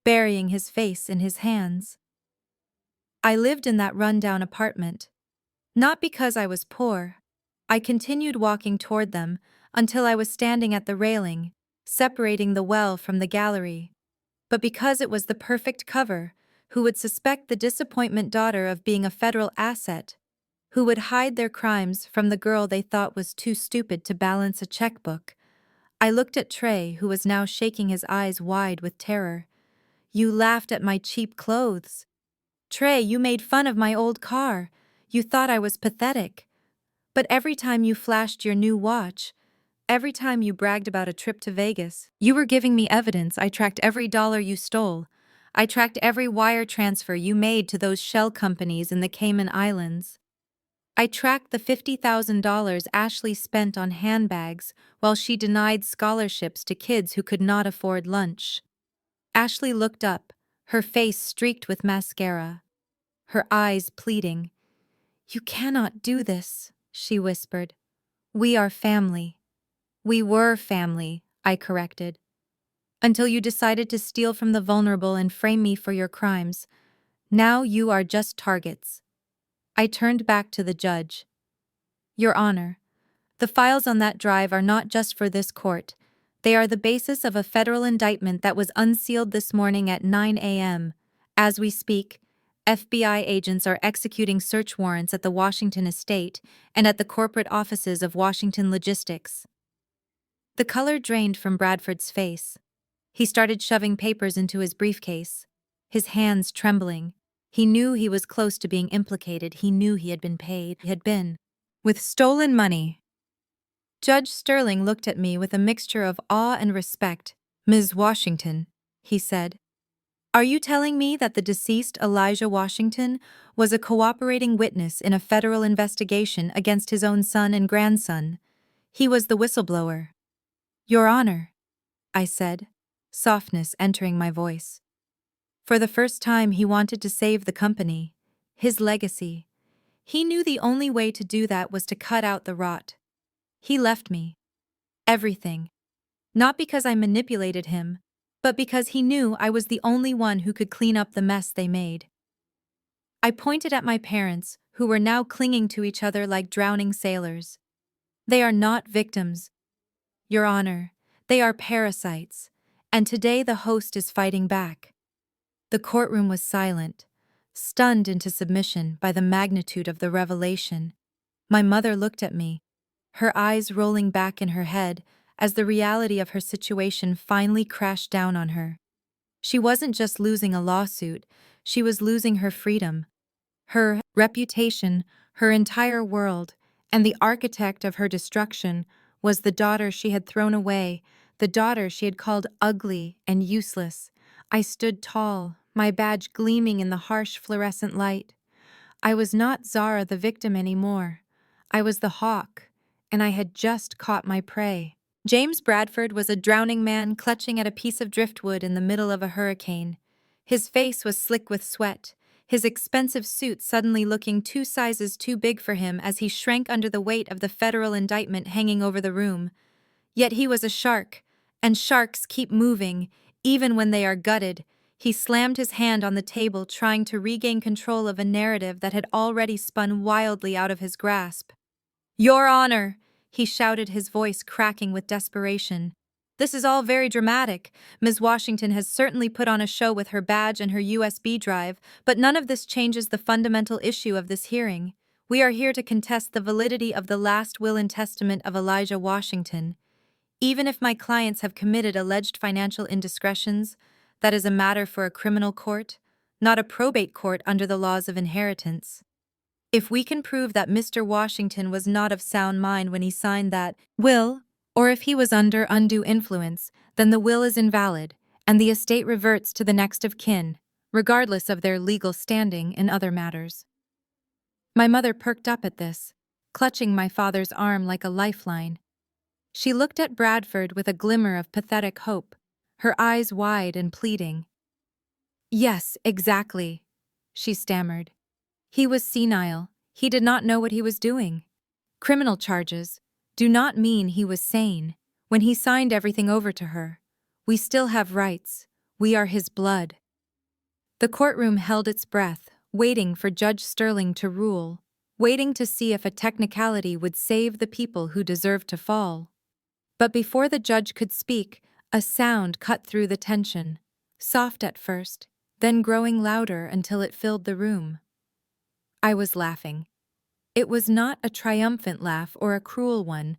burying his face in his hands. I lived in that rundown apartment. Not because I was poor. I continued walking toward them until I was standing at the railing, separating the well from the gallery. But because it was the perfect cover. Who would suspect the disappointment daughter of being a federal asset? Who would hide their crimes from the girl they thought was too stupid to balance a checkbook? I looked at Trey, who was now shaking his eyes wide with terror. "You laughed at my cheap clothes. Trey, you made fun of my old car. You thought I was pathetic. But every time you flashed your new watch, every time you bragged about a trip to Vegas, you were giving me evidence. I tracked every dollar you stole. I tracked every wire transfer you made to those shell companies in the Cayman Islands. I tracked the $50,000 Ashley spent on handbags while she denied scholarships to kids who could not afford lunch." Ashley looked up, her face streaked with mascara, her eyes pleading. "You cannot do this," she whispered. "We are family." "We were family," I corrected. "Until you decided to steal from the vulnerable and frame me for your crimes. Now you are just targets." I turned back to the judge. "Your Honor, the files on that drive are not just for this court. They are the basis of a federal indictment that was unsealed this morning at 9 a.m. As we speak, FBI agents are executing search warrants at the Washington estate and at the corporate offices of Washington Logistics. The color drained from Bradford's face. He started shoving papers into his briefcase, his hands trembling. He knew he was close to being implicated. He knew he had been paid. He had been. With stolen money. Judge Sterling looked at me with a mixture of awe and respect. "Ms. Washington," he said, "are you telling me that the deceased Elijah Washington was a cooperating witness in a federal investigation against his own son and grandson? He was the whistleblower." "Your Honor," I said, softness entering my voice. For the first time, he wanted to save the company, his legacy. He knew the only way to do that was to cut out the rot. He left me. Everything. Not because I manipulated him, but because he knew I was the only one who could clean up the mess they made. I pointed at my parents, who were now clinging to each other like drowning sailors. "They are not victims, Your Honor. They are parasites, and today the host is fighting back." The courtroom was silent, stunned into submission by the magnitude of the revelation. My mother looked at me, her eyes rolling back in her head as the reality of her situation finally crashed down on her. She wasn't just losing a lawsuit, she was losing her freedom, her reputation, her entire world, and the architect of her destruction was the daughter she had thrown away, the daughter she had called ugly and useless. I stood tall, my badge gleaming in the harsh fluorescent light. I was not Zara the victim anymore. I was the hawk, and I had just caught my prey. James Bradford was a drowning man clutching at a piece of driftwood in the middle of a hurricane. His face was slick with sweat, his expensive suit suddenly looking 2 sizes too big for him as he shrank under the weight of the federal indictment hanging over the room. Yet he was a shark, and sharks keep moving, even when they are gutted. He slammed his hand on the table, trying to regain control of a narrative that had already spun wildly out of his grasp. "Your Honor," he shouted, his voice cracking with desperation. "This is all very dramatic. Ms. Washington has certainly put on a show with her badge and her USB drive, but none of this changes the fundamental issue of this hearing. We are here to contest the validity of the last will and testament of Elijah Washington. Even if my clients have committed alleged financial indiscretions, that is a matter for a criminal court, not a probate court under the laws of inheritance. If we can prove that Mr. Washington was not of sound mind when he signed that will, or if he was under undue influence, then the will is invalid, and the estate reverts to the next of kin, regardless of their legal standing in other matters." My mother perked up at this, clutching my father's arm like a lifeline. She looked at Bradford with a glimmer of pathetic hope, her eyes wide and pleading. "Yes, exactly," she stammered. "He was senile. He did not know what he was doing. Criminal charges do not mean he was sane. When he signed everything over to her, we still have rights. We are his blood." The courtroom held its breath, waiting for Judge Sterling to rule, waiting to see if a technicality would save the people who deserved to fall. But before the judge could speak, a sound cut through the tension, soft at first, then growing louder until it filled the room. I was laughing. It was not a triumphant laugh or a cruel one.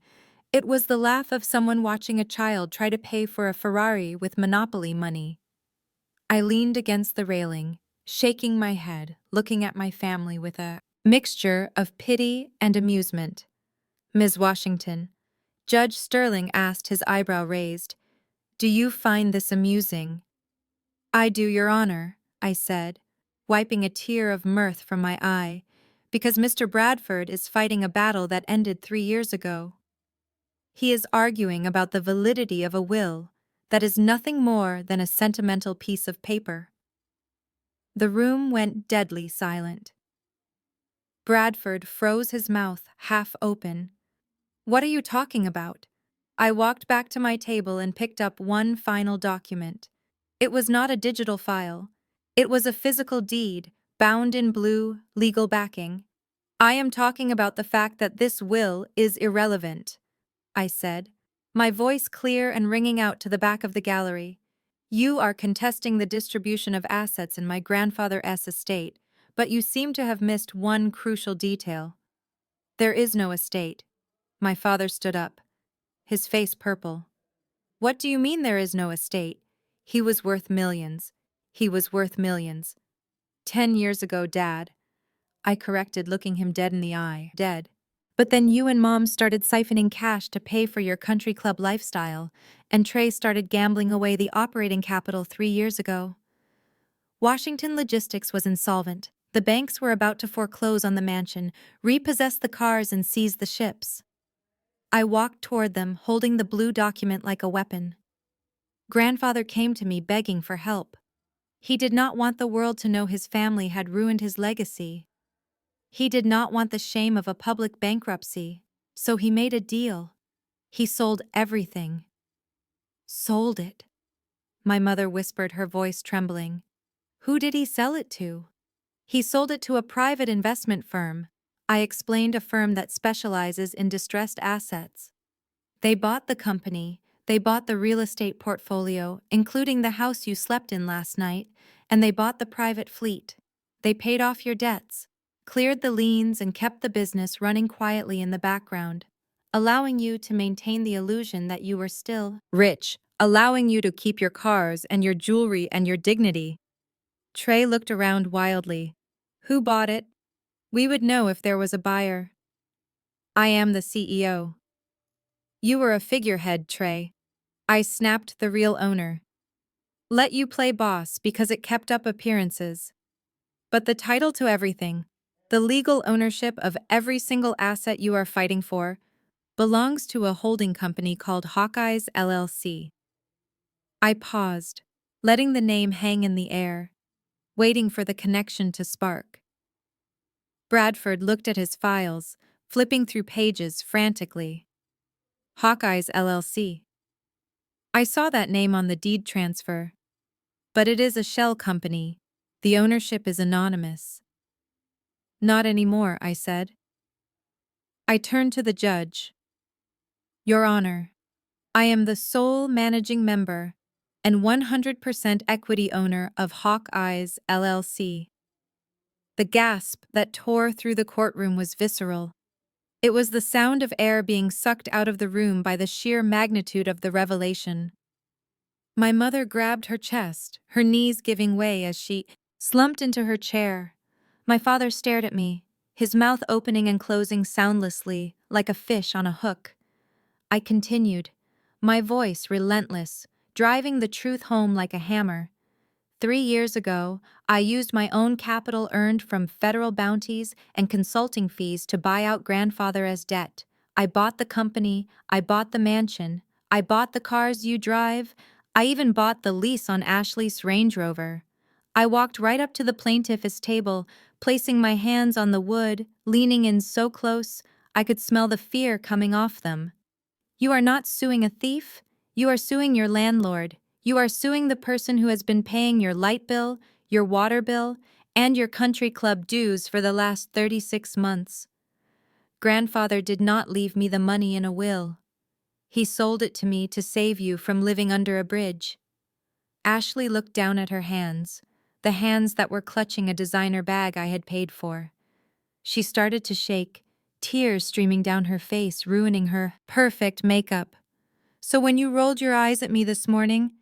It was the laugh of someone watching a child try to pay for a Ferrari with Monopoly money. I leaned against the railing, shaking my head, looking at my family with a mixture of pity and amusement. "Ms. Washington," Judge Sterling asked, his eyebrow raised, "do you find this amusing?" "I do, Your Honor," I said, wiping a tear of mirth from my eye, "because Mr. Bradford is fighting a battle that ended 3 years ago. He is arguing about the validity of a will that is nothing more than a sentimental piece of paper." The room went deadly silent. Bradford froze, his mouth half open. "What are you talking about?" I walked back to my table and picked up one final document. It was not a digital file. It was a physical deed, bound in blue, legal backing. "I am talking about the fact that this will is irrelevant," I said, my voice clear and ringing out to the back of the gallery. "You are contesting the distribution of assets in my grandfather's estate, But you seem to have missed one crucial detail. There is no estate. My father stood up, his face purple. What do you mean there is no estate? He was worth millions. He was worth millions. 10 years ago, Dad. I corrected, looking him dead in the eye. Dead. But then you and Mom started siphoning cash to pay for your country club lifestyle, and Trey started gambling away the operating capital 3 years ago. Washington Logistics was insolvent. The banks were about to foreclose on the mansion, repossess the cars, and seize the ships. I walked toward them, holding the blue document like a weapon. Grandfather came to me begging for help. He did not want the world to know his family had ruined his legacy. He did not want the shame of a public bankruptcy, so he made a deal. He sold everything. Sold it. My mother whispered, her voice trembling. Who did he sell it to? He sold it to a private investment firm. I explained, a firm that specializes in distressed assets. They bought the company, they bought the real estate portfolio, including the house you slept in last night, and they bought the private fleet. They paid off your debts, cleared the liens, and kept the business running quietly in the background, allowing you to maintain the illusion that you were still rich, allowing you to keep your cars and your jewelry and your dignity. Trey looked around wildly. Who bought it? We would know if there was a buyer. I am the CEO. You were a figurehead, Trey. I snapped, the real owner. Let you play boss because it kept up appearances. But the title to everything, the legal ownership of every single asset you are fighting for, belongs to a holding company called Hawkeyes LLC. I paused, letting the name hang in the air, waiting for the connection to spark. Bradford looked at his files, flipping through pages frantically. Hawkeyes LLC. I saw that name on the deed transfer. But it is a shell company. The ownership is anonymous. Not anymore, I said. I turned to the judge. Your Honor, I am the sole managing member and 100% equity owner of Hawkeyes LLC. The gasp that tore through the courtroom was visceral. It was the sound of air being sucked out of the room by the sheer magnitude of the revelation. My mother grabbed her chest, her knees giving way as she slumped into her chair. My father stared at me, his mouth opening and closing soundlessly, like a fish on a hook. I continued, my voice relentless, driving the truth home like a hammer. 3 years ago, I used my own capital earned from federal bounties and consulting fees to buy out grandfather as debt. I bought the company, I bought the mansion, I bought the cars you drive, I even bought the lease on Ashley's Range Rover. I walked right up to the plaintiff's table, placing my hands on the wood, leaning in so close, I could smell the fear coming off them. You are not suing a thief, you are suing your landlord. You are suing the person who has been paying your light bill, your water bill, and your country club dues for the last 36 months. Grandfather did not leave me the money in a will. He sold it to me to save you from living under a bridge. Ashley looked down at her hands, the hands that were clutching a designer bag I had paid for. She started to shake, tears streaming down her face, ruining her perfect makeup. So when you rolled your eyes at me this morning,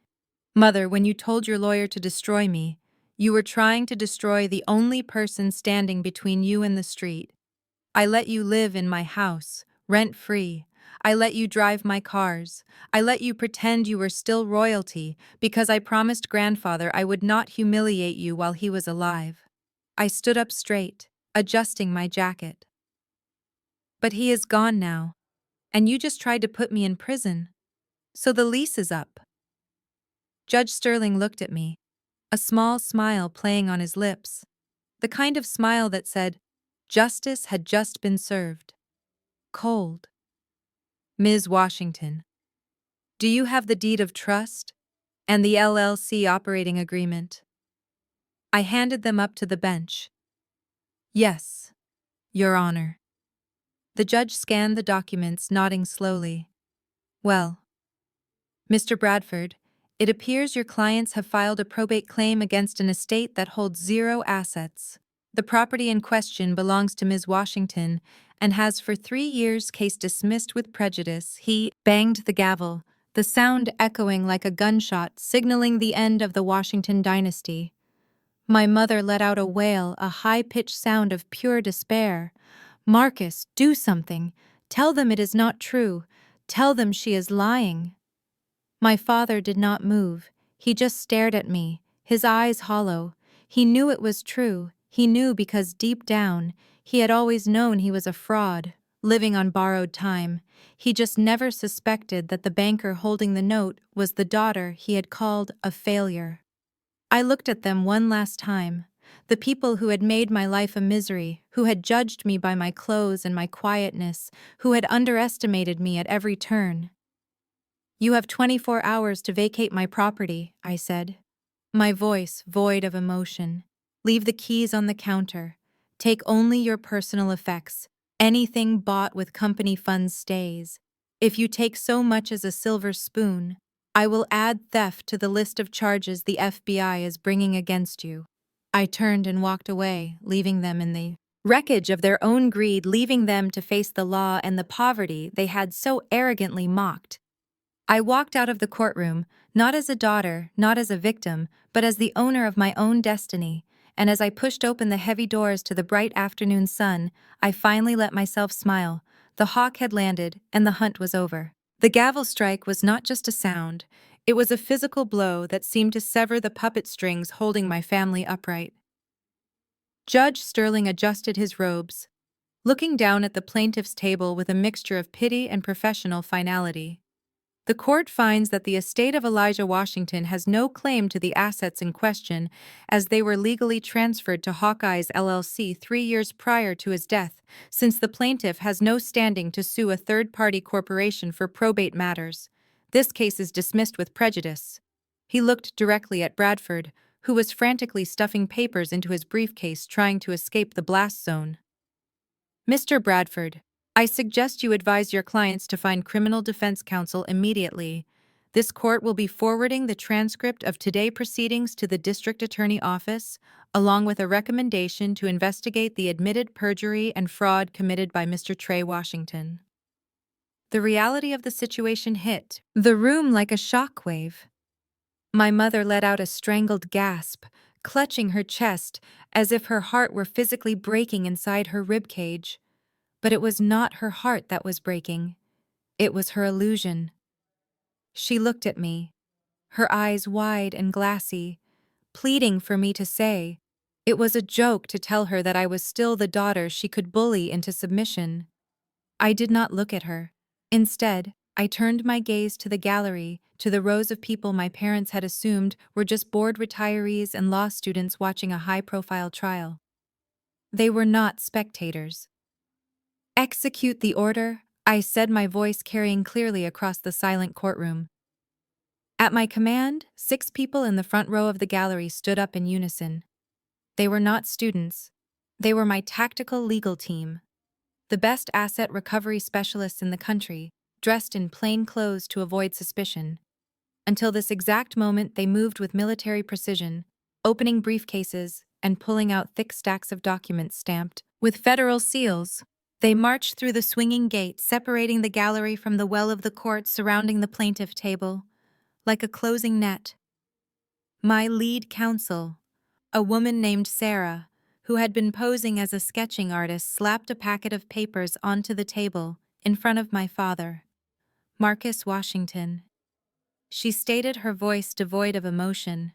Mother, when you told your lawyer to destroy me, you were trying to destroy the only person standing between you and the street. I let you live in my house, rent-free. I let you drive my cars. I let you pretend you were still royalty because I promised grandfather I would not humiliate you while he was alive. I stood up straight, adjusting my jacket. But he is gone now, and you just tried to put me in prison. So the lease is up. Judge Sterling looked at me, a small smile playing on his lips, the kind of smile that said, justice had just been served. Cold. Ms. Washington, do you have the deed of trust and the LLC operating agreement? I handed them up to the bench. Yes, Your Honor. The judge scanned the documents, nodding slowly. Well, Mr. Bradford, it appears your clients have filed a probate claim against an estate that holds 0 assets. The property in question belongs to Ms. Washington and has for 3 years case dismissed with prejudice. He banged the gavel, the sound echoing like a gunshot, signaling the end of the Washington dynasty. My mother let out a wail, a high-pitched sound of pure despair. "Marcus, do something. Tell them it is not true. Tell them she is lying." My father did not move. He just stared at me, his eyes hollow. He knew it was true. He knew because deep down, he had always known he was a fraud, living on borrowed time. He just never suspected that the banker holding the note was the daughter he had called a failure. I looked at them one last time. The people who had made my life a misery, who had judged me by my clothes and my quietness, who had underestimated me at every turn. "You have 24 hours to vacate my property," I said, my voice void of emotion. "Leave the keys on the counter. Take only your personal effects. Anything bought with company funds stays. If you take so much as a silver spoon, I will add theft to the list of charges the FBI is bringing against you." I turned and walked away, leaving them in the wreckage of their own greed, leaving them to face the law and the poverty they had so arrogantly mocked. I walked out of the courtroom, not as a daughter, not as a victim, but as the owner of my own destiny, and as I pushed open the heavy doors to the bright afternoon sun, I finally let myself smile. The hawk had landed, and the hunt was over. The gavel strike was not just a sound, it was a physical blow that seemed to sever the puppet strings holding my family upright. Judge Sterling adjusted his robes, looking down at the plaintiff's table with a mixture of pity and professional finality. "The court finds that the estate of Elijah Washington has no claim to the assets in question, as they were legally transferred to Hawkeyes LLC 3 years prior to his death, since the plaintiff has no standing to sue a third-party corporation for probate matters. This case is dismissed with prejudice." He looked directly at Bradford, who was frantically stuffing papers into his briefcase trying to escape the blast zone. "Mr. Bradford, I suggest you advise your clients to find criminal defense counsel immediately. This court will be forwarding the transcript of today's proceedings to the district attorney office, along with a recommendation to investigate the admitted perjury and fraud committed by Mr. Trey Washington." The reality of the situation hit the room like a shockwave. My mother let out a strangled gasp, clutching her chest as if her heart were physically breaking inside her ribcage. But it was not her heart that was breaking. It was her illusion. She looked at me, her eyes wide and glassy, pleading for me to say. It was a joke to tell her that I was still the daughter she could bully into submission. I did not look at her. Instead, I turned my gaze to the gallery, to the rows of people my parents had assumed were just bored retirees and law students watching a high-profile trial. They were not spectators. "Execute the order," I said, my voice carrying clearly across the silent courtroom. At my command, 6 people in the front row of the gallery stood up in unison. They were not students. They were my tactical legal team, the best asset recovery specialists in the country, dressed in plain clothes to avoid suspicion. Until this exact moment, they moved with military precision, opening briefcases and pulling out thick stacks of documents stamped with federal seals. They marched through the swinging gate, separating the gallery from the well of the court surrounding the plaintiff table, like a closing net. My lead counsel, a woman named Zara, who had been posing as a sketching artist, slapped a packet of papers onto the table in front of my father, Marcus Washington. She stated, her voice devoid of emotion,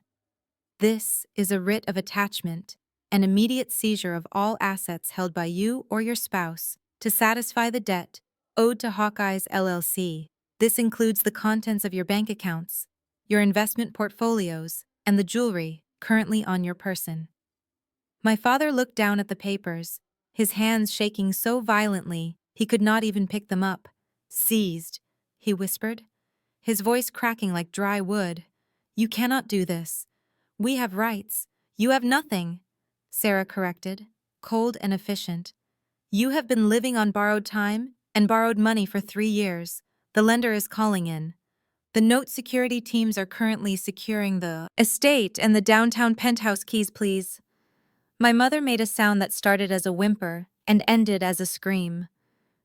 "This is a writ of attachment, an immediate seizure of all assets held by you or your spouse to satisfy the debt owed to Hawkeyes LLC. This includes the contents of your bank accounts, your investment portfolios, and the jewelry currently on your person." My father looked down at the papers, his hands shaking so violently he could not even pick them up. "Seized," he whispered, his voice cracking like dry wood. "You cannot do this. We have rights. You have nothing," Zara corrected, cold and efficient. "You have been living on borrowed time and borrowed money for 3 years. The lender is calling in. The note security teams are currently securing the estate and the downtown penthouse keys, please." My mother made a sound that started as a whimper and ended as a scream.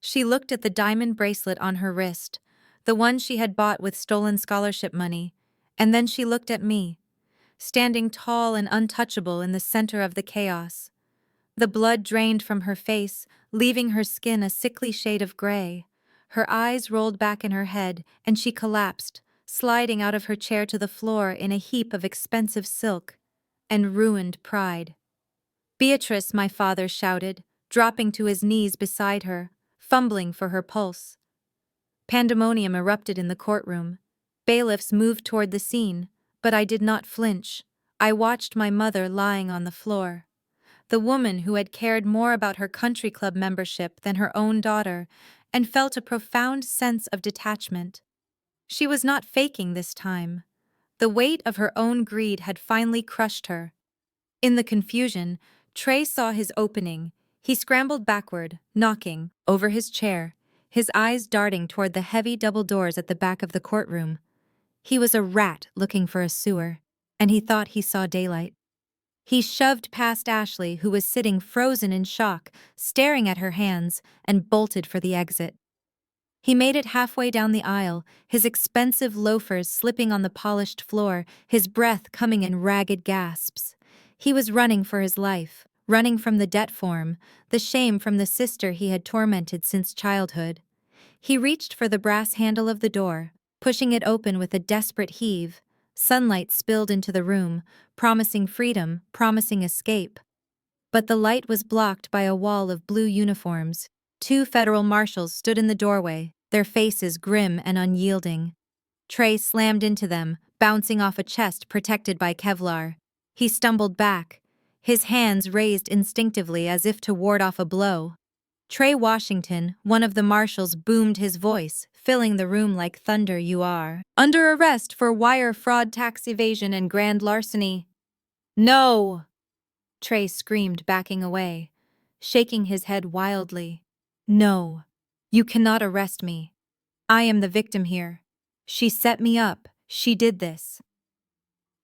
She looked at the diamond bracelet on her wrist, the one she had bought with stolen scholarship money, and then she looked at me, standing tall and untouchable in the center of the chaos. The blood drained from her face, leaving her skin a sickly shade of gray. Her eyes rolled back in her head, and she collapsed, sliding out of her chair to the floor in a heap of expensive silk and ruined pride. "Beatrice," my father shouted, dropping to his knees beside her, fumbling for her pulse. Pandemonium erupted in the courtroom. Bailiffs moved toward the scene, but I did not flinch. I watched my mother lying on the floor. The woman who had cared more about her country club membership than her own daughter, and felt a profound sense of detachment. She was not faking this time. The weight of her own greed had finally crushed her. In the confusion, Trey saw his opening. He scrambled backward, knocking over his chair, his eyes darting toward the heavy double doors at the back of the courtroom. He was a rat looking for a sewer, and he thought he saw daylight. He shoved past Ashley, who was sitting frozen in shock, staring at her hands, and bolted for the exit. He made it halfway down the aisle, his expensive loafers slipping on the polished floor, his breath coming in ragged gasps. He was running for his life, running from the debt form, the shame from the sister he had tormented since childhood. He reached for the brass handle of the door, pushing it open with a desperate heave. Sunlight spilled into the room, promising freedom, promising escape. But the light was blocked by a wall of blue uniforms. Two federal marshals stood in the doorway, their faces grim and unyielding. Trey slammed into them, bouncing off a chest protected by Kevlar. He stumbled back, his hands raised instinctively as if to ward off a blow. "Trey Washington," one of the marshals boomed his voice, filling the room like thunder. "You are under arrest for wire fraud, tax evasion, and grand larceny." "No!" Trey screamed, backing away, shaking his head wildly. "No, you cannot arrest me. I am the victim here. She set me up. She did this."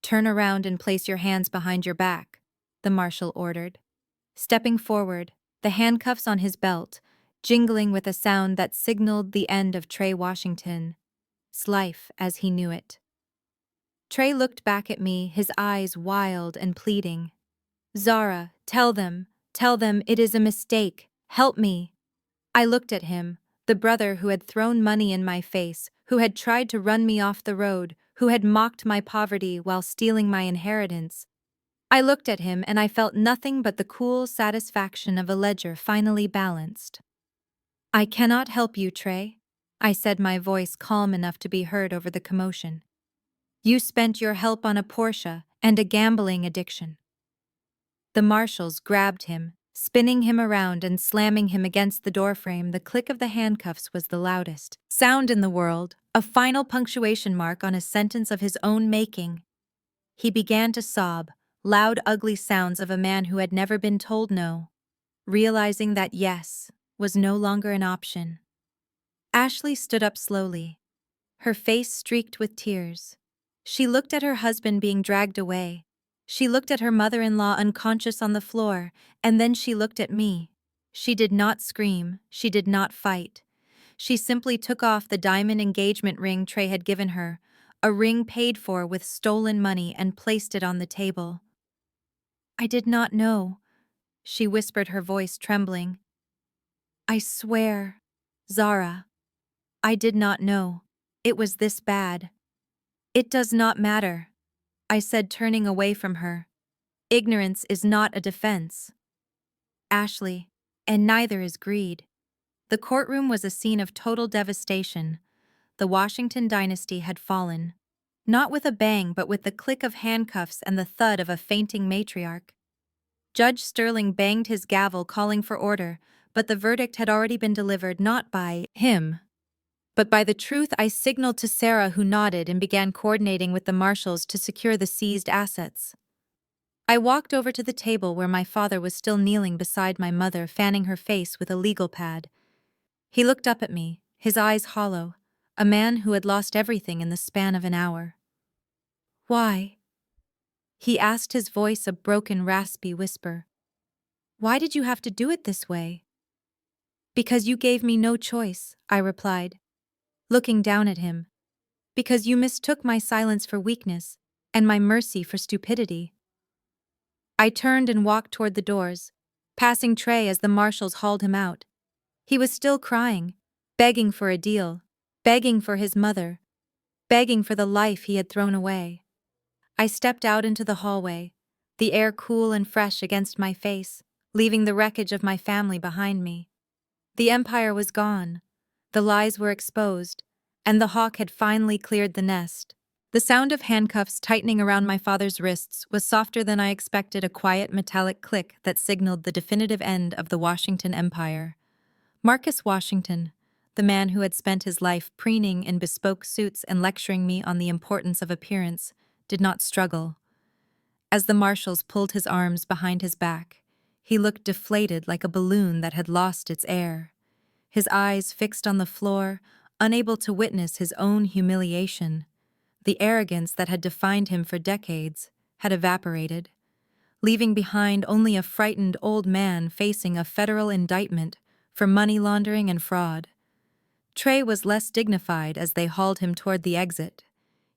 "Turn around and place your hands behind your back," the marshal ordered. Stepping forward, the handcuffs on his belt, jingling with a sound that signaled the end of Trey Washington's life as he knew it. Trey looked back at me, his eyes wild and pleading. "Zara, tell them it is a mistake. Help me." I looked at him, the brother who had thrown money in my face, who had tried to run me off the road, who had mocked my poverty while stealing my inheritance. I looked at him and I felt nothing but the cool satisfaction of a ledger finally balanced. "I cannot help you, Trey," I said, my voice calm enough to be heard over the commotion. "You spent your help on a Porsche and a gambling addiction." The marshals grabbed him, spinning him around and slamming him against the doorframe. The click of the handcuffs was the loudest sound in the world, a final punctuation mark on a sentence of his own making. He began to sob, loud, ugly sounds of a man who had never been told no, realizing that yes was no longer an option. Ashley stood up slowly, her face streaked with tears. She looked at her husband being dragged away. She looked at her mother-in-law unconscious on the floor, and then she looked at me. She did not scream, she did not fight. She simply took off the diamond engagement ring Trey had given her, a ring paid for with stolen money, and placed it on the table. "I did not know," she whispered, her voice trembling. "I swear, Zara, I did not know. It was this bad." "It does not matter," I said, turning away from her. "Ignorance is not a defense, Ashley, and neither is greed." The courtroom was a scene of total devastation. The Washington dynasty had fallen. Not with a bang, but with the click of handcuffs and the thud of a fainting matriarch. Judge Sterling banged his gavel, calling for order, but the verdict had already been delivered, not by him, but by the truth. I signaled to Sarah, who nodded, and began coordinating with the marshals to secure the seized assets. I walked over to the table where my father was still kneeling beside my mother, fanning her face with a legal pad. He looked up at me, his eyes hollow, a man who had lost everything in the span of an hour. "Why?" he asked, his voice a broken, raspy whisper. Why did you have to do it this way? Because you gave me no choice, I replied, looking down at him. Because you mistook my silence for weakness and my mercy for stupidity. I turned and walked toward the doors, passing Trey as the marshals hauled him out. He was still crying, begging for a deal, begging for his mother, begging for the life he had thrown away. I stepped out into the hallway, the air cool and fresh against my face, leaving the wreckage of my family behind me. The empire was gone, the lies were exposed, and the hawk had finally cleared the nest. The sound of handcuffs tightening around my father's wrists was softer than I expected, a quiet metallic click that signaled the definitive end of the Washington Empire. Marcus Washington, the man who had spent his life preening in bespoke suits and lecturing me on the importance of appearance, did not struggle. As the marshals pulled his arms behind his back, he looked deflated like a balloon that had lost its air. His eyes fixed on the floor, unable to witness his own humiliation. The arrogance that had defined him for decades had evaporated, leaving behind only a frightened old man facing a federal indictment for money laundering and fraud. Trey was less dignified as they hauled him toward the exit.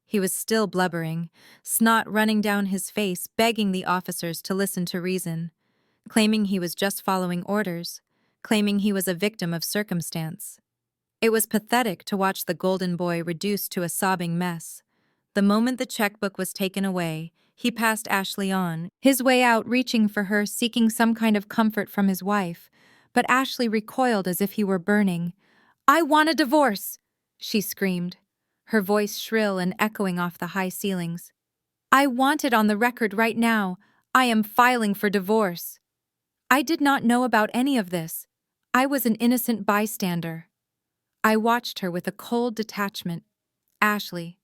He was still blubbering, snot running down his face, begging the officers to listen to reason, claiming he was just following orders, claiming he was a victim of circumstance. It was pathetic to watch the golden boy reduced to a sobbing mess. The moment the checkbook was taken away, he passed Ashley on, his way out reaching for her, seeking some kind of comfort from his wife. But Ashley recoiled as if he were burning. "I want a divorce!" she screamed, her voice shrill and echoing off the high ceilings. "I want it on the record right now. I am filing for divorce." I did not know about any of this. I was an innocent bystander. I watched her with a cold detachment. Ashley,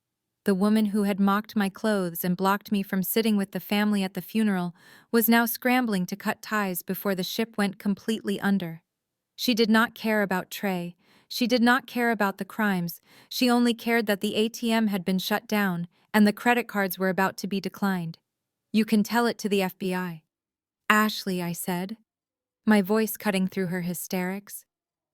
the woman who had mocked my clothes and blocked me from sitting with the family at the funeral, was now scrambling to cut ties before the ship went completely under. She did not care about Trey. She did not care about the crimes. She only cared that the ATM had been shut down and the credit cards were about to be declined. "You can tell it to the FBI." "Ashley," I said, my voice cutting through her hysterics.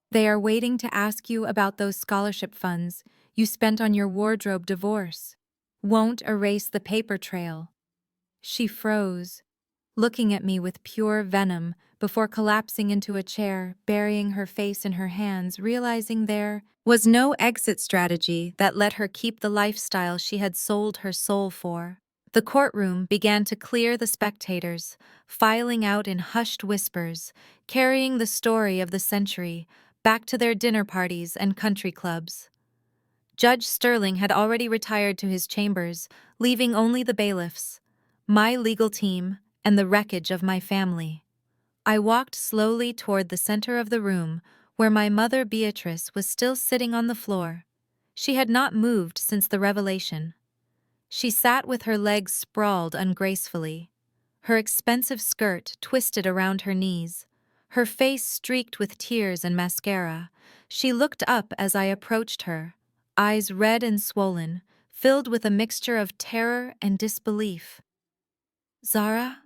"They are waiting to ask you about those scholarship funds you spent on your wardrobe divorce. Won't erase the paper trail." She froze, looking at me with pure venom before collapsing into a chair, burying her face in her hands, realizing there was no exit strategy that let her keep the lifestyle she had sold her soul for. The courtroom began to clear the spectators, filing out in hushed whispers, carrying the story of the century back to their dinner parties and country clubs. Judge Sterling had already retired to his chambers, leaving only the bailiffs, my legal team, and the wreckage of my family. I walked slowly toward the center of the room, where my mother Beatrice was still sitting on the floor. She had not moved since the revelation. She sat with her legs sprawled ungracefully, her expensive skirt twisted around her knees, her face streaked with tears and mascara. She looked up as I approached her, eyes red and swollen, filled with a mixture of terror and disbelief. "Zara?"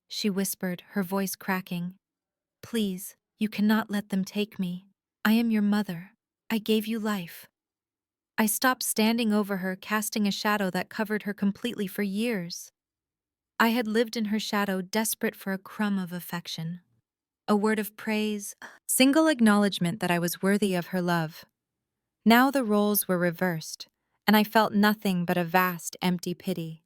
she whispered, her voice cracking. "Please, you cannot let them take me. I am your mother. I gave you life." I stopped standing over her, casting a shadow that covered her completely for years. I had lived in her shadow, desperate for a crumb of affection, a word of praise, single acknowledgement that I was worthy of her love. Now the roles were reversed, and I felt nothing but a vast, empty pity.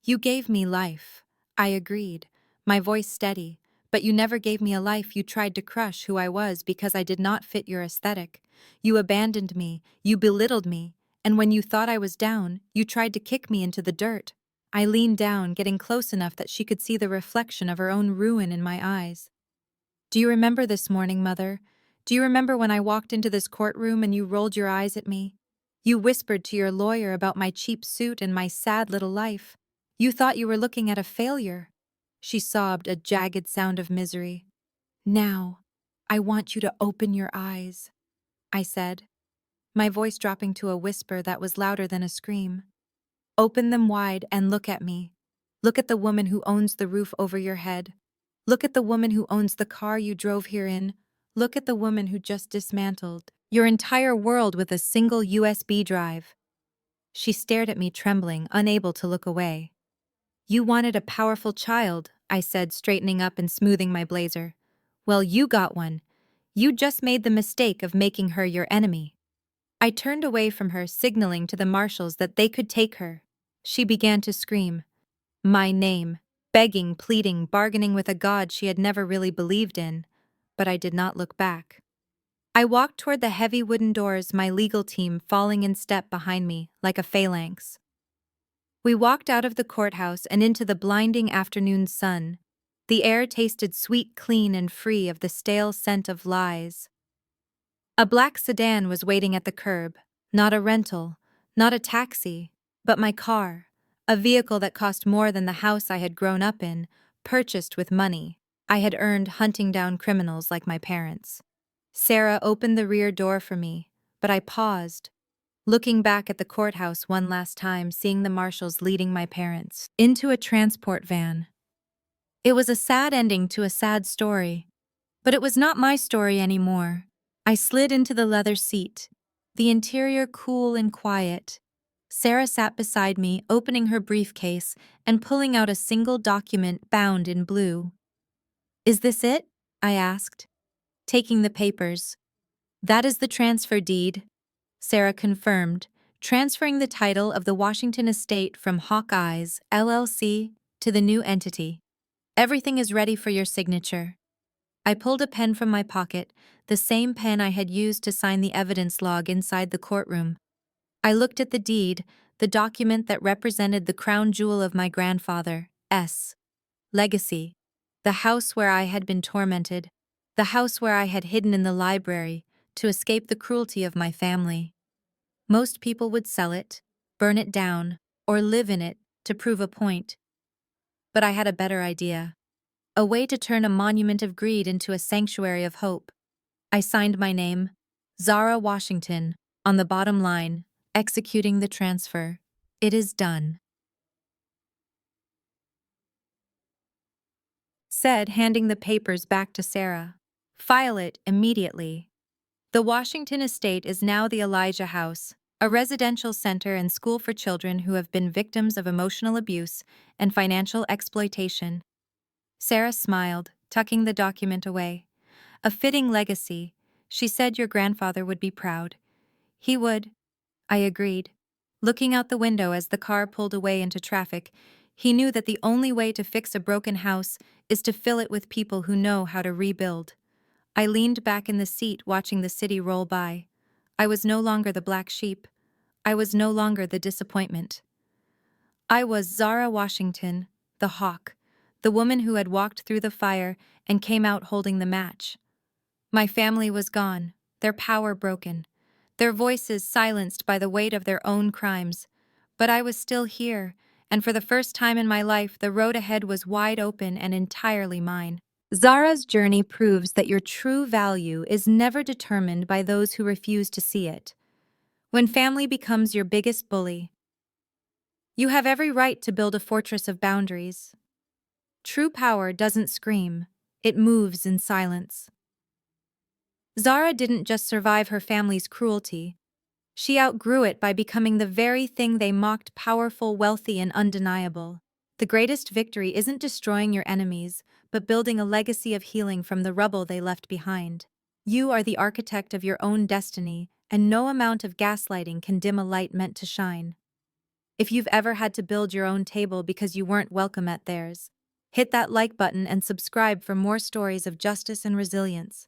"You gave me life," I agreed, my voice steady, "but you never gave me a life. You tried to crush who I was because I did not fit your aesthetic. You abandoned me, you belittled me, and when you thought I was down, you tried to kick me into the dirt." I leaned down, getting close enough that she could see the reflection of her own ruin in my eyes. "Do you remember this morning, Mother? Do you remember when I walked into this courtroom and you rolled your eyes at me? You whispered to your lawyer about my cheap suit and my sad little life. You thought you were looking at a failure." She sobbed, a jagged sound of misery. "Now, I want you to open your eyes," I said, my voice dropping to a whisper that was louder than a scream. "Open them wide and look at me. Look at the woman who owns the roof over your head. Look at the woman who owns the car you drove here in. Look at the woman who just dismantled your entire world with a single USB drive. She stared at me, trembling, unable to look away. You wanted a powerful child, I said, straightening up and smoothing my blazer. Well, you got one. You just made the mistake of making her your enemy. I turned away from her, signaling to the marshals that they could take her. She began to scream. My name, begging, pleading, bargaining with a god she had never really believed in, but I did not look back. I walked toward the heavy wooden doors, my legal team falling in step behind me, like a phalanx. We walked out of the courthouse and into the blinding afternoon sun. The air tasted sweet, clean, and free of the stale scent of lies. A black sedan was waiting at the curb, not a rental, not a taxi, but my car, a vehicle that cost more than the house I had grown up in, purchased with money I had earned hunting down criminals like my parents. Sarah opened the rear door for me, but I paused, looking back at the courthouse one last time, seeing the marshals leading my parents into a transport van. It was a sad ending to a sad story, but it was not my story anymore. I slid into the leather seat, the interior cool and quiet. Sarah sat beside me, opening her briefcase and pulling out a single document bound in blue. Is this it? I asked, taking the papers. That is the transfer deed, Sarah confirmed, transferring the title of the Washington estate from Hawkeyes, LLC, to the new entity. Everything is ready for your signature. I pulled a pen from my pocket, the same pen I had used to sign the evidence log inside the courtroom. I looked at the deed, the document that represented the crown jewel of my grandfather's legacy, the house where I had been tormented, the house where I had hidden in the library to escape the cruelty of my family. Most people would sell it, burn it down, or live in it to prove a point. But I had a better idea. A way to turn a monument of greed into a sanctuary of hope. I signed my name, Zara Washington, on the bottom line, executing the transfer. It is done, said, handing the papers back to Sarah. File it immediately. The Washington estate is now the Elijah House, a residential center and school for children who have been victims of emotional abuse and financial exploitation. Sarah smiled, tucking the document away. A fitting legacy. She said your grandfather would be proud. He would, I agreed. Looking out the window as the car pulled away into traffic, he knew that the only way to fix a broken house is to fill it with people who know how to rebuild. I leaned back in the seat, watching the city roll by. I was no longer the black sheep. I was no longer the disappointment. I was Zara Washington, the hawk, the woman who had walked through the fire and came out holding the match. My family was gone, their power broken, their voices silenced by the weight of their own crimes. But I was still here, and for the first time in my life, the road ahead was wide open and entirely mine. Zara's journey proves that your true value is never determined by those who refuse to see it. When family becomes your biggest bully, you have every right to build a fortress of boundaries. True power doesn't scream, it moves in silence. Zara didn't just survive her family's cruelty. She outgrew it by becoming the very thing they mocked: powerful, wealthy, and undeniable. The greatest victory isn't destroying your enemies, but building a legacy of healing from the rubble they left behind. You are the architect of your own destiny, and no amount of gaslighting can dim a light meant to shine. If you've ever had to build your own table because you weren't welcome at theirs, hit that like button and subscribe for more stories of justice and resilience.